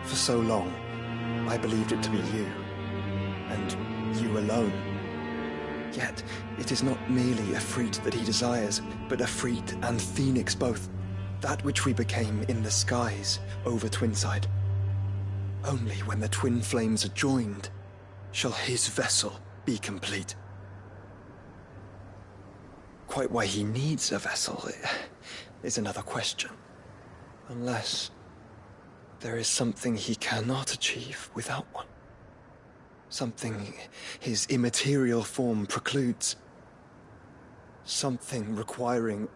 For so long, I believed it to be you, and you alone. Yet, it is not merely a freed that he desires, but a freed and phoenix both. That which we became in the skies over Twinside. Only when the twin flames are joined shall his vessel be complete. Quite why he needs a vessel is another question. Unless there is something he cannot achieve without one. Something his immaterial form precludes. Something requiring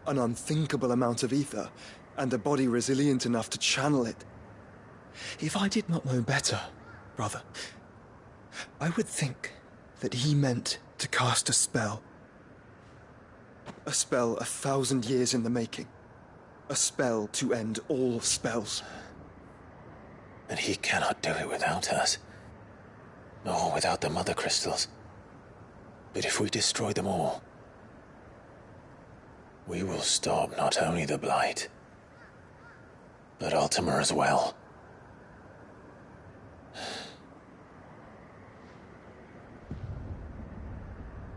an unthinkable amount of ether and a body resilient enough to channel it. If I did not know better, brother, I would think that he meant to cast a spell. A spell 1,000 years in the making. A spell to end all spells. And he cannot do it without us. Nor without the Mother Crystals. But if we destroy them all, we will stop not only the Blight, but Ultima as well.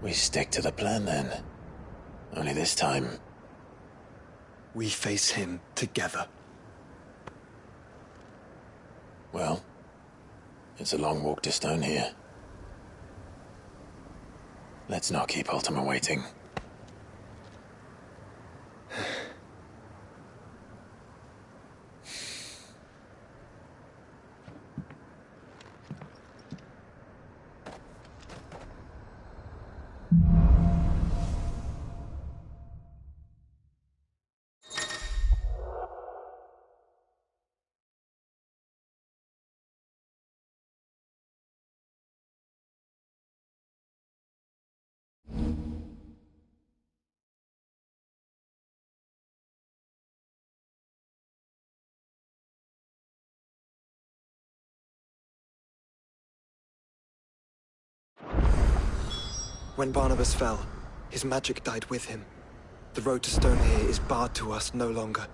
We stick to the plan then, Only this time, we face him together. Well, it's a long walk to Stone here. Let's not keep Ultima waiting. When Barnabas fell, his magic died with him. The road to Stone here is barred to us no longer.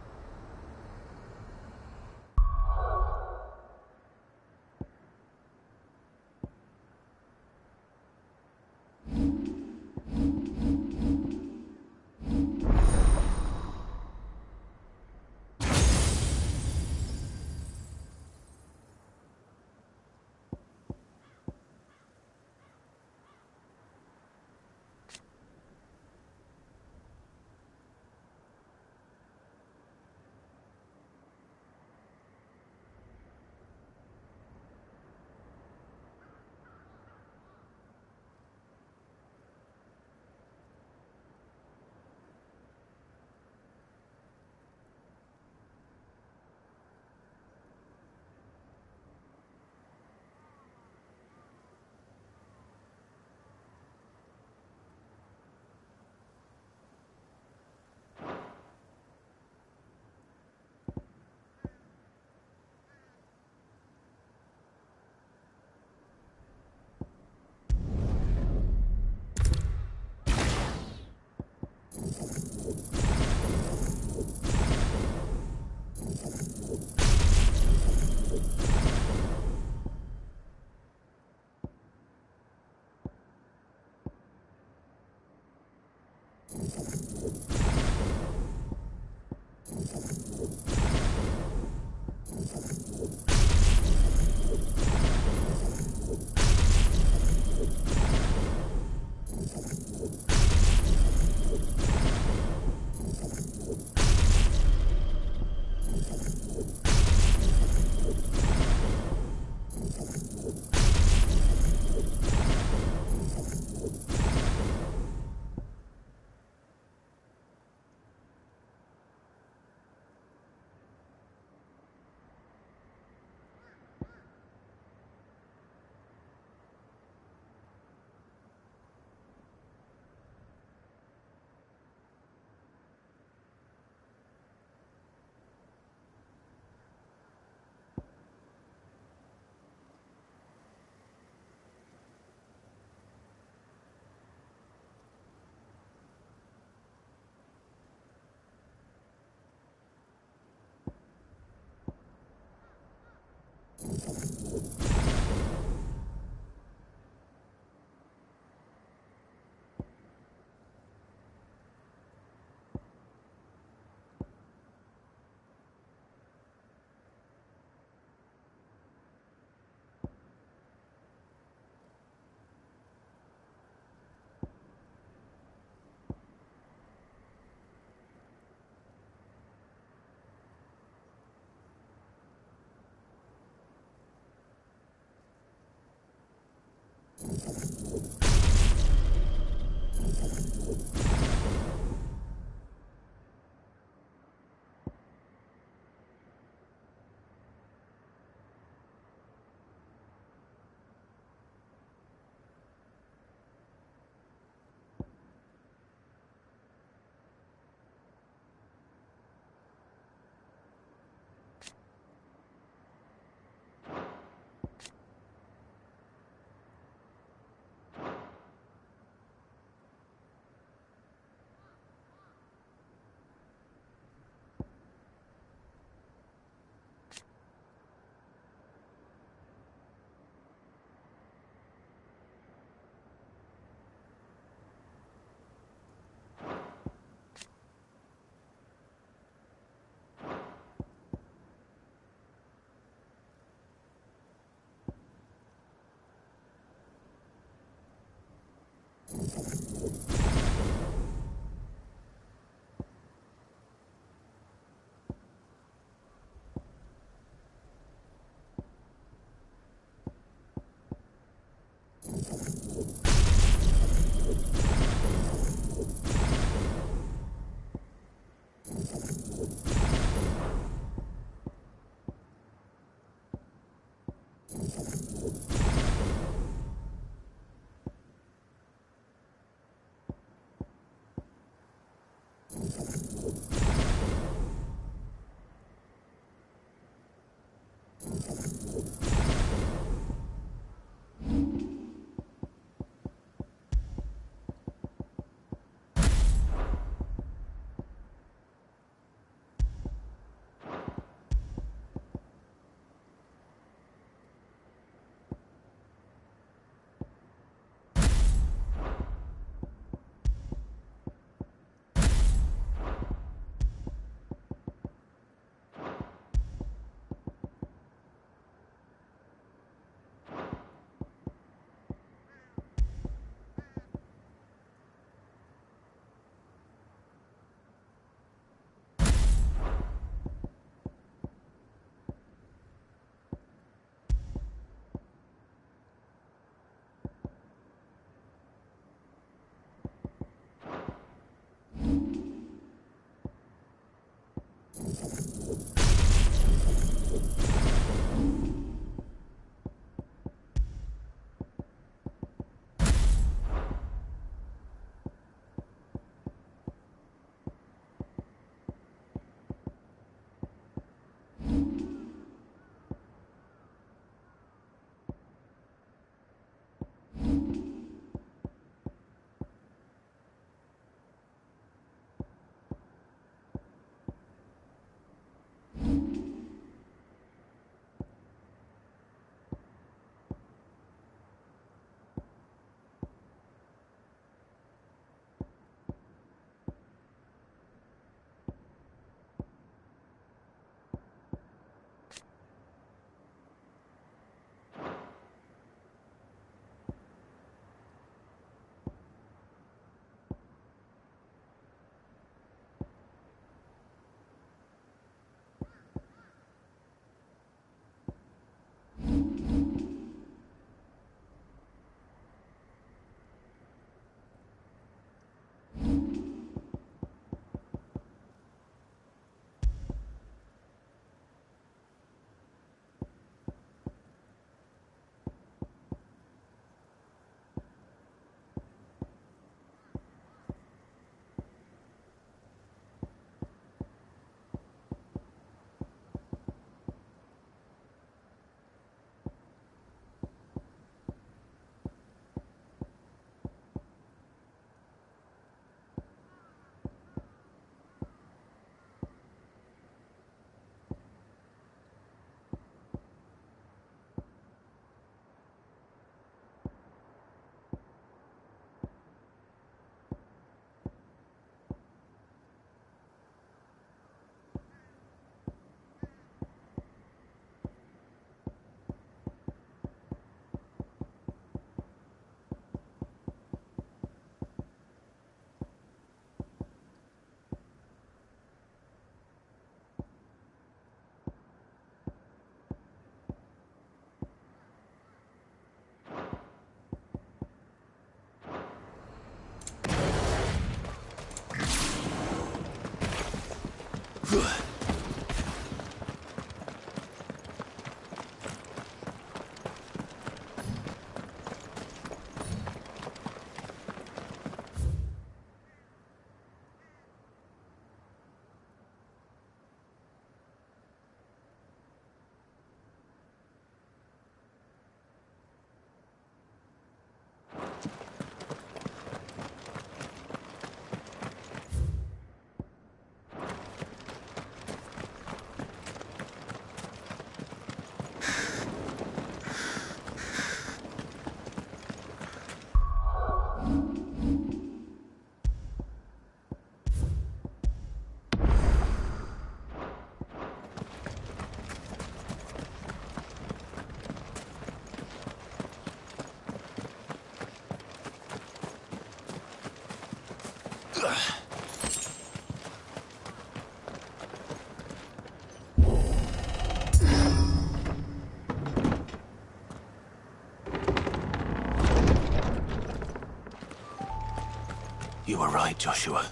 You were right, Joshua.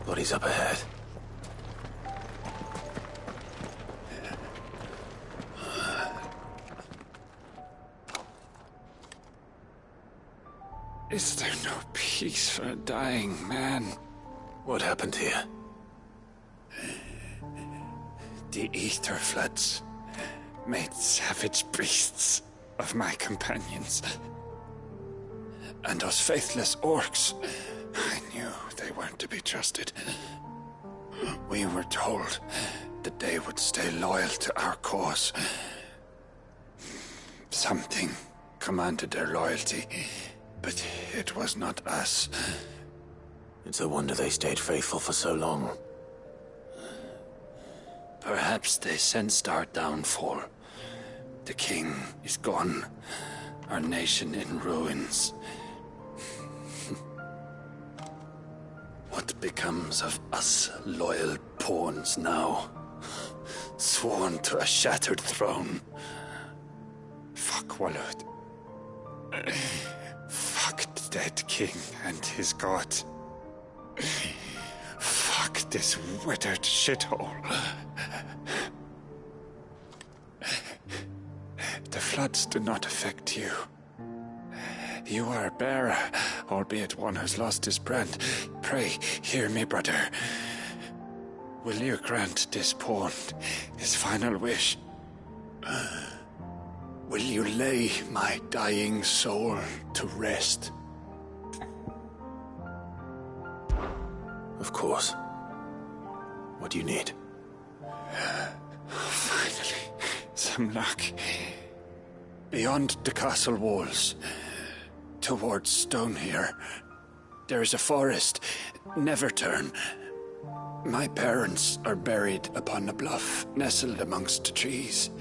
Bodies up ahead. Is there no peace for a dying man? What happened here? The ether floods made savage beasts of my companions. And those faithless orcs, I knew they weren't to be trusted. We were told that they would stay loyal to our cause. Something commanded their loyalty, but it was not us. It's a wonder they stayed faithful for so long. Perhaps they sensed our downfall. The king is gone, our nation in ruins. What becomes of us loyal pawns now? Sworn to a shattered throne. Fuck Walud. Fuck the dead king and his god. Fuck this withered shithole. The floods do not affect you. You are a bearer, albeit one who's lost his brand. Pray, hear me, brother. Will you grant this pawn his final wish? Will you lay my dying soul to rest? Of course. What do you need? Finally, some luck. Beyond the castle walls, towards Stonehere, there is a forest. Never turn. My parents are buried upon a bluff, nestled amongst the trees.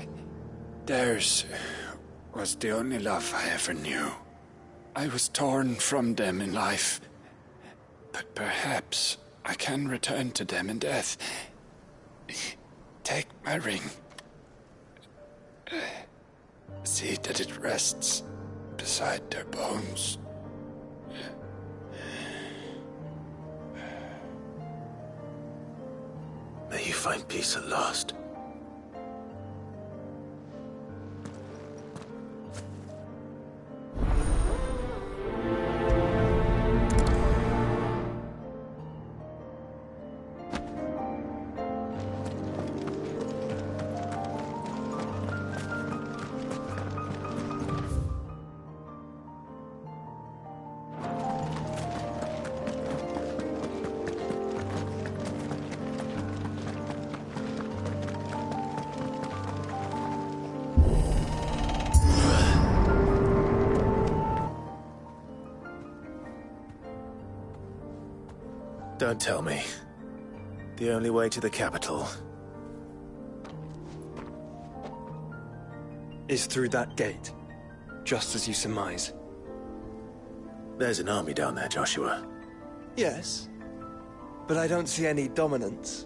Theirs was the only love I ever knew. I was torn from them in life, but perhaps I can return to them in death. Take my ring. See that it rests beside their bones. May you find peace at last. Don't tell me. The only way to the capital is through that gate, just as you surmise. There's an army down there, Joshua. Yes, but I don't see any dominance.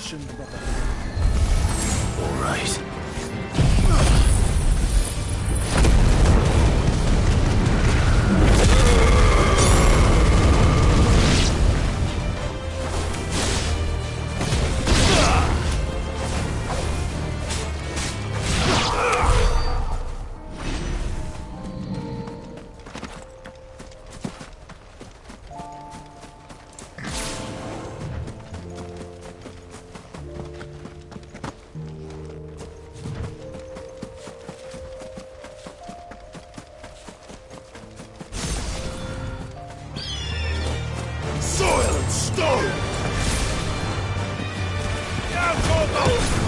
caution, brother. All right. Soil and stone! Down for both!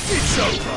It's over!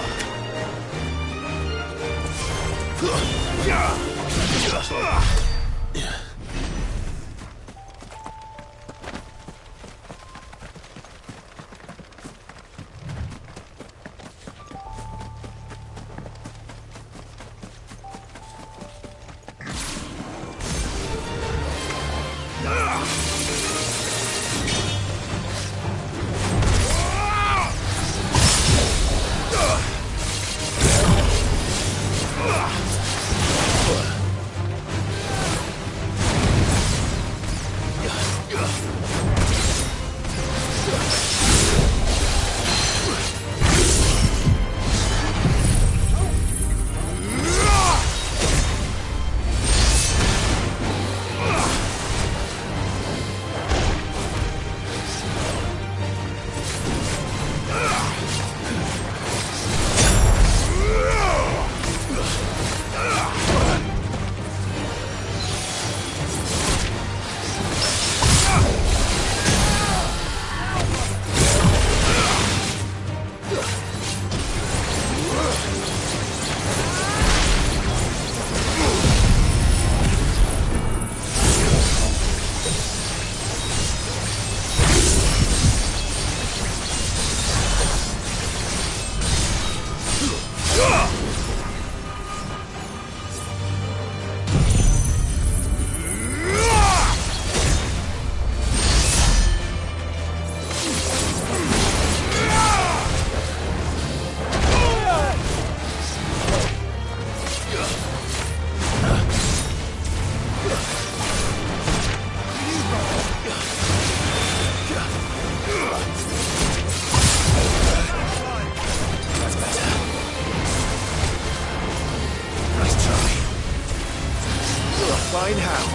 Fine how.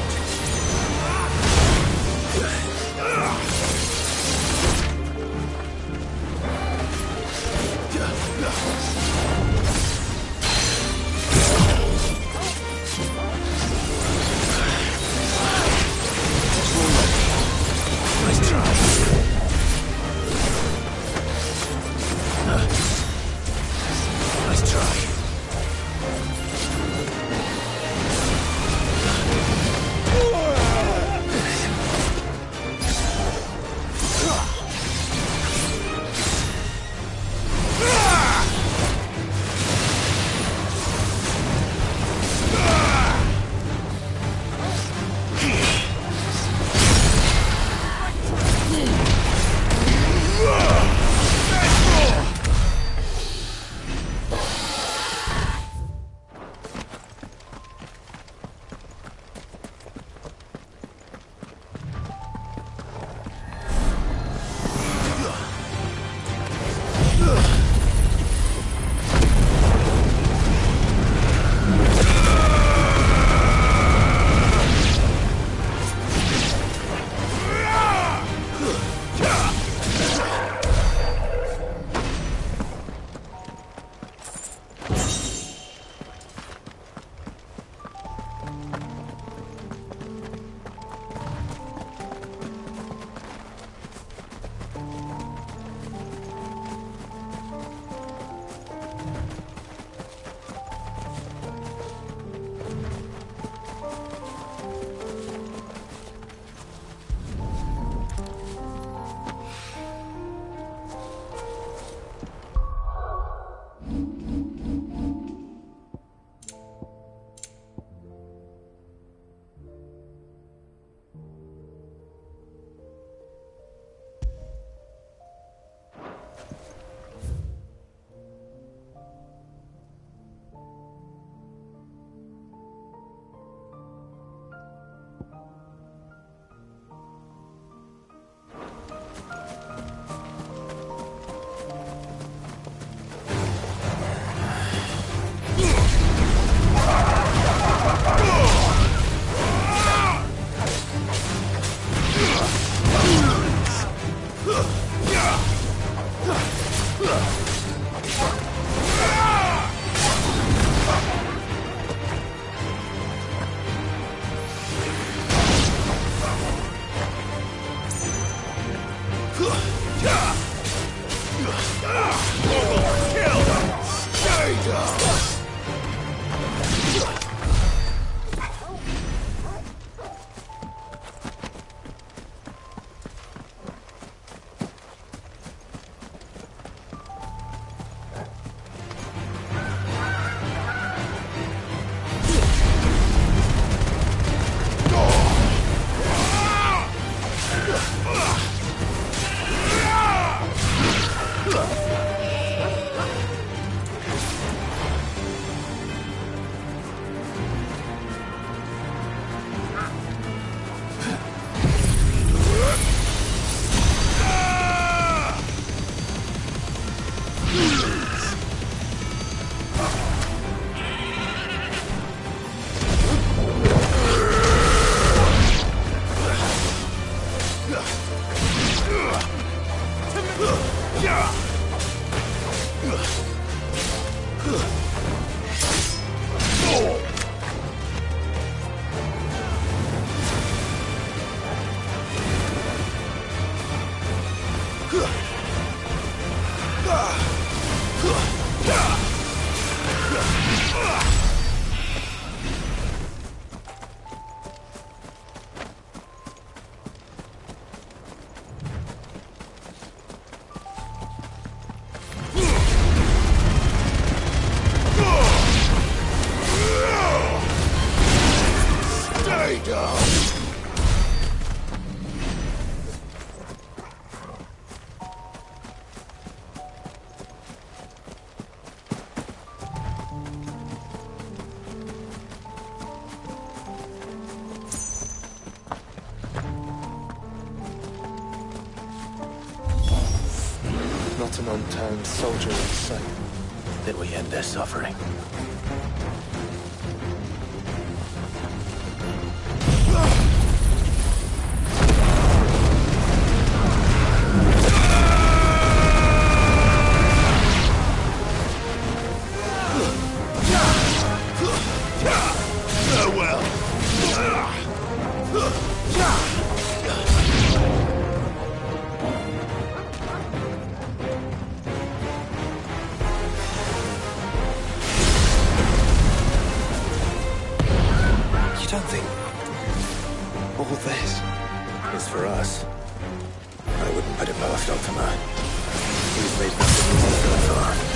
Nice try. Nice try. Not an unturned soldier in sight. Then we end their suffering. You don't think all this is for us? I wouldn't put it past Ultima. He's made nothing easy so far.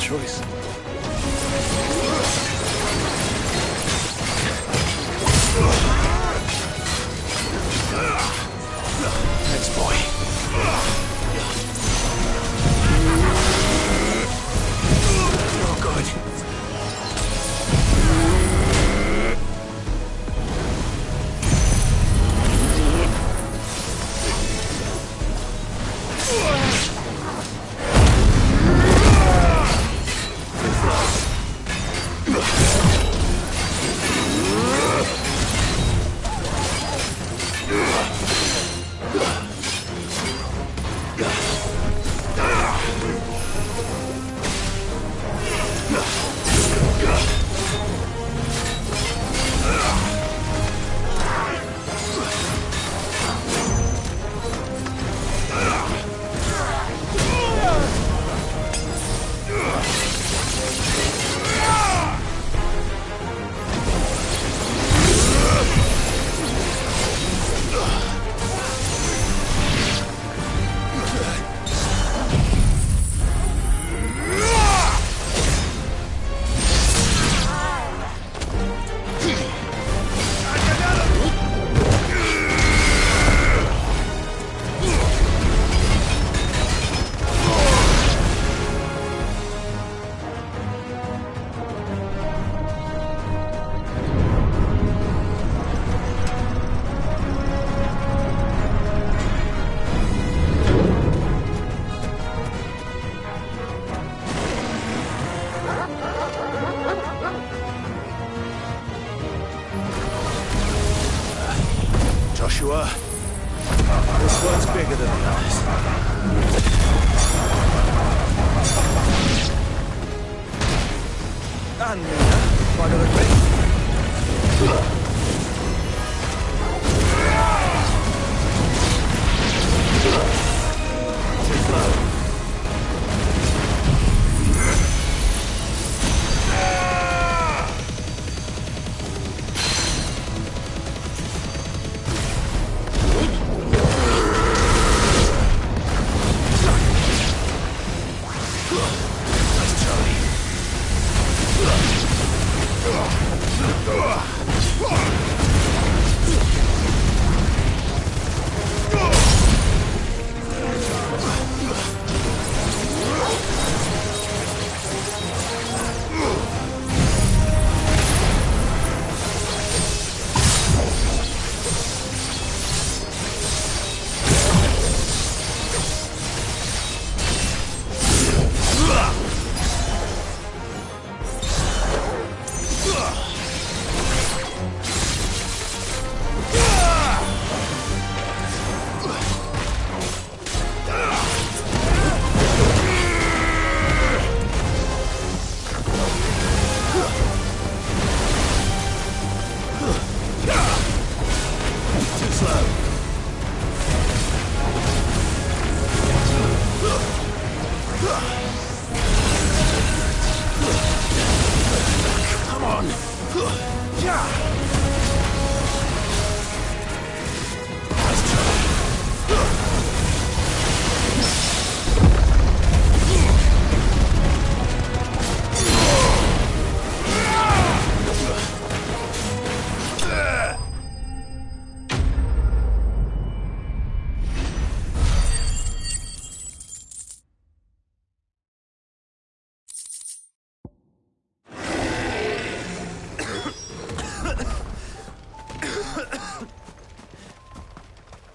choice. Thanks, boy. You're good. Joshua, this one's bigger than the others. And Mina, by the way. Ugh!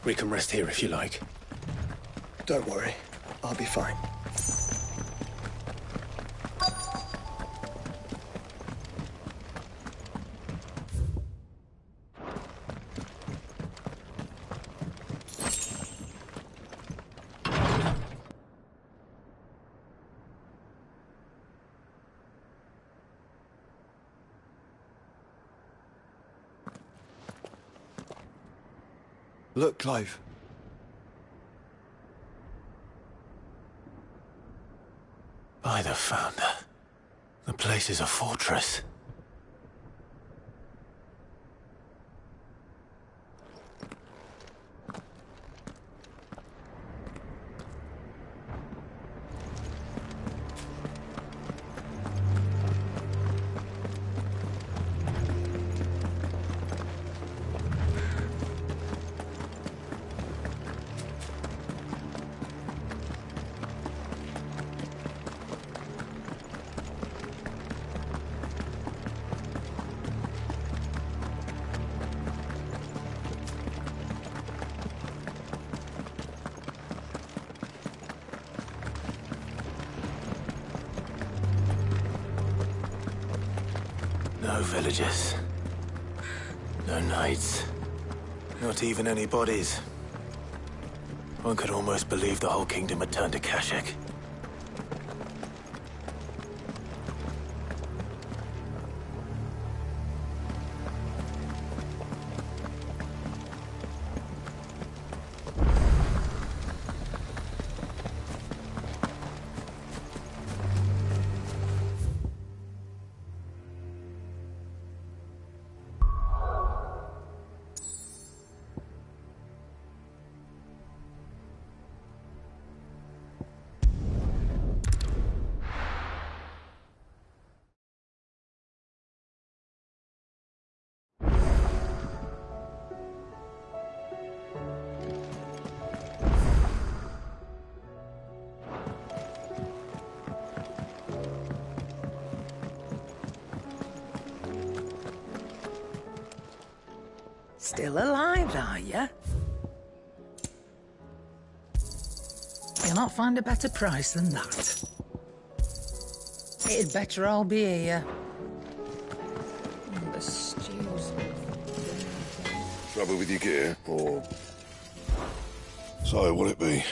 We can rest here if you like. Don't worry, I'll be fine. Look, Clive. By the Founder. The place is a fortress. No villagers. No knights. Not even any bodies. One could almost believe the whole kingdom had turned to Kashek. Still alive, are you? You'll not find a better price than that. It'd better all be here. The stews. Trouble with your gear, or... So, what'll it be?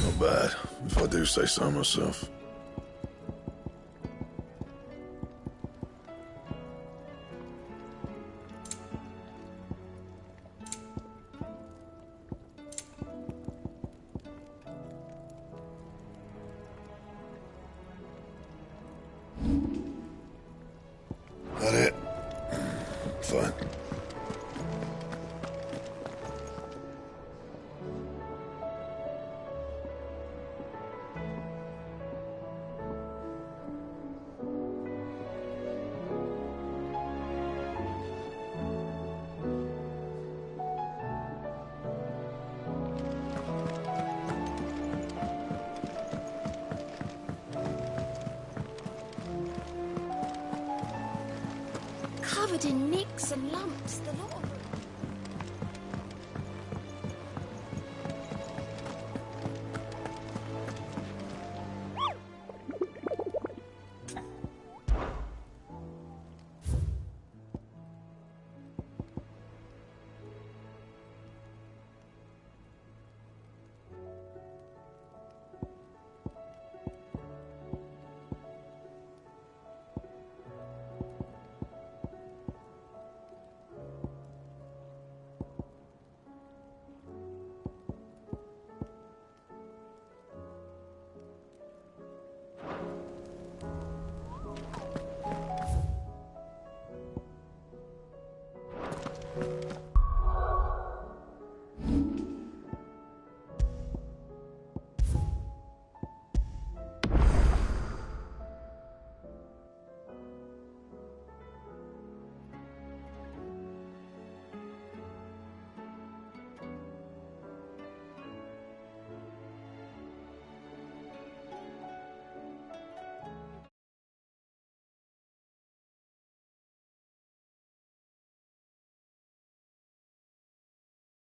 Not bad, if I do say so myself. That it? Fine. Covered in nicks and lumps, the lot of